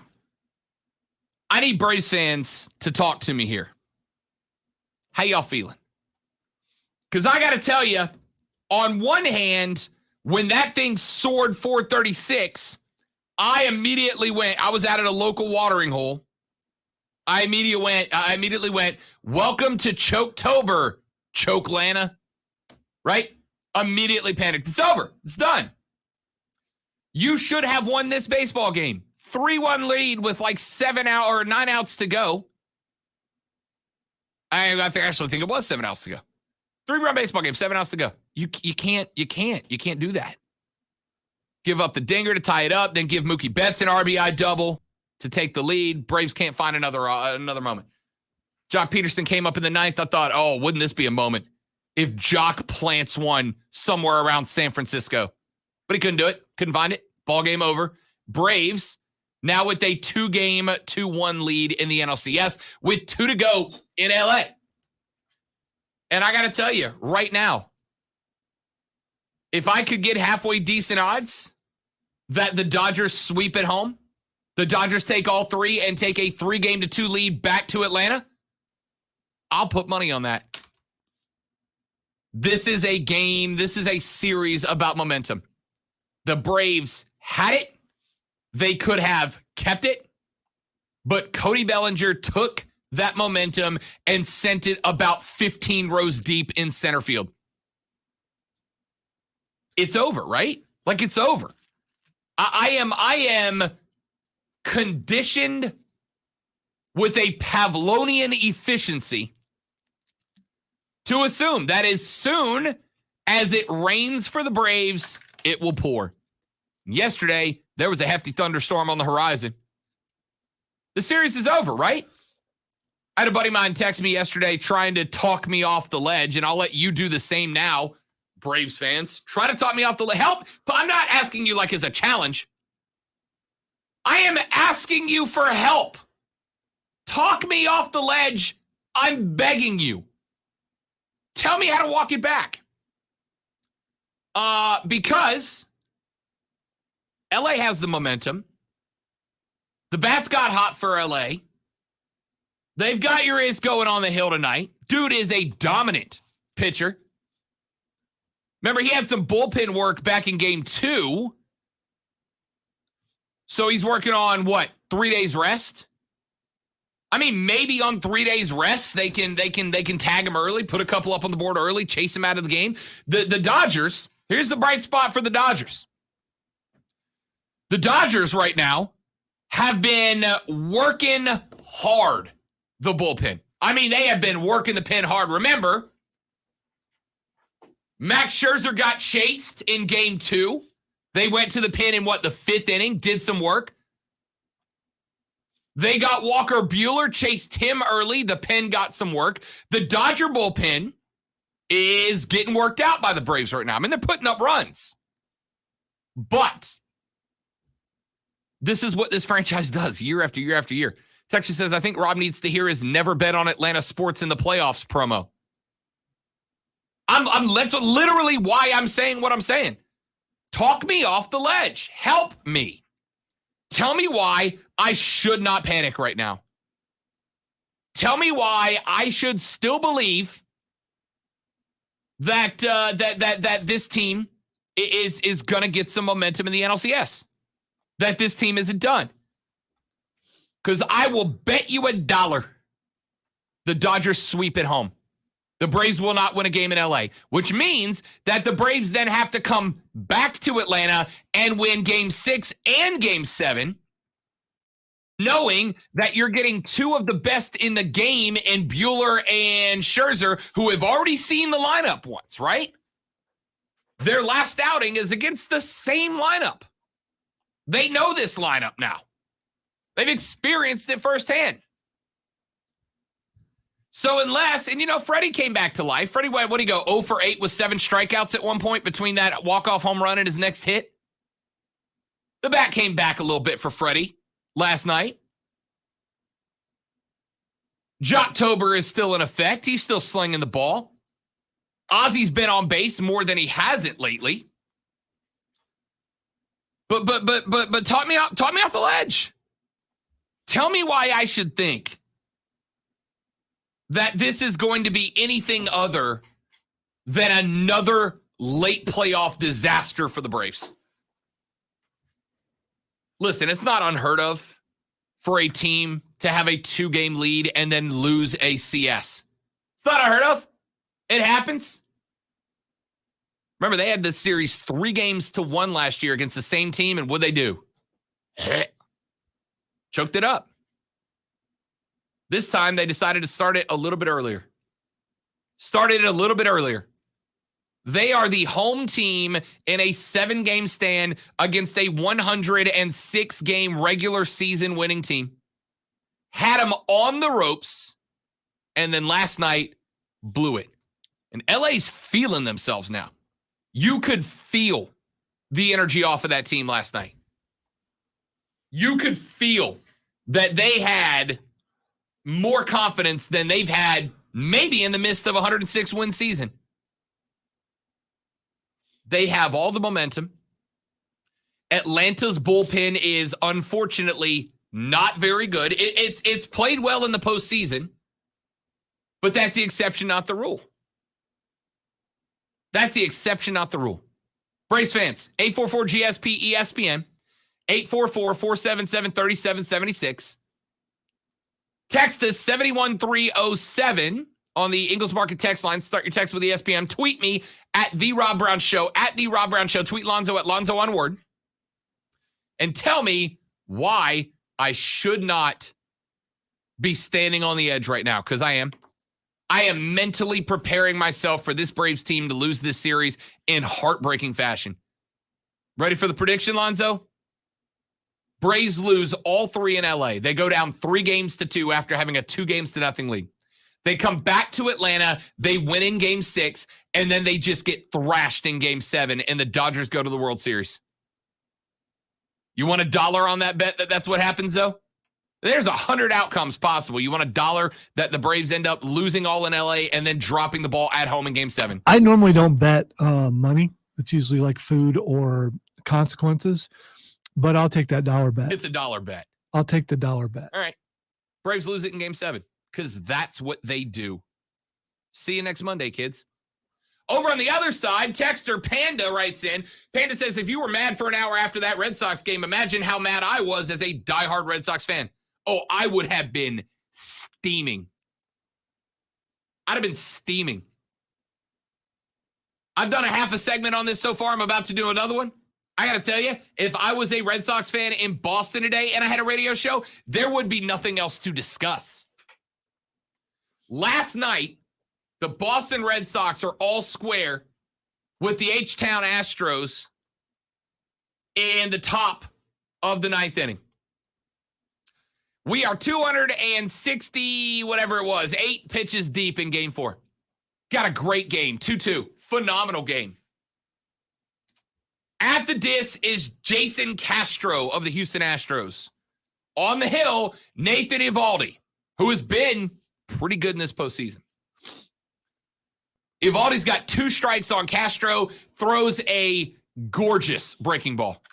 I need Braves fans to talk to me here. How y'all feeling? Because I got to tell you, on one hand, when that thing soared 436, I was out at a local watering hole. I immediately went, welcome to Choketober, Chokelana. Right? Immediately panicked. It's over. It's done. You should have won this baseball game. 3-1 lead with like 9 outs to go. I actually think it was 7 outs to go. 3-run baseball game, 7 outs to go. You can't do that. Give up the dinger to tie it up, then give Mookie Betts an RBI double to take the lead. Braves can't find another moment. Jock Peterson came up in the 9th. I thought, oh, wouldn't this be a moment if Jock plants one somewhere around San Francisco? But he couldn't do it. Couldn't find it. Ball game over. Braves now with a 2-game, 2-1 lead in the NLCS with 2 to go in LA. And I got to tell you, right now, if I could get halfway decent odds that the Dodgers sweep at home, the Dodgers take all 3 and take a 3-game-2 lead back to Atlanta, I'll put money on that. This is a game. This is a series about momentum. The Braves had it. They could have kept it. But Cody Bellinger took that momentum and sent it about 15 rows deep in center field. It's over, right? Like, it's over. I am conditioned with a Pavlovian efficiency to assume that as soon as it rains for the Braves, it will pour. Yesterday, there was a hefty thunderstorm on the horizon. The series is over, right? I had a buddy of mine text me yesterday trying to talk me off the ledge, and I'll let you do the same now, Braves fans. Try to talk me off the ledge. Help, but I'm not asking you like as a challenge. I am asking you for help. Talk me off the ledge. I'm begging you. Tell me how to walk it back. Because LA has the momentum. The bats got hot for LA. They've got Urias going on the hill tonight. Dude is a dominant pitcher. Remember, he had some bullpen work back in game 2. So he's working on, 3 days rest? I mean, maybe on 3 days rest, they can tag him early, put a couple up on the board early, chase him out of the game. The Dodgers, here's the bright spot for the Dodgers. The Dodgers right now have been working hard, the bullpen. I mean, they have been working the pen hard. Remember, Max Scherzer got chased in game 2. They went to the pen in the 5th inning, did some work. They got Walker Buehler, chased him early. The pen got some work. The Dodger bullpen is getting worked out by the Braves right now. I mean, they're putting up runs. But this is what this franchise does year after year after year. Texas says, I think Rob needs to hear his never bet on Atlanta sports in the playoffs promo. That's literally why I'm saying what I'm saying. Talk me off the ledge. Help me. Tell me why I should not panic right now. Tell me why I should still believe that that this team is going to get some momentum in the NLCS. That this team isn't done. Because I will bet you $1 the Dodgers sweep at home. The Braves will not win a game in LA, which means that the Braves then have to come back to Atlanta and win game 6 and game 7 knowing that you're getting two of the best in the game in Bueller and Scherzer, who have already seen the lineup once, right? Their last outing is against the same lineup. They know this lineup now. They've experienced it firsthand. So unless, and Freddie came back to life. Freddie, what did he go? 0 for 8 with 7 strikeouts at one point between that walk-off home run and his next hit. The bat came back a little bit for Freddie last night. Joctober is still in effect. He's still slinging the ball. Ozzy's been on base more than he hasn't lately. But talk me off the ledge. Tell me why I should think that this is going to be anything other than another late playoff disaster for the Braves. Listen, it's not unheard of for a team to have a 2-game lead and then lose a CS. It's not unheard of. It happens. Remember, they had this series 3-1 last year against the same team, and what'd they do? Choked it up. This time, they decided to start it a little bit earlier. They are the home team in a 7-game stand against a 106-game regular season winning team. Had them on the ropes, and then last night blew it. And LA's feeling themselves now. You could feel the energy off of that team last night. You could feel that they had more confidence than they've had maybe in the midst of a 106-win season. They have all the momentum. Atlanta's bullpen is unfortunately not very good. It's played well in the postseason, but that's the exception, not the rule. That's the exception, not the rule. Braves fans, 844-GSP-ESPN, 844-477-3776. Text us 71307 on the Ingles Market text line. Start your text with ESPN. Tweet me at The Rob Brown Show, at The Rob Brown Show. Tweet Lonzo at Lonzo on Word. And tell me why I should not be standing on the edge right now, because I am. I am mentally preparing myself for this Braves team to lose this series in heartbreaking fashion. Ready for the prediction, Lonzo? Braves lose all 3 in LA. They go down 3-2 after having a 2-0 lead. They come back to Atlanta. They win in Game 6, and then they just get thrashed in Game 7, and the Dodgers go to the World Series. You want $1 on that bet that's what happens, though? There's 100 outcomes possible. You want $1 that the Braves end up losing all in LA and then dropping the ball at home in Game 7? I normally don't bet money. It's usually like food or consequences, but I'll take that $1 bet. It's a $1 bet. I'll take the $1 bet. All right. Braves lose it in Game 7 because that's what they do. See you next Monday, kids. Over on the other side, texter Panda writes in. Panda says, if you were mad for an hour after that Red Sox game, imagine how mad I was as a diehard Red Sox fan. Oh, I would have been steaming. I'd have been steaming. I've done a half a segment on this so far. I'm about to do another one. I got to tell you, if I was a Red Sox fan in Boston today and I had a radio show, there would be nothing else to discuss. Last night, the Boston Red Sox are all square with the H-Town Astros in the top of the 9th inning. We are 260, whatever it was, 8 pitches deep in Game 4. Got a great game, 2-2. Phenomenal game. At the disc is Jason Castro of the Houston Astros. On the hill, Nathan Eovaldi, who has been pretty good in this postseason. Evaldi's got 2 strikes on Castro, throws a gorgeous breaking ball.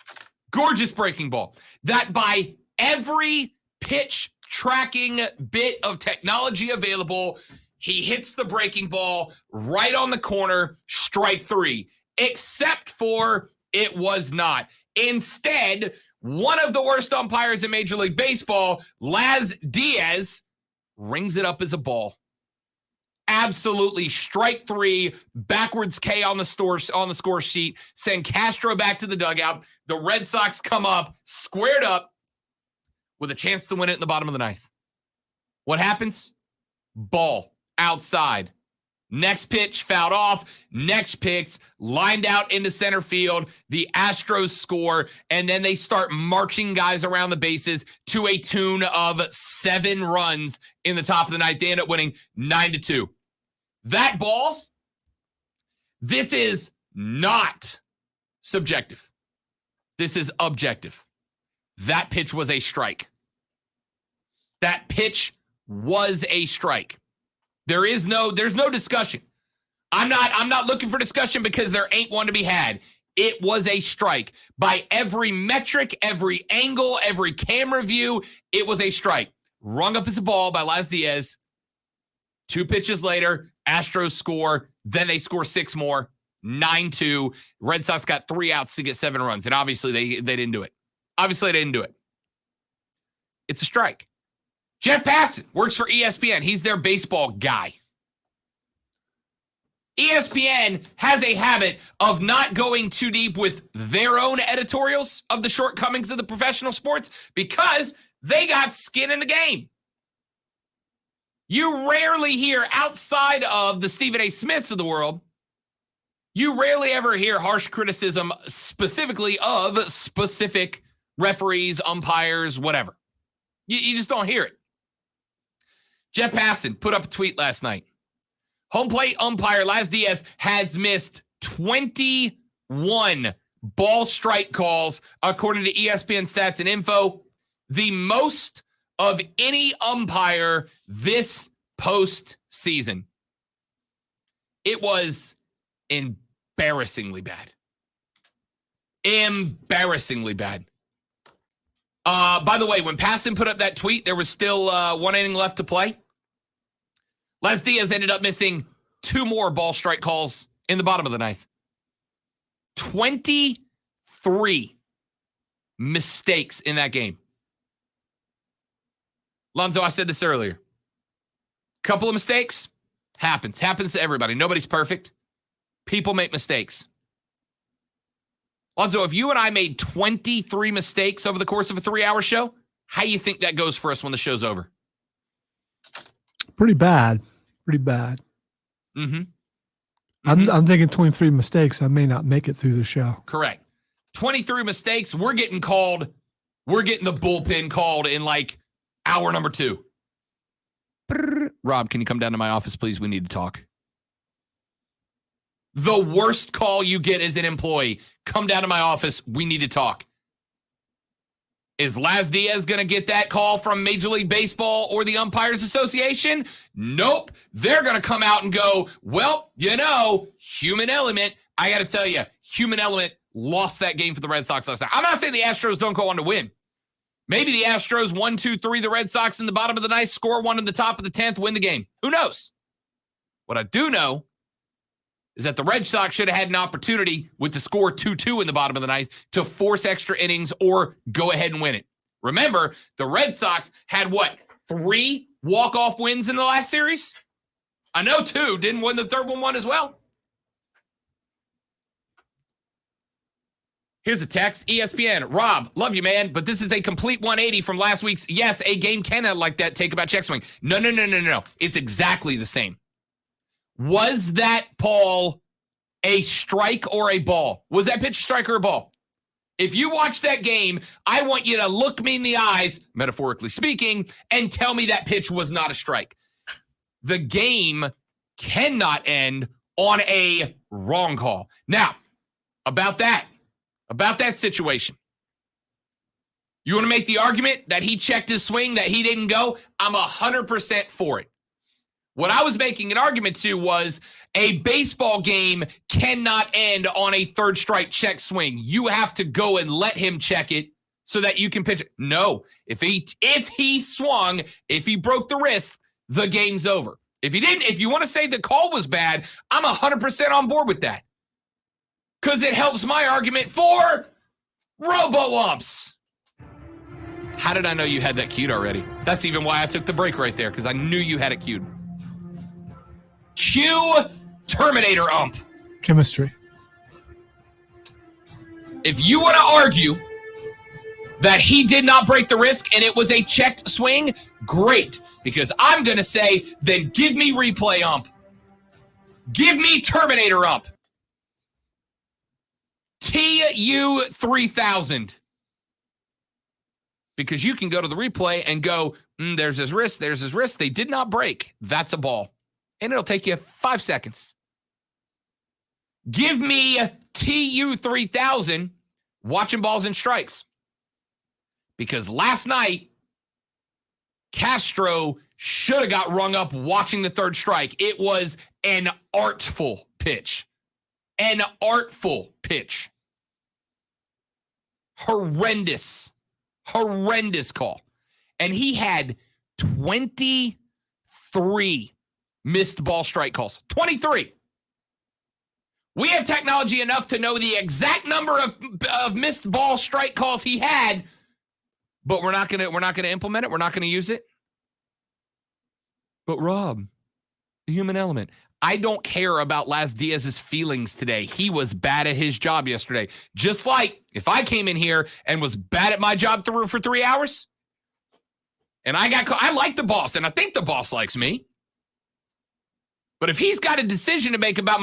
Gorgeous breaking ball. That by every pitch tracking bit of technology available, he hits the breaking ball right on the corner, strike 3, except for it was not. Instead, one of the worst umpires in Major League Baseball, Laz Diaz, rings it up as a ball. Absolutely strike 3, backwards K on the score sheet, send Castro back to the dugout. The Red Sox come up, squared up. with a chance to win it in the bottom of the ninth. What happens? Ball outside. Next pitch, fouled off. Next pitch, lined out into center field. The Astros score, and then they start marching guys around the bases to a tune of 7 runs in the top of the ninth. They end up winning 9-2. That ball, this is not subjective. This is objective. That pitch was a strike. That pitch was a strike. There's no discussion. I'm not looking for discussion because there ain't one to be had. It was a strike. By every metric, every angle, every camera view, it was a strike. Rung up as a ball by Laz Diaz. 2 pitches later, Astros score. Then they score 6 more. 9-2. Red Sox got 3 outs to get 7 runs. And obviously they didn't do it. It's a strike. Jeff Passan works for ESPN. He's their baseball guy. ESPN has a habit of not going too deep with their own editorials of the shortcomings of the professional sports because they got skin in the game. You rarely hear, outside of the Stephen A. Smiths of the world, you rarely ever hear harsh criticism specifically of specific referees, umpires, whatever. You just don't hear it. Jeff Passan put up a tweet last night. Home plate umpire Laz Diaz has missed 21 ball strike calls, according to ESPN Stats and Info, the most of any umpire this postseason. It was embarrassingly bad. Embarrassingly bad. By the way, when Passan put up that tweet, there was still 1 inning left to play. Laz Diaz ended up missing 2 more ball strike calls in the bottom of the ninth. 23 mistakes in that game. Lonzo, I said this earlier. Couple of mistakes. Happens to everybody. Nobody's perfect. People make mistakes. Lonzo, if you and I made 23 mistakes over the course of a 3-hour show, how do you think that goes for us when the show's over? Pretty bad. Mm-hmm. I'm thinking 23 mistakes. I may not make it through the show. Correct. 23 mistakes. We're getting the bullpen called in like hour number 2. Rob, can you come down to my office, please? We need to talk. The worst call you get as an employee. Come down to my office. We need to talk. Is Laz Diaz going to get that call from Major League Baseball or the Umpires Association? Nope. They're going to come out and go, well, human element. I got to tell you, human element lost that game for the Red Sox last night. I'm not saying the Astros don't go on to win. Maybe the Astros 1-2-3 the Red Sox in the bottom of the ninth, score 1 in the top of the 10th, win the game. Who knows? What I do know is that the Red Sox should have had an opportunity with the score 2-2 in the bottom of the ninth to force extra innings or go ahead and win it. Remember, the Red Sox had 3 walk-off wins in the last series? I know 2. Didn't win the third one as well. Here's a text. ESPN. Rob, love you, man, but this is a complete 180 from last week's. Yes, a game can have like that. Take about check swing. No. It's exactly the same. Was that, Paul, a strike or a ball? Was that pitch a strike or a ball? If you watch that game, I want you to look me in the eyes, metaphorically speaking, and tell me that pitch was not a strike. The game cannot end on a wrong call. Now, about that situation. You want to make the argument that he checked his swing, that he didn't go? I'm 100% for it. What I was making an argument to was a baseball game cannot end on a third strike check swing. You have to go and let him check it so that you can pitch it. No, if he swung, if he broke the wrist, the game's over. If he didn't, if you want to say the call was bad, I'm 100% on board with that. Because it helps my argument for robo-umps. How did I know you had that queued already? That's even why I took the break right there, because I knew you had it queued. Cue Terminator ump. Chemistry. If you want to argue that he did not break the wrist and it was a checked swing, great. Because I'm going to say, then give me replay ump. Give me Terminator ump. TU 3000. Because you can go to the replay and go, there's his wrist, there's his wrist. They did not break. That's a ball. And it'll take you 5 seconds. Give me TU 3000 watching balls and strikes. Because last night, Castro should have got rung up watching the third strike. It was an artful pitch. An artful pitch. Horrendous call. And he had 23 missed ball strike calls. 23. We have technology enough to know the exact number of missed ball strike calls he had, but we're not gonna implement it. We're not gonna use it. But Rob, the human element. I don't care about Laz Diaz's feelings today. He was bad at his job yesterday. Just like if I came in here and was bad at my job for 3 hours, and I like the boss, and I think the boss likes me. But if he's got a decision to make about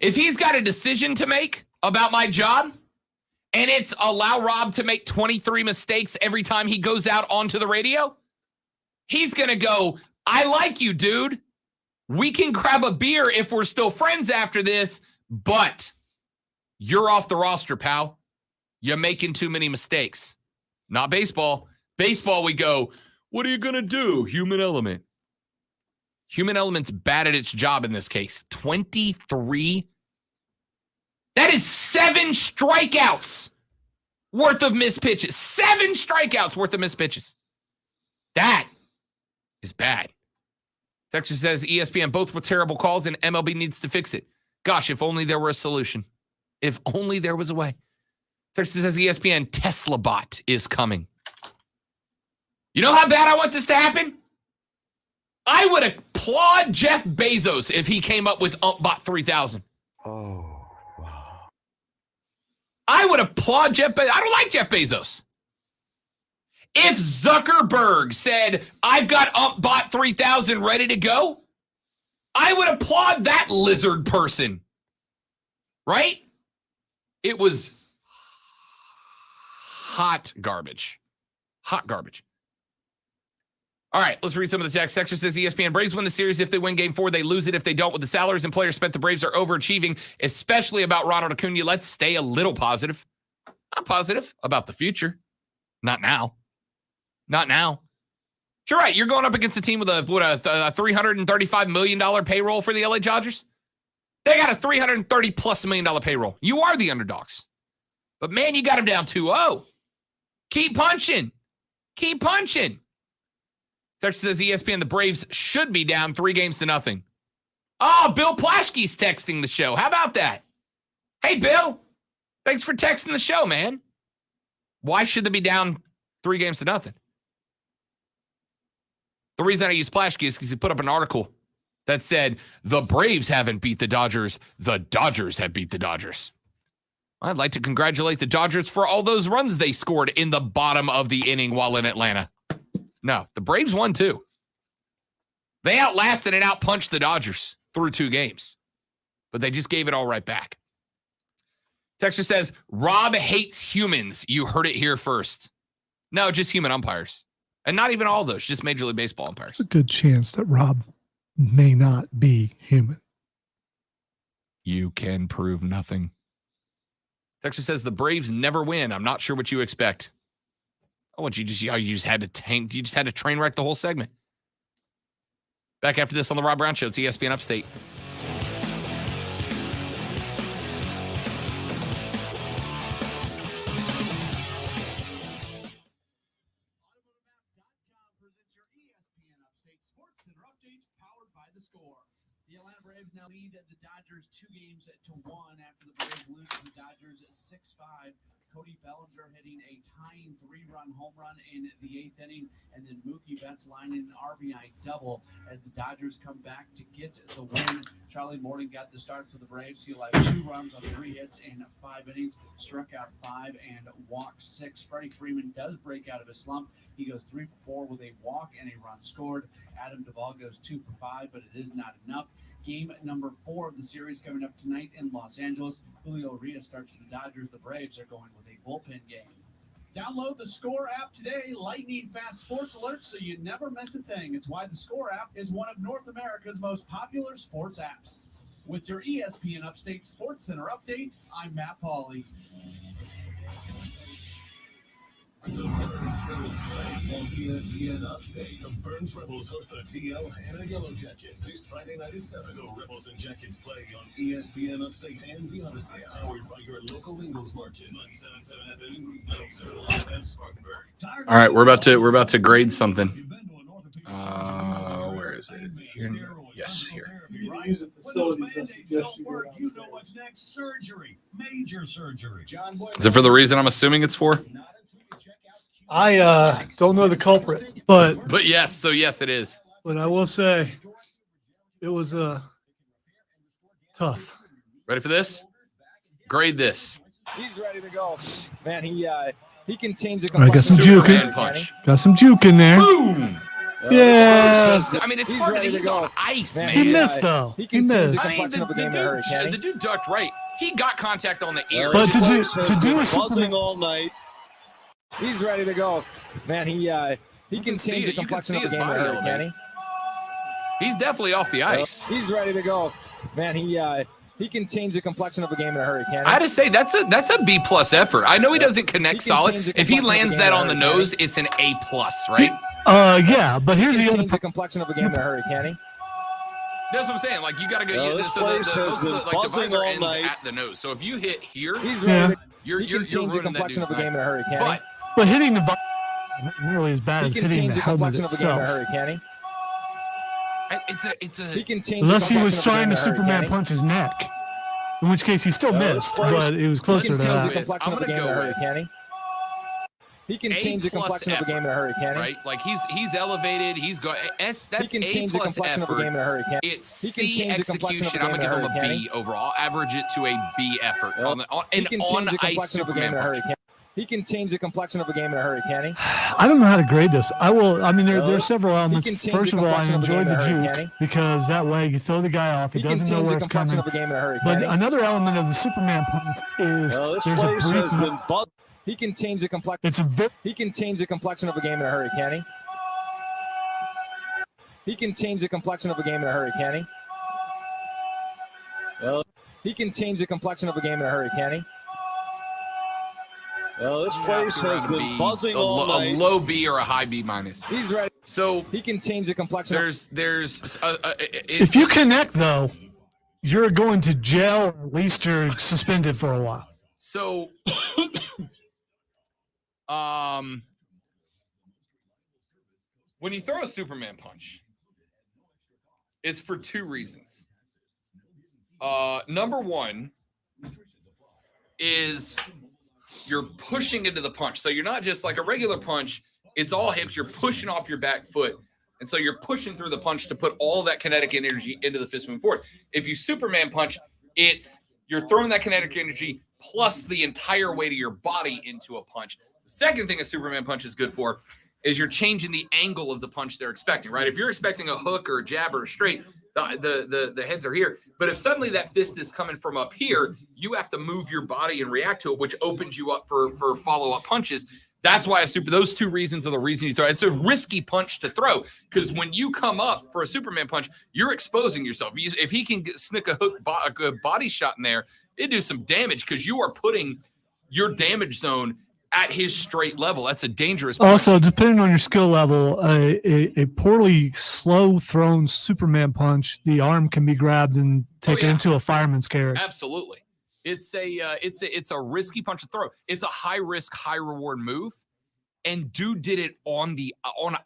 if he's got a decision to make about my job, and it's allow Rob to make 23 mistakes every time he goes out onto the radio, he's going to go, I like you, dude. We can grab a beer if we're still friends after this, but you're off the roster, pal. You're making too many mistakes. Not baseball. Baseball, we go, what are you going to do, human element? Human element's bad at its job in this case. 23? That is 7 strikeouts worth of missed pitches. 7 strikeouts worth of missed pitches. That is bad. Texas says ESPN, both were terrible calls and MLB needs to fix it. Gosh, if only there were a solution. If only there was a way. Texas says ESPN, Tesla bot is coming. You know how bad I want this to happen? I would applaud Jeff Bezos if he came up with UmpBot 3000. Oh, wow. I would applaud Jeff Bezos. I don't like Jeff Bezos. If Zuckerberg said, I've got UmpBot 3000 ready to go, I would applaud that lizard person. Right? It was hot garbage. Hot garbage. All right, let's read some of the text. Texture says ESPN, Braves win the series if they win game 4. They lose it if they don't. With the salaries and players spent, the Braves are overachieving, especially about Ronald Acuna. Let's stay a little positive. I'm positive about the future. Not now. Not now. You're right. You're going up against a team with a $335 million payroll for the LA Dodgers. They got a $330+ million payroll. You are the underdogs. But, man, you got them down 2-0. Keep punching. Keep punching. Texas says ESPN, the Braves should be down 3-0. Oh, Bill Plaschke's texting the show. How about that? Hey, Bill. Thanks for texting the show, man. Why should they be down 3-0? The reason I use Plaschke is because he put up an article that said the Braves haven't beat the Dodgers. The Dodgers have beat the Dodgers. I'd like to congratulate the Dodgers for all those runs they scored in the bottom of the inning while in Atlanta. No, the Braves won too. They outlasted and outpunched the Dodgers through 2 games, but they just gave it all right back. Texture says, Rob hates humans. You heard it here first. No, just human umpires. And not even all those, just Major League Baseball umpires. There's a good chance that Rob may not be human. You can prove nothing. Texture says, the Braves never win. I'm not sure what you expect. Oh, what you just had to tank. You just had to train wreck the whole segment. Back after this on the Rob Brown Show. It's ESPN Upstate. The Atlanta Braves now lead the Dodgers 2-1 after the Braves lose to the Dodgers 6-5. Cody Bellinger hitting a tying 3-run home run in the 8th inning, and then Mookie Betts lining an RBI double as the Dodgers come back to get the win. Charlie Morton got the start for the Braves. He allowed 2 runs on 3 hits in 5 innings, struck out 5 and walked 6. Freddie Freeman does break out of his slump. He goes 3 for 4 with a walk and a run scored. Adam Duvall goes 2 for 5, but it is not enough. Game number 4 of the series coming up tonight in Los Angeles. Julio Urias starts for the Dodgers. The Braves are going with a bullpen game. Download the Score app today. Lightning fast sports alerts so you never miss a thing. It's why the Score app is one of North America's most popular sports apps. With your ESPN Upstate Sports Center update, I'm Matt Pauley. The Burns Rebels play on ESPN Upstate. The Burns Rebels host the TL Hannah Yellow Jackets this Friday night at 7. The Rebels and Jackets play on ESPN Upstate and the Odyssey, powered by your local Ingles Market. 977 FM, 970 and Spartanburg. All right, we're about to grade something. Where is it? Here? Yes, here. Use the facilities, I suggest you go You know what's next? Surgery. Major surgery. Is it for the reason I'm assuming it's for? I don't know the culprit, but yes, so yes, it is. But I will say it was tough. Ready for this? Grade this. He's ready to go. Man, he can change the I got some juke in. Got some juke in there. Boom. Yeah. I mean, it's hard to he's on ice, man. He missed though. He missed. I mean, the dude ducked right. He got contact on the ear. But to do a buzzing all night. He's ready to go. Man, he can change the complexion of the game in a hurry, can he? He's definitely off the ice. He's ready to go. Man, he can change the complexion of a game in a hurry, can he? I had to say that's a B+ effort. I know he doesn't connect solid. If he lands that on the nose, it's an A+, right? Yeah, but here's the other. The complexion of a game in a hurry, can he? That's what I'm saying. Like you got to go. No, So the visor ends at the nose. So if you hit here, you're change the complexion of a game in a hurry, can he? But hitting the not nearly as bad as hitting the helmet itself. It's a. He can change unless he was trying to Superman punch his neck, in which case he still missed, but it was closer to that. I'm gonna go with, can he? He can change the complexion of a game in a hurry, can he? Right, like he's elevated. He's going. That's he can change A+ the complexion effort. of a game in a hurry, can he? It's He can C change the complexion of a execution. I'm game gonna in a give him a hurry, B overall. I'll average it to a B effort on an on-ice Superman punch. He can change the complexion of a game in a hurry, can he? I don't know how to grade this. I will. I mean, there are several elements. First of all, I enjoy the juke because that way you throw the guy off. He doesn't know where it's coming. But another element of the Superman punch is there's a brief. He can change the complexion. He can change the complexion of a game in a hurry, can he? He can change the complexion of a game in a hurry, can he? He can change the complexion of a game in a hurry, can he? Well, this place has been buzzing all night. A low B or a high B-. He's ready. So he can change the complexion. There's if you connect though, you're going to jail. Or at least you're suspended for a while. So, when you throw a Superman punch, it's for 2 reasons. Number one is you're pushing into the punch. So you're not just like a regular punch. It's all hips. You're pushing off your back foot. And so you're pushing through the punch to put all that kinetic energy into the fist moving forward. If you Superman punch, you're throwing that kinetic energy plus the entire weight of your body into a punch. The second thing a Superman punch is good for is you're changing the angle of the punch they're expecting, right? If you're expecting a hook or a jab or a straight, the heads are here. But if suddenly that fist is coming from up here, you have to move your body and react to it, which opens you up for follow-up punches. That's why those 2 reasons are the reason you throw. It's a risky punch to throw because when you come up for a Superman punch, you're exposing yourself. If he can snick a good body shot in there, it'd do some damage because you are putting your damage zone at his straight level. That's a dangerous punch. Also, depending on your skill level, a poorly slow thrown Superman punch, the arm can be grabbed and taken into a fireman's carry. Absolutely. It's a risky punch to throw. It's a high risk, high reward move. And dude did it on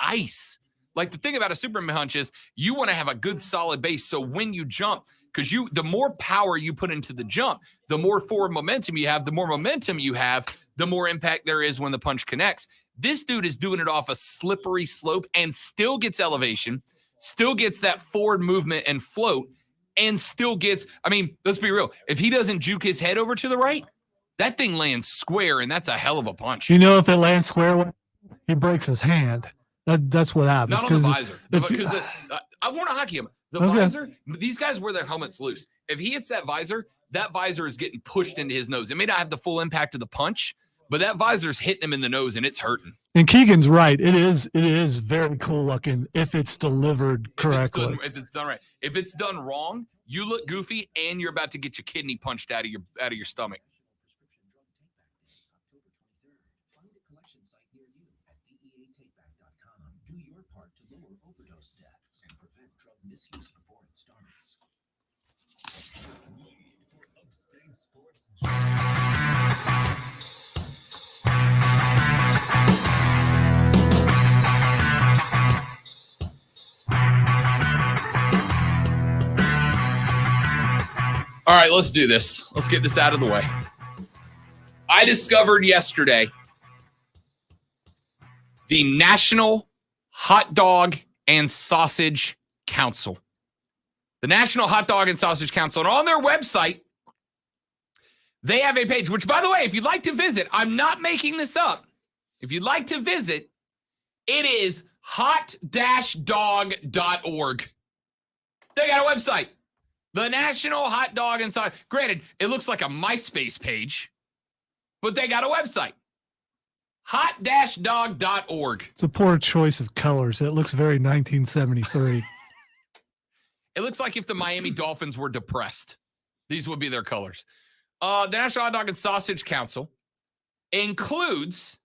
ice. Like the thing about a Superman punch is you want to have a good solid base. So when you jump, because the more power you put into the jump, the more forward momentum you have, the more impact there is when the punch connects. This dude is doing it off a slippery slope and still gets elevation, still gets that forward movement and float, and still gets, I mean, let's be real. If he doesn't juke his head over to the right, that thing lands square, and that's a hell of a punch. You know, if it lands square, he breaks his hand. That's what happens. Not on the visor. Because I've worn a hockey helmet. The visor, these guys wear their helmets loose. If he hits that visor is getting pushed into his nose. It may not have the full impact of the punch, but that visor's hitting him in the nose, and it's hurting. And Keegan's right. It is very cool looking if it's delivered correctly. If it's done right. If it's done wrong, you look goofy, and you're about to get your kidney punched out of your stomach. Find a collection site near you at DEATakeback.com. Do your part to lower overdose deaths and prevent drug misuse before it starts. All right, let's do this. Let's get this out of the way. I discovered yesterday the National Hot Dog and Sausage Council. The National Hot Dog and Sausage Council. And on their website, they have a page, which, by the way, if you'd like to visit, I'm not making this up. If you'd like to visit, it is hot-dog.org. They got a website. The National Hot Dog and Sausage. Granted, it looks like a MySpace page, but they got a website. hot-dog.org. It's a poor choice of colors. It looks very 1973. It looks like if the Miami Dolphins were depressed. These would be their colors. The National Hot Dog and Sausage Council includes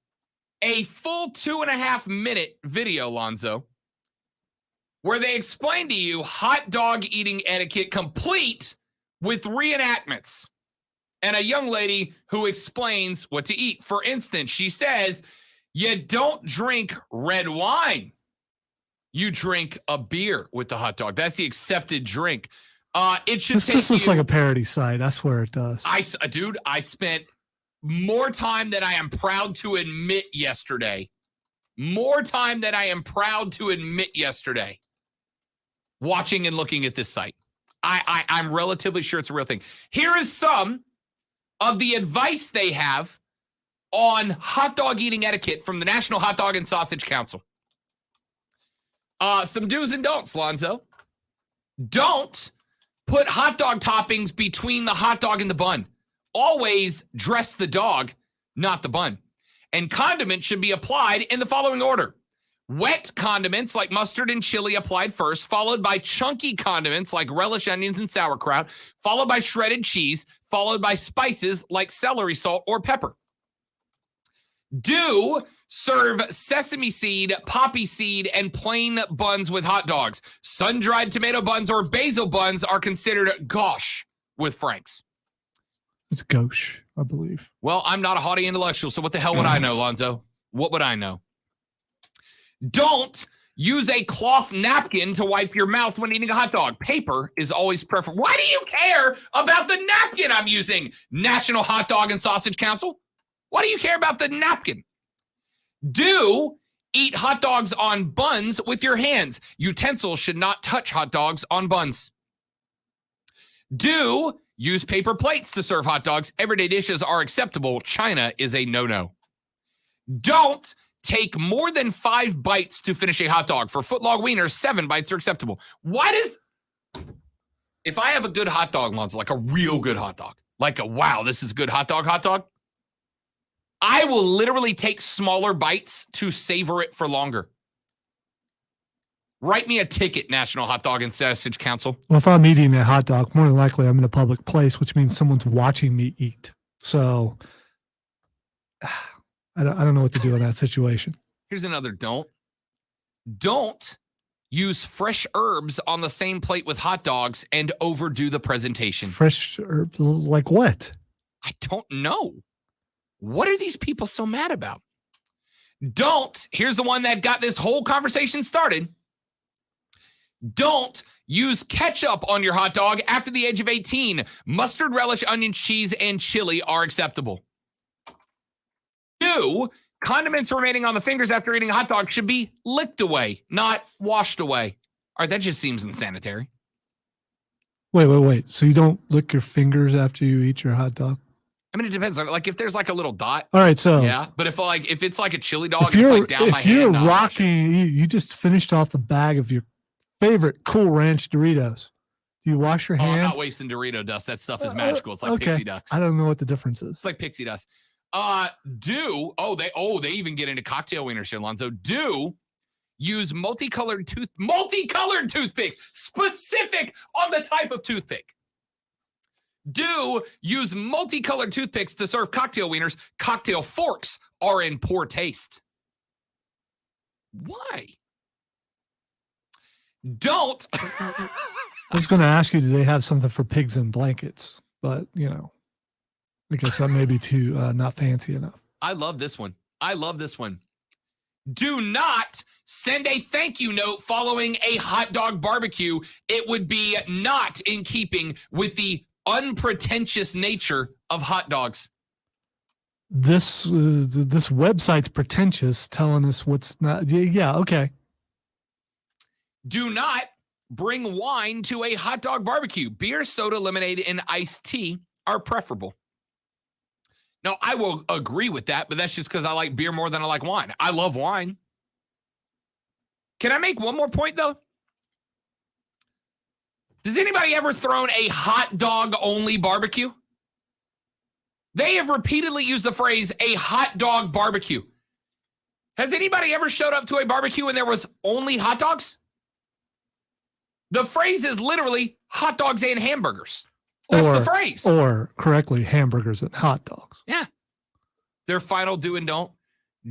a full 2.5-minute video, Lonzo, where they explain to you hot dog eating etiquette complete with reenactments and a young lady who explains what to eat. For instance, she says, you don't drink red wine. You drink a beer with the hot dog. That's the accepted drink. It should This just looks like a parody site. I swear it does. I spent more time than I am proud to admit yesterday. Watching and looking at this site. I'm relatively sure it's a real thing. Here is some of the advice they have on hot dog eating etiquette from the National Hot Dog and Sausage Council. Some do's and don'ts, Lonzo. Don't put hot dog toppings between the hot dog and the bun. Always dress the dog, not the bun. And condiments should be applied in the following order. Wet condiments like mustard and chili applied first, followed by chunky condiments like relish, onions, and sauerkraut, followed by shredded cheese, followed by spices like celery salt or pepper. Do serve sesame seed, poppy seed, and plain buns with hot dogs. Sun-dried tomato buns or basil buns are considered gauche with Frank's. It's gauche, I believe. Well, I'm not a haughty intellectual, so what the hell would I know, Lonzo? What would I know? Don't use a cloth napkin to wipe your mouth when eating a hot dog. Paper is always preferred. Why do you care about the napkin I'm using, National Hot Dog and Sausage Council? Why do you care about the napkin? Do eat hot dogs on buns with your hands. Utensils should not touch hot dogs on buns. Do use paper plates to serve hot dogs. Everyday dishes are acceptable. China is a no-no. Don't take more than 5 bites to finish a hot dog. For footlong wieners, 7 bites are acceptable. If I have a good hot dog, Lonzo, like a real good hot dog, like a, wow, this is a good hot dog, I will literally take smaller bites to savor it for longer. Write me a ticket, National Hot Dog and Sausage Council. Well, if I'm eating a hot dog, more than likely I'm in a public place, which means someone's watching me eat. So I don't know what to do in that situation. Here's another don't. Don't use fresh herbs on the same plate with hot dogs and overdo the presentation. Fresh herbs, like what? I don't know. What are these people so mad about? Don't, here's the one that got this whole conversation started. Don't use ketchup on your hot dog after the age of 18. Mustard, relish, onions, cheese, and chili are acceptable. 2, condiments remaining on the fingers after eating a hot dog should be licked away, not washed away. All right, that just seems insanitary. Wait. So you don't lick your fingers after you eat your hot dog? I mean, it depends. Like if there's like a little dot. All right, so yeah, but if it's like a chili dog, if it's you're, like down my if you're hand. rocking, you just finished off the bag of your favorite Cool Ranch Doritos. Do you wash your I'm hands? not wasting Dorito dust. That stuff is magical. It's like pixie dust. I don't know what the difference is. It's like pixie dust. They even get into cocktail wieners here, Alonzo. Do use multicolored toothpicks, specific on the type of toothpick. Do use multicolored toothpicks to serve cocktail wieners. Cocktail forks are in poor taste. Why? Don't. I was going to ask you, do they have something for pigs in blankets? But, I guess that may be too not fancy enough. I love this one. Do not send a thank you note following a hot dog barbecue. It would be not in keeping with the unpretentious nature of hot dogs. This website's pretentious, telling us what's not. Yeah, okay. Do not bring wine to a hot dog barbecue. Beer, soda, lemonade, and iced tea are preferable. Now, I will agree with that, but that's just because I like beer more than I like wine. I love wine. Can I make one more point, though? Does anybody ever thrown a hot dog only barbecue? They have repeatedly used the phrase a hot dog barbecue. Has anybody ever showed up to a barbecue and there was only hot dogs? The phrase is literally hot dogs and hamburgers. That's the phrase. Or correctly, hamburgers and hot dogs. Yeah. Their final do and don't.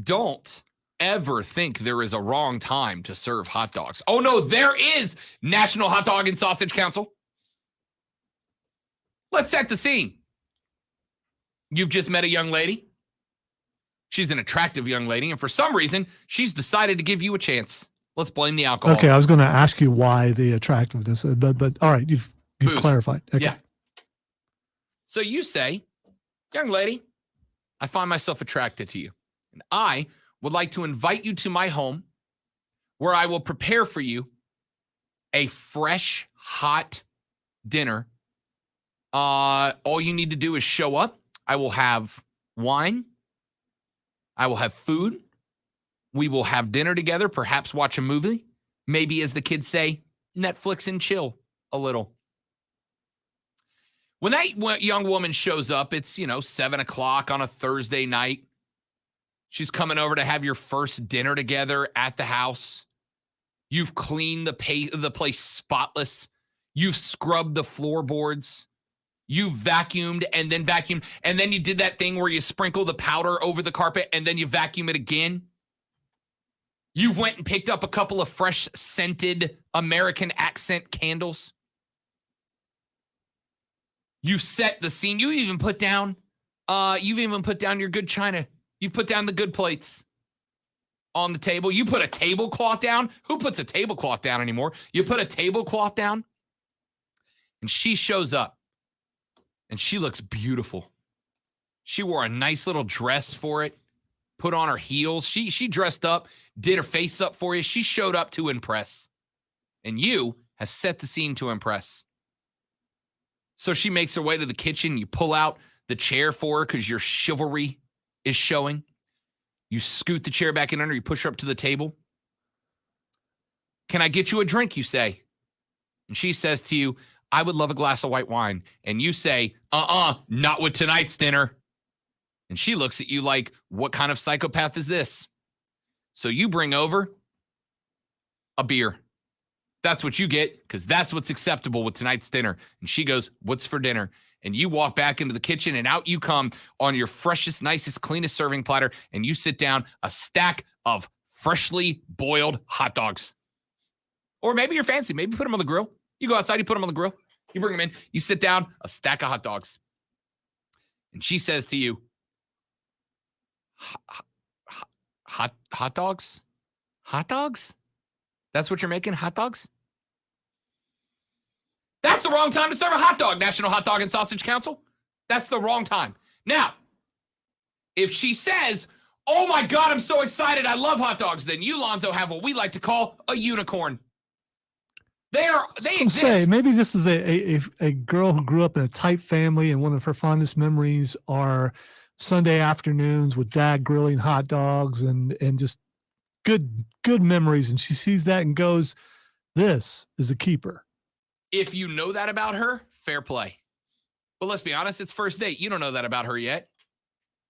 Don't ever think there is a wrong time to serve hot dogs. Oh, no, there is National Hot Dog and Sausage Council. Let's set the scene. You've just met a young lady. She's an attractive young lady, and for some reason, she's decided to give you a chance. Let's blame the alcohol. Okay, I was going to ask you why the attractiveness, but all right, you've clarified. Okay. Yeah. So you say, young lady, I find myself attracted to you, and I would like to invite you to my home where I will prepare for you a fresh, hot dinner. All you need to do is show up. I will have wine. I will have food. We will have dinner together, perhaps watch a movie. Maybe, as the kids say, Netflix and chill a little. When that young woman shows up, it's, 7 o'clock on a Thursday night. She's coming over to have your first dinner together at the house. You've cleaned the place spotless. You've scrubbed the floorboards. You vacuumed and then vacuumed. And then you did that thing where you sprinkle the powder over the carpet and then you vacuum it again. You've went and picked up a couple of fresh scented American accent candles. You set the scene. You even put down your good china. You put down the good plates on the table. You put a tablecloth down. Who puts a tablecloth down anymore? You put a tablecloth down, and she shows up, and she looks beautiful. She wore a nice little dress for it, put on her heels. She dressed up, did her face up for you. She showed up to impress, and you have set the scene to impress. So she makes her way to the kitchen. You pull out the chair for her because your chivalry is showing. You scoot the chair back in under. You push her up to the table. Can I get you a drink, you say? And she says to you, I would love a glass of white wine. And you say, not with tonight's dinner. And she looks at you like, what kind of psychopath is this? So you bring over a beer. That's what you get, because that's what's acceptable with tonight's dinner. And she goes, what's for dinner? And you walk back into the kitchen, and out you come on your freshest, nicest, cleanest serving platter, and you sit down a stack of freshly boiled hot dogs. Or maybe you're fancy. Maybe put them on the grill. You go outside, you put them on the grill. You bring them in. You sit down, a stack of hot dogs. And she says to you, hot dogs? Hot dogs? That's what you're making, hot dogs? That's the wrong time to serve a hot dog, National Hot Dog and Sausage Council. That's the wrong time. Now, if she says, oh my God, I'm so excited, I love hot dogs, then you, Lonzo, have what we like to call a unicorn. They exist. Say maybe this is a girl who grew up in a tight family, and one of her fondest memories are Sunday afternoons with dad grilling hot dogs and just good memories. And she sees that and goes, "This is a keeper." If you know that about her, fair play. But let's be honest, it's first date. You don't know that about her yet.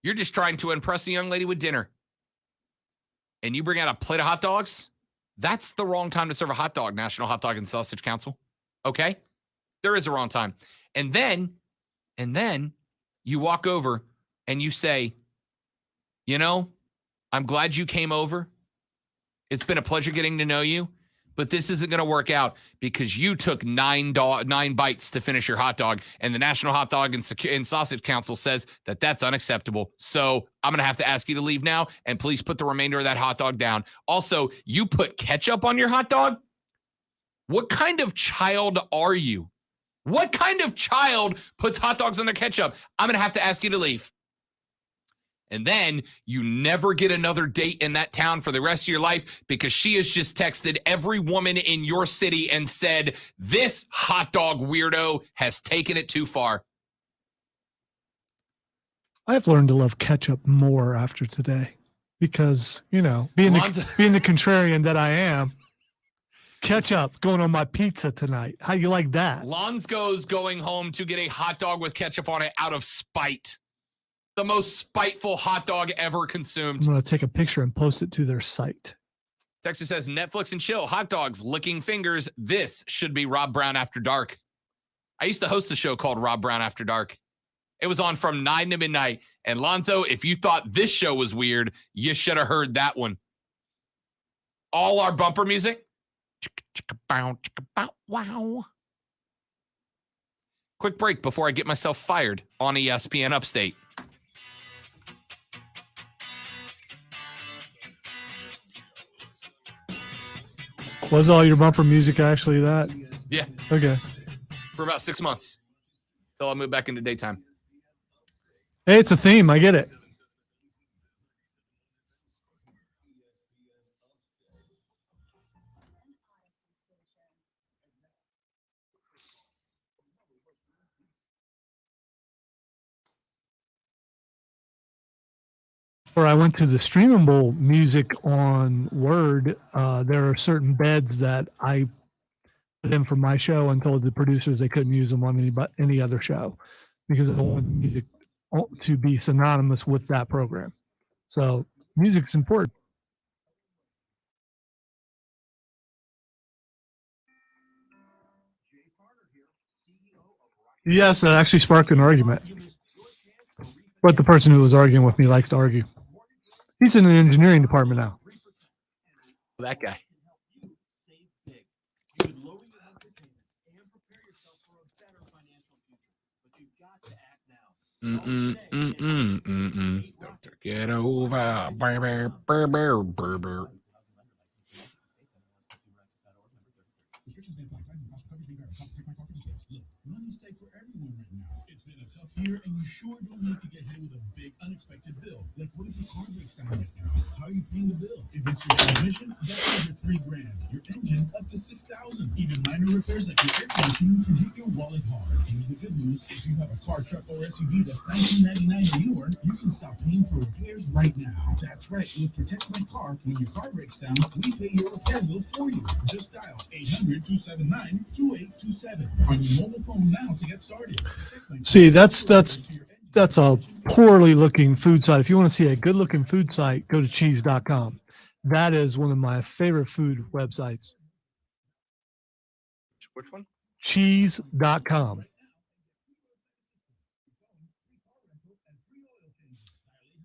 You're just trying to impress a young lady with dinner. And you bring out a plate of hot dogs? That's the wrong time to serve a hot dog, National Hot Dog and Sausage Council. Okay? There is a wrong time. And then you walk over and you say, you know, I'm glad you came over. It's been a pleasure getting to know you, but this isn't going to work out because you took 9 bites to finish your hot dog, and the National Hot Dog and Sausage Council says that that's unacceptable. So I'm going to have to ask you to leave now, and please put the remainder of that hot dog down. Also, you put ketchup on your hot dog? What kind of child are you? What kind of child puts hot dogs on their ketchup? I'm going to have to ask you to leave. And then you never get another date in that town for the rest of your life because she has just texted every woman in your city and said, this hot dog weirdo has taken it too far. I've learned to love ketchup more after today because, you know, being the contrarian that I am, ketchup going on my pizza tonight. How you like that? Lonzo's going home to get a hot dog with ketchup on it out of spite. The most spiteful hot dog ever consumed. I'm going to take a picture and post it to their site. Texas says, Netflix and chill, hot dogs, licking fingers. This should be Rob Brown After Dark. I used to host a show called Rob Brown After Dark. It was on from 9 to midnight. And Lonzo, if you thought this show was weird, you should have heard that one. All our bumper music. Wow. Quick break before I get myself fired on ESPN Upstate. Was all your bumper music actually that? Yeah. Okay. For about 6 months. Until I moved back into daytime. Hey, it's a theme. I get it. Or I went to the streamable music on Word. There are certain beds that I put in for my show and told the producers they couldn't use them on any other show because I don't want music to be synonymous with that program. So music's important. Yes, it actually sparked an argument. But the person who was arguing with me likes to argue. He's in the engineering department now. That guy. Doctor, get over. Money's tight for everyone right now. It's been a tough year, and you sure don't need to get hit with a big unexpected bill. Like, what if your car breaks down right now? How are you paying the bill? If it's your transmission, that's under $3,000. Your engine, up to $6,000. Even minor repairs like your air conditioning can hit your wallet hard. Here's the good news: if you have a car, truck, or SUV that's $19.99 or newer, you can stop paying for repairs right now. That's right. With Protect My Car, when your car breaks down, we pay your repair bill for you. Just dial 800-279-2827 on your mobile phone now to get started. See, that's a poorly looking food site. If you want to see a good looking food site, go to cheese.com. That is one of my favorite food websites. Which one? Cheese.com.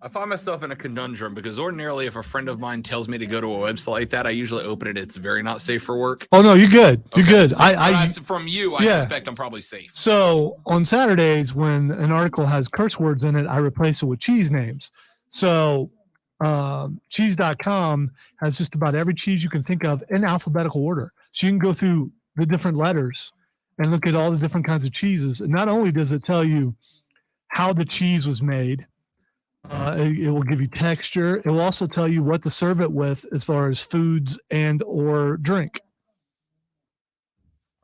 I find myself in a conundrum because ordinarily if a friend of mine tells me to go to a website like that, I usually open it. It's very not safe for work. Oh, no, you're good. You're good. From you, I suspect I'm probably safe. So on Saturdays, when an article has curse words in it, I replace it with cheese names. So cheese.com has just about every cheese you can think of in alphabetical order. So you can go through the different letters and look at all the different kinds of cheeses. And not only does it tell you how the cheese was made, it will give you texture. It will also tell you what to serve it with as far as foods and or drink.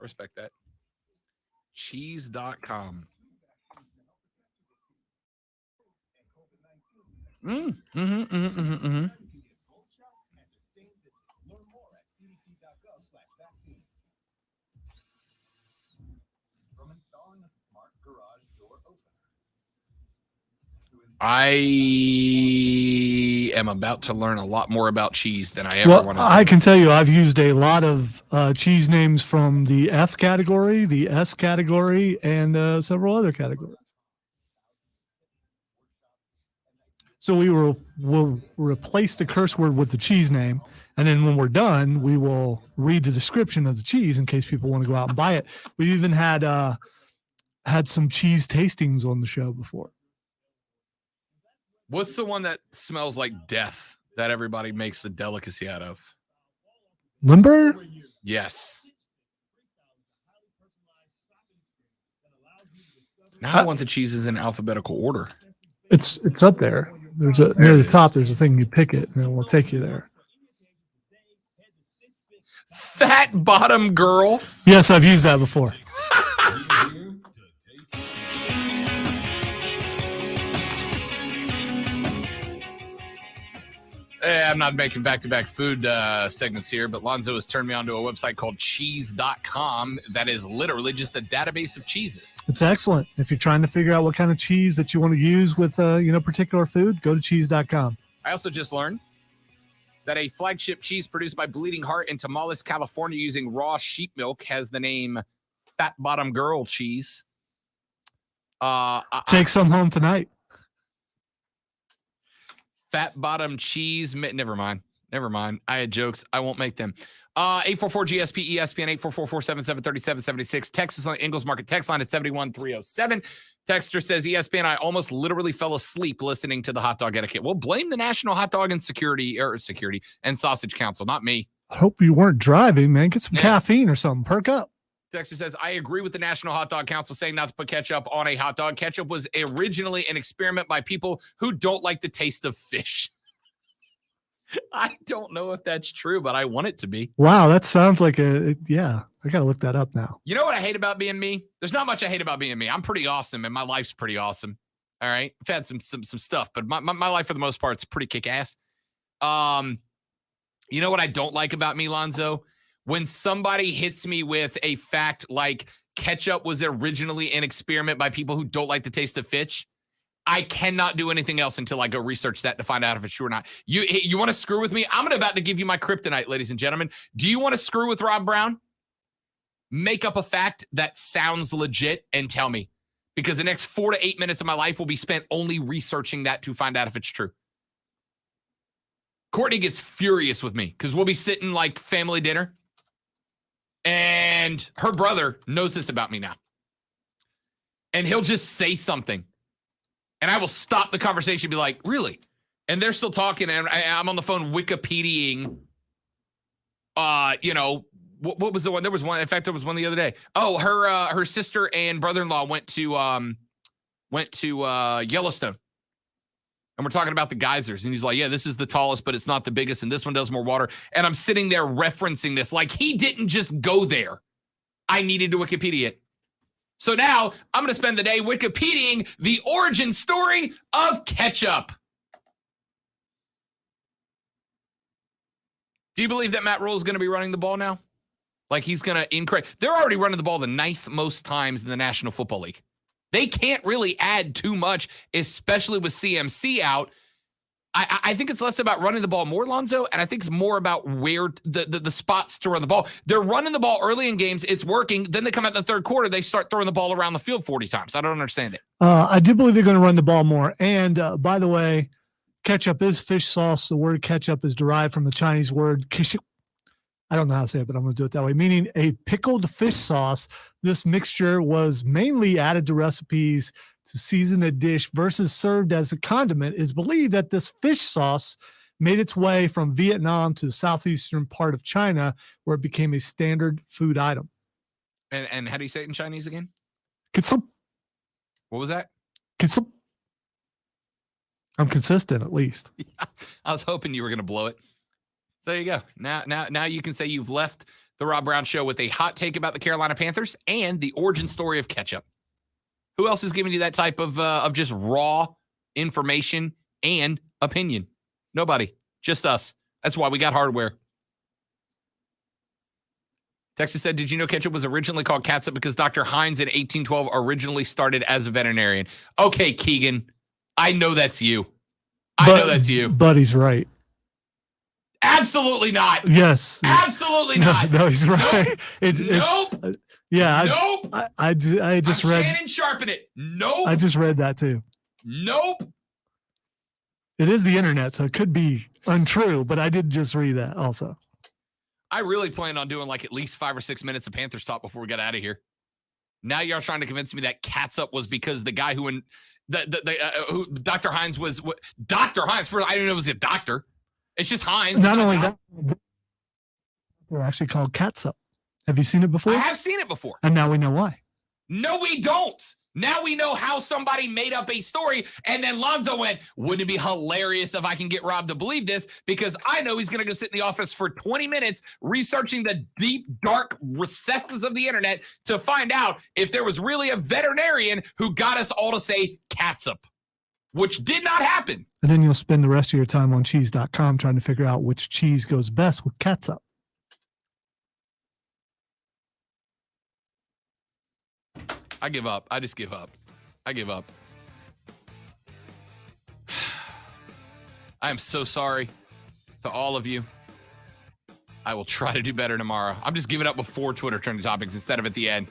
Respect that. Cheese.com. Mm-hmm. I am about to learn a lot more about cheese than I ever want to. I can tell you, I've used a lot of cheese names from the F category, the S category, and several other categories. So we'll replace the curse word with the cheese name, and then when we're done, we will read the description of the cheese in case people want to go out and buy it. We've even had some cheese tastings on the show before. What's the one that smells like death that everybody makes the delicacy out of? Limber? Yes. Now I want the cheeses in alphabetical order. It's up there. There's near the top. There's a thing you pick it, and it will take you there. Fat bottom girl. Yes, I've used that before. I'm not making back-to-back food segments here, but Lonzo has turned me onto a website called cheese.com that is literally just a database of cheeses. It's excellent. If you're trying to figure out what kind of cheese that you want to use with particular food, go to cheese.com. I also just learned that a flagship cheese produced by Bleeding Heart in Tamales, California, using raw sheep milk has the name Fat Bottom Girl cheese. Take some home tonight. Fat bottom cheese. Never mind. I had jokes. I won't make them. 844-GSP, ESPN, 844-477-3776. Texas on Ingles Market text line at 71307. Texter says, ESPN, I almost literally fell asleep listening to the hot dog etiquette. Well, blame the National Hot Dog and Security and Sausage Council, not me. I hope you weren't driving, man. Get some caffeine or something. Perk up. Texter says, I agree with the National Hot Dog Council saying not to put ketchup on a hot dog. Ketchup was originally an experiment by people who don't like the taste of fish. I don't know if that's true, but I want it to be. Wow, that sounds like I got to look that up now. You know what I hate about being me? There's not much I hate about being me. I'm pretty awesome, and my life's pretty awesome. All right? I've had some stuff, but my life for the most part is pretty kick-ass. You know what I don't like about me, Lonzo? When somebody hits me with a fact like ketchup was originally an experiment by people who don't like the taste of fish, I cannot do anything else until I go research that to find out if it's true or not. You want to screw with me? I'm about to give you my kryptonite, ladies and gentlemen. Do you want to screw with Rob Brown? Make up a fact that sounds legit and tell me. Because the next 4 to 8 minutes of my life will be spent only researching that to find out if it's true. Courtney gets furious with me because we'll be sitting like family dinner. And her brother knows this about me now. And he'll just say something. And I will stop the conversation and be like, really? And they're still talking. And I'm on the phone Wikipediaing, what was the one? There was one. In fact, there was one the other day. Oh, her sister and brother-in-law went to Yellowstone. And we're talking about the geysers. And he's like, yeah, this is the tallest, but it's not the biggest. And this one does more water. And I'm sitting there referencing this like he didn't just go there. I needed to Wikipedia it. So now I'm going to spend the day Wikipediaing the origin story of ketchup. Do you believe that Matt Rule is going to be running the ball now? Like he's going to increase. They're already running the ball the 9th most times in the National Football League. They can't really add too much, especially with CMC out. I think it's less about running the ball more, Lonzo, and I think it's more about where the spots to run the ball. They're running the ball early in games. It's working. Then they come out in the third quarter. They start throwing the ball around the field 40 times. I don't understand it. I do believe they're going to run the ball more. And by the way, ketchup is fish sauce. The word ketchup is derived from the Chinese word kishu. I don't know how to say it, but I'm going to do it that way, meaning a pickled fish sauce. This mixture was mainly added to recipes to season a dish versus served as a condiment. It's believed that this fish sauce made its way from Vietnam to the southeastern part of China, where it became a standard food item. And how do you say it in Chinese again? Ketchup. What was that? Ketchup. I'm consistent, at least. Yeah, I was hoping you were going to blow it. So there you go. Now you can say you've left The Rob Brown Show with a hot take about the Carolina Panthers and the origin story of ketchup. Who else is giving you that type of just raw information and opinion? Nobody. Just us. That's why we got hardware. Texas said, did you know ketchup was originally called catsup because Dr. Heinz in 1812 originally started as a veterinarian? Okay, Keegan. I know that's you. I know that's you. Buddy's right. Absolutely not. Yes. Absolutely not. No, he's right. Nope. Yeah. Nope. I just I'm read. Shannon Sharpen it. Nope. I just read that too. Nope. It is the internet, so it could be untrue, but I did just read that also. I really planned on doing like at least 5 or 6 minutes of Panthers talk before we got out of here. Now y'all trying to convince me that catsup was because the guy who who Dr. Heinz was Dr. Heinz. I didn't know it was a doctor. It's just Heinz. Not only that, they're actually called catsup. Have you seen it before? I have seen it before. And now we know why. No, we don't. Now we know how somebody made up a story, and then Lonzo went, wouldn't it be hilarious if I can get Rob to believe this? Because I know he's going to go sit in the office for 20 minutes researching the deep, dark recesses of the internet to find out if there was really a veterinarian who got us all to say catsup, which did not happen. And then you'll spend the rest of your time on cheese.com trying to figure out which cheese goes best with catsup. I give up. I just give up. I give up. I am so sorry to all of you. I will try to do better tomorrow. I'm just giving up before Twitter trending topics instead of at the end.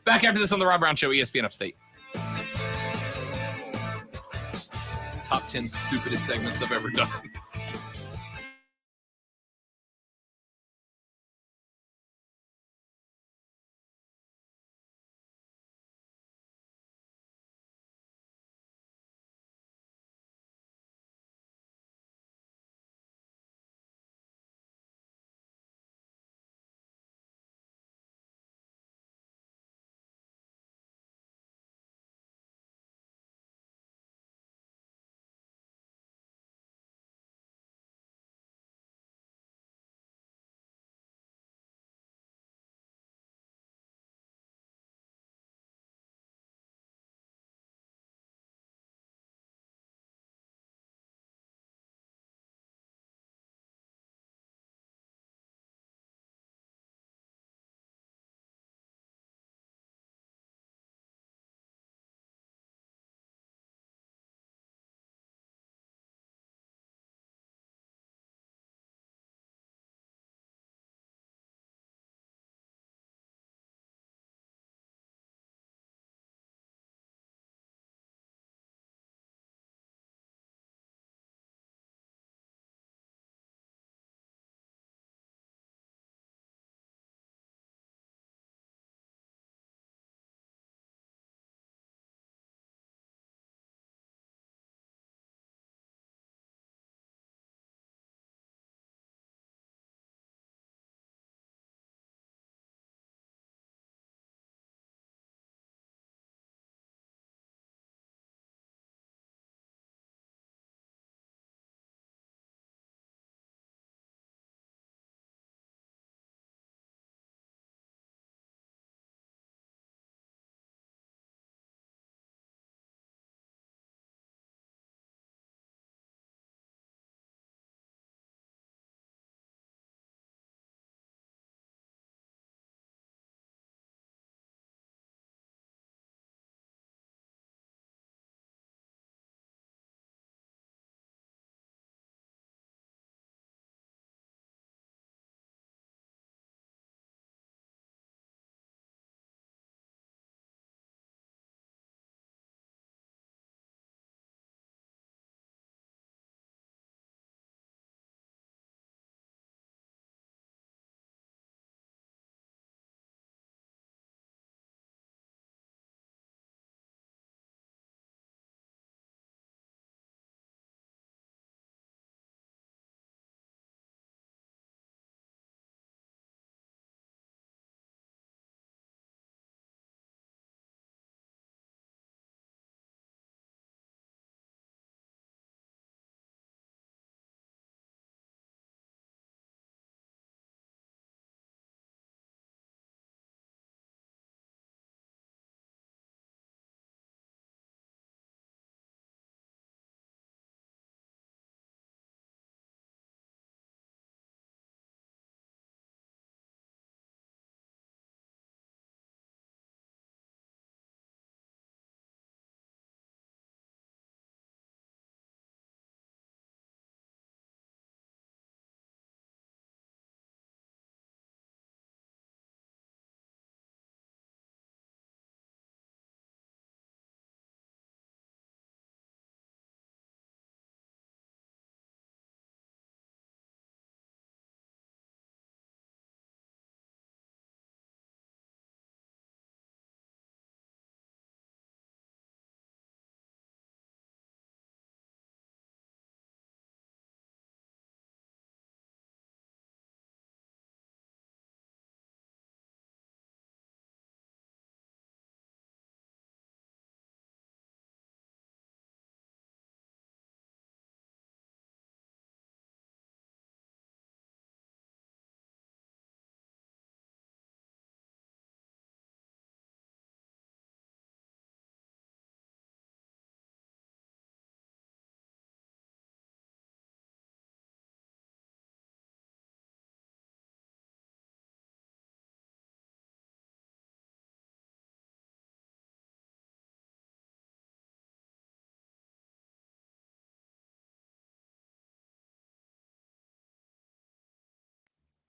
Back after this on the Rob Brown Show, ESPN Upstate. Top 10 stupidest segments I've ever done.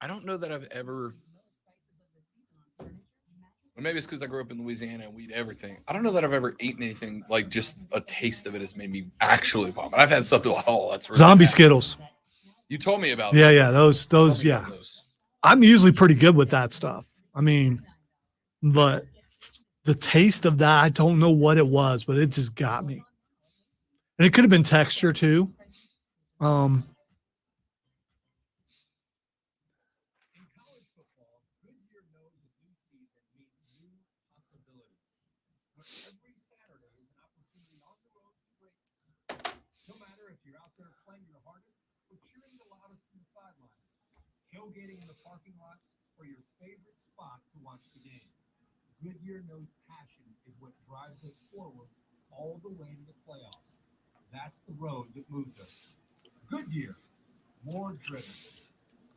I don't know that I've ever. Or maybe it's because I grew up in Louisiana and we eat everything. I don't know that I've ever eaten anything like just a taste of it has made me actually vomit. I've had something like, oh, that's really Zombie bad. Skittles. You told me about Yeah, that. yeah, those, yeah. I'm usually pretty good with that stuff. I mean, but the taste of that, I don't know what it was, but it just got me. And it could have been texture too. No matter if you're out there playing your hardest or cheering the loudest from the sidelines, tailgating in the parking lot, or your favorite spot to watch the game, Goodyear knows passion is what drives us forward all the way to the playoffs. That's the road that moves us. Goodyear, more driven.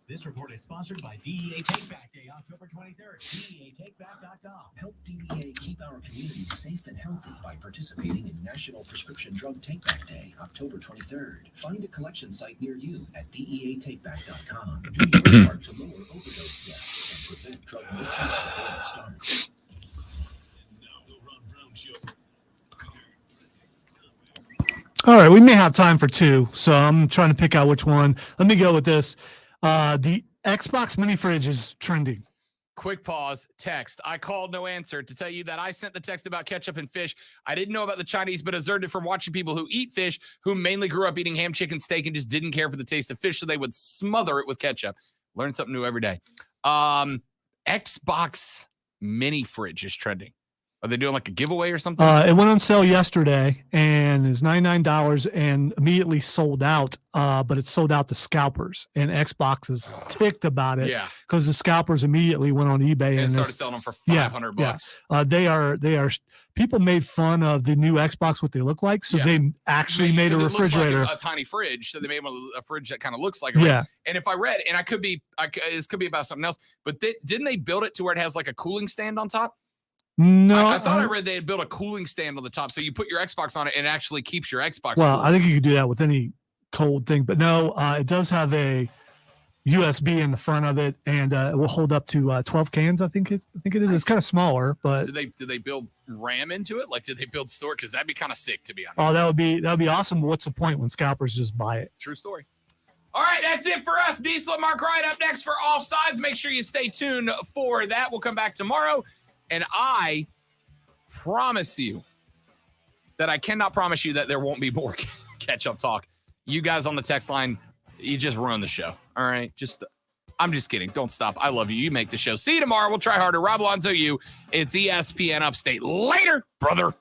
This report is sponsored by DEA Take Back Day, October 23rd. DEATakeback.com. Help DEA keep our communities safe and healthy by participating in National Prescription Drug Take-Back Day, October 23rd. Find a collection site near you at DEATakeback.com. Do your part to lower overdose deaths and prevent drug misuse before it starts. All right, we may have time for two, so I'm trying to pick out which one. Let me go with this. The Xbox mini fridge is trending. Quick pause. Text. I called, no answer, to tell you that I sent the text about ketchup and fish. I didn't know about the Chinese, but observed it from watching people who eat fish, who mainly grew up eating ham, chicken, steak, and just didn't care for the taste of fish, so they would smother it with ketchup. Learn something new every day. Xbox mini fridge is trending. Are they doing like a giveaway or something? It went on sale yesterday and is $99 and immediately sold out. But it's sold out to scalpers, and Xbox is ticked about it. Yeah. Because the scalpers immediately went on eBay and started selling them for $500 bucks. They are people made fun of the new Xbox, what they look like. So they actually made a refrigerator. It looks like a tiny fridge. So they made a fridge that kind of looks like Yeah. And if I read, and this could be about something else, but didn't they build it to where it has like a cooling stand on top? No, I thought I read they had built a cooling stand on the top, so you put your Xbox on it and it actually keeps your Xbox. Well, cool. I think you could do that with any cold thing, but no, it does have a USB in the front of it, and it will hold up to 12 cans. I think it is. It's kind of smaller, but Did they build RAM into it? Like, did they build storage? Because that'd be kind of sick, to be honest. oh, that would be awesome. But what's the point when scalpers just buy it? True story. All right, that's it for us. Diesel and Mark Wright up next for Offsides. Make sure you stay tuned for that. We'll come back tomorrow, and I promise you that I cannot promise you that there won't be more catch-up talk. You guys on the text line, you just run the show. All right? I'm just kidding. Don't stop. I love you. You make the show. See you tomorrow. We'll try harder. Rob Alonzo, it's ESPN Upstate. Later, brother.